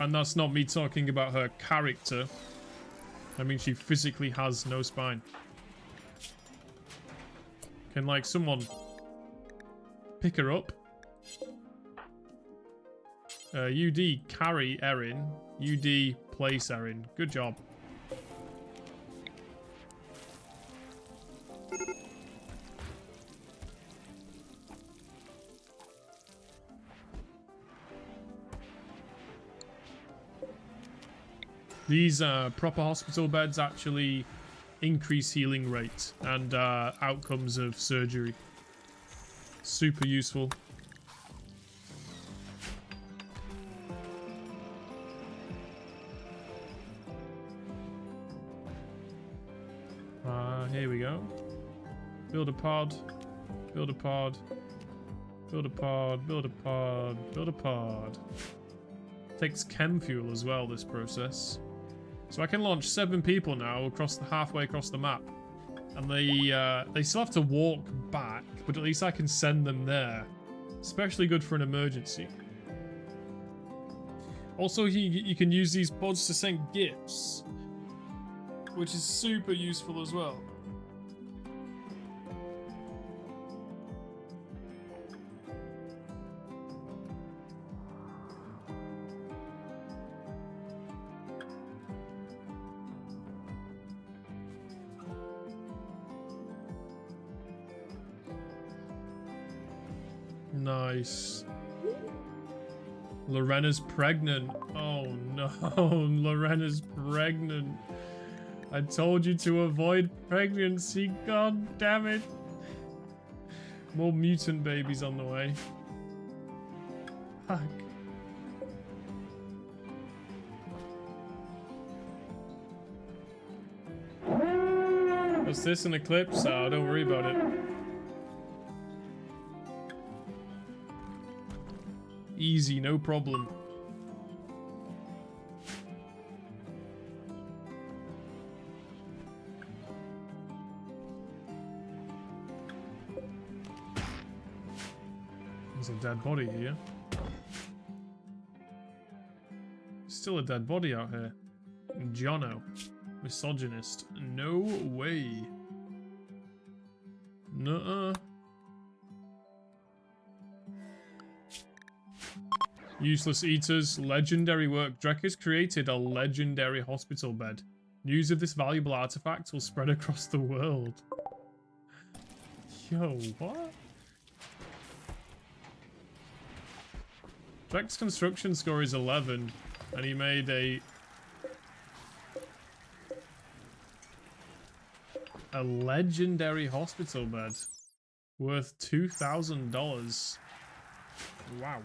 And that's not me talking about her character. I mean, she physically has no spine. Can, like, someone pick her up? UD carry Erin. UD place Erin. Good job. These proper hospital beds actually increase healing rate and outcomes of surgery. Super useful. Here we go. Build a pod. Build a pod. Build a pod. Build a pod. Build a pod. Takes chem fuel as well, this process. So I can launch 7 people now across the halfway across the map. And they still have to walk back, but at least I can send them there. Especially good for an emergency. Also, you can use these pods to send gifts, which is super useful as well. Nice. Lorena's pregnant. Oh no, Lorena's pregnant. I told you to avoid pregnancy, god damn it. More mutant babies on the way. Fuck. What's this, an eclipse? Oh, don't worry about it. Easy, no problem. There's a dead body here. Still a dead body out here. Jono. Misogynist. No way. Nuh-uh. Useless eaters. Legendary work. Drek has created a legendary hospital bed. News of this valuable artifact will spread across the world. Yo, what? Drek's construction score is 11, and he made a legendary hospital bed worth $2,000. Wow.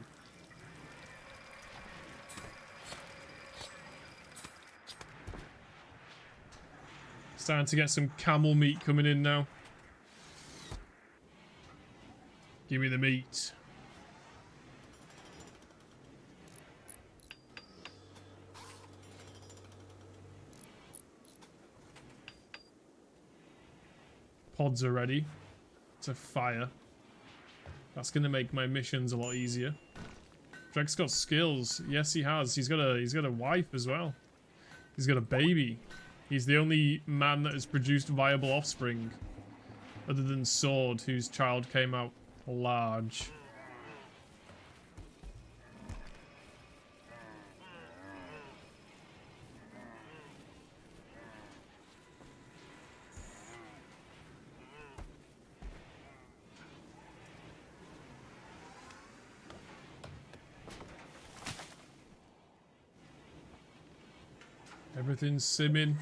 Starting to get some camel meat coming in now. Give me the meat. Pods are ready to fire. That's gonna make my missions a lot easier. Drek's got skills. Yes, he has. He's got a wife as well. He's got a baby. He's the only man that has produced viable offspring, other than Sword, whose child came out large. Everything's simming.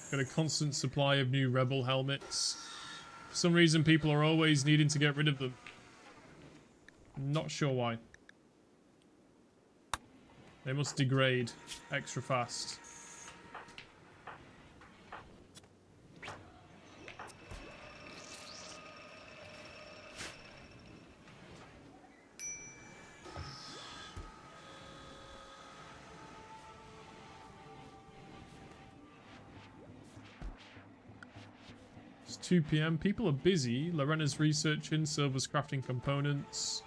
Got a constant supply of new rebel helmets. For some reason, people are always needing to get rid of them. Not sure why. They must degrade extra fast. It's 2 PM. People are busy. Lorena's researching, Silver's crafting components.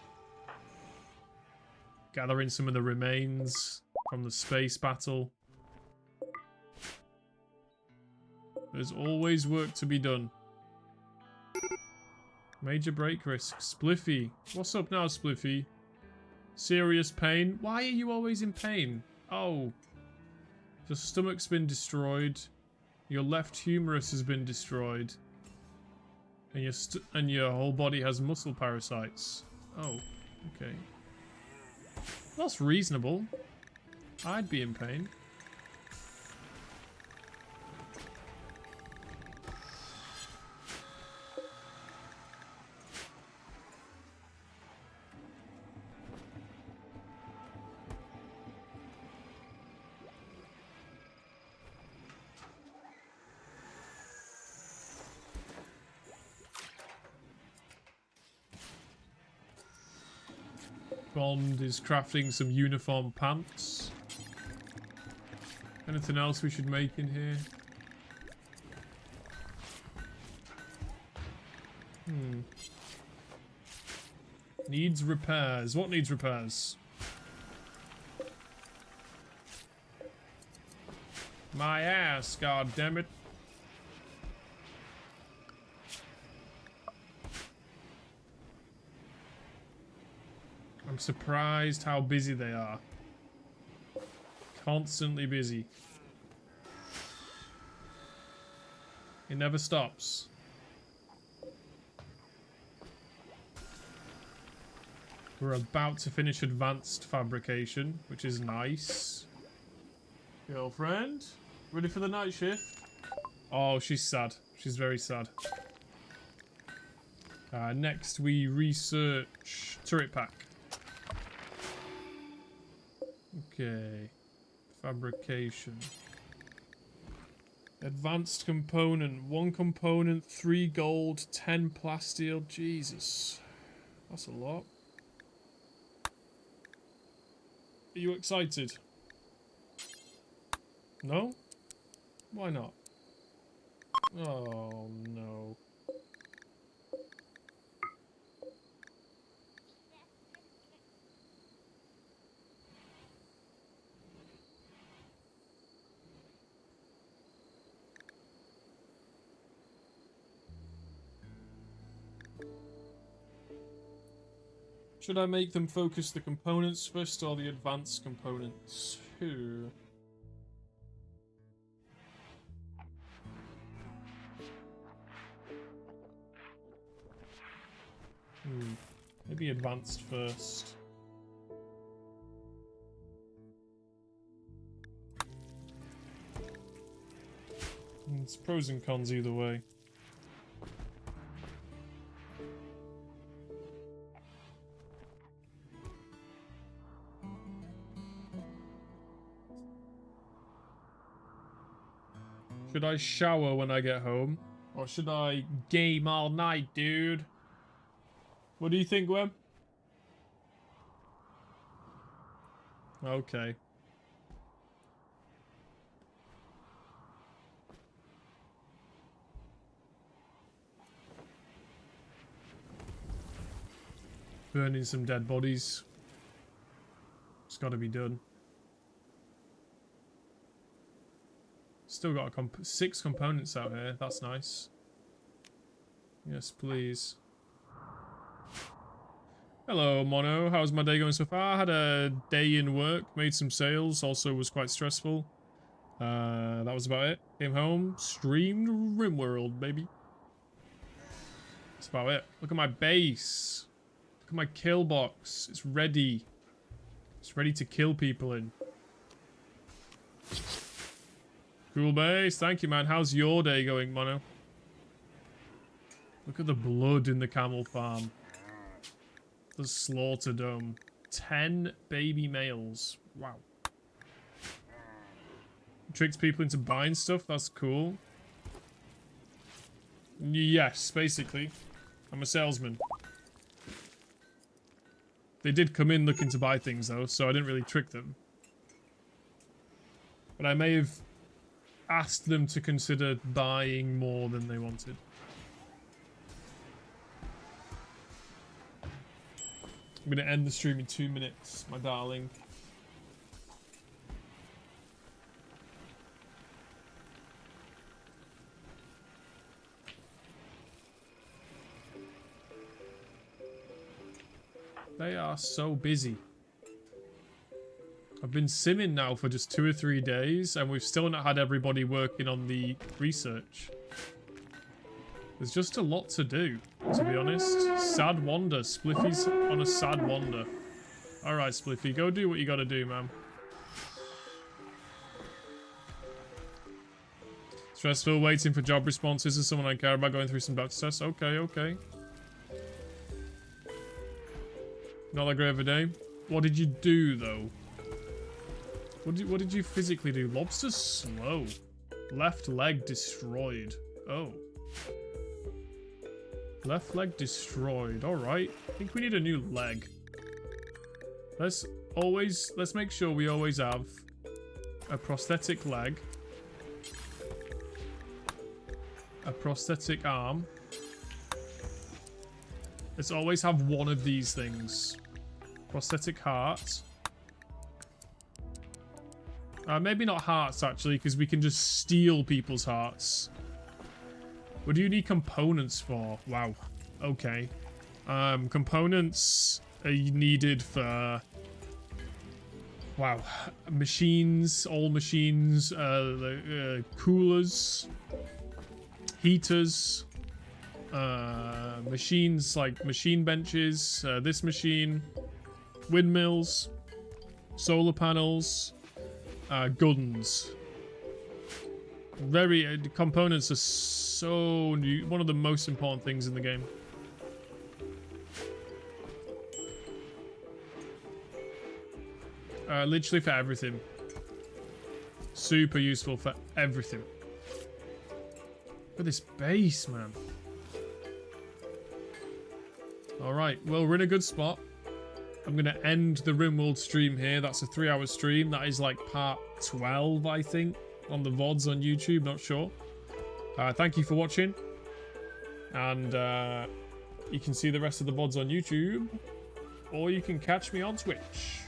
Gathering some of the remains from the space battle. There's always work to be done. Major break risk. Spliffy. What's up now, Spliffy? Serious pain? Why are you always in pain? Oh. Your stomach's been destroyed. Your left humerus has been destroyed. And your whole body has muscle parasites. Oh, okay. That's reasonable. I'd be in pain. Bond is crafting some uniform pants. Anything else we should make in here? Needs repairs. What needs repairs? My ass, god damn it. I'm surprised how busy they are. Constantly busy. It never stops. We're about to finish advanced fabrication, which is nice. Girlfriend, ready for the night shift? Oh, she's sad. She's very sad. Next, we research turret pack. Okay. Fabrication. Advanced component. 1 component, 3 gold, 10 plasteel. Jesus. That's a lot. Are you excited? No? Why not? Oh, no. Should I make them focus the components first or the advanced components? Maybe advanced first. It's pros and cons either way. Should I shower when I get home? Or should I game all night, dude? What do you think, Wem? Okay. Burning some dead bodies. It's got to be done. Still got 6 components out here. That's nice. Yes, please. Hello, Mono. How's my day going so far? I had a day in work, made some sales, also was quite stressful. That was about it. Came home, streamed Rimworld, baby. That's about it. Look at my base. Look at my kill box. It's ready. It's ready to kill people in. Cool base. Thank you, man. How's your day going, Mono? Look at the blood in the camel farm. The slaughter dome. 10 baby males. Wow. Tricks people into buying stuff. That's cool. Yes, basically. I'm a salesman. They did come in looking to buy things, though, so I didn't really trick them. But I may have asked them to consider buying more than they wanted. I'm going to end the stream in 2 minutes, my darling. They are so busy. I've been simming now for just 2 or 3 days, and we've still not had everybody working on the research. There's just a lot to do, to be honest. Sad wander. Spliffy's on a sad wander. Alright, Spliffy, go do what you gotta do, man. Stressful waiting for job responses as someone I care about going through some doctor tests. Okay, okay. Not that great of a day. What did you do, though? What did you physically do? Lobster's slow. Left leg destroyed. Oh. Left leg destroyed. Alright. I think we need a new leg. Let's make sure we always have a prosthetic leg, a prosthetic arm. Let's always have one of these things. Prosthetic heart. Maybe not hearts, actually, because we can just steal people's hearts. What do you need components for? Wow. Okay. Components are needed for... Wow. Machines, all machines, coolers, heaters, machines like machine benches, this machine, windmills, solar panels, guns. Components are so new, one of the most important things in the game. Literally for everything. Super useful for everything. Look at this base, man. Alright, well, we're in a good spot. I'm going to end the Rimworld stream here. That's a 3-hour stream. That is like part 12, I think, on the VODs on YouTube. Not sure. Thank you for watching. And you can see the rest of the VODs on YouTube. Or you can catch me on Twitch.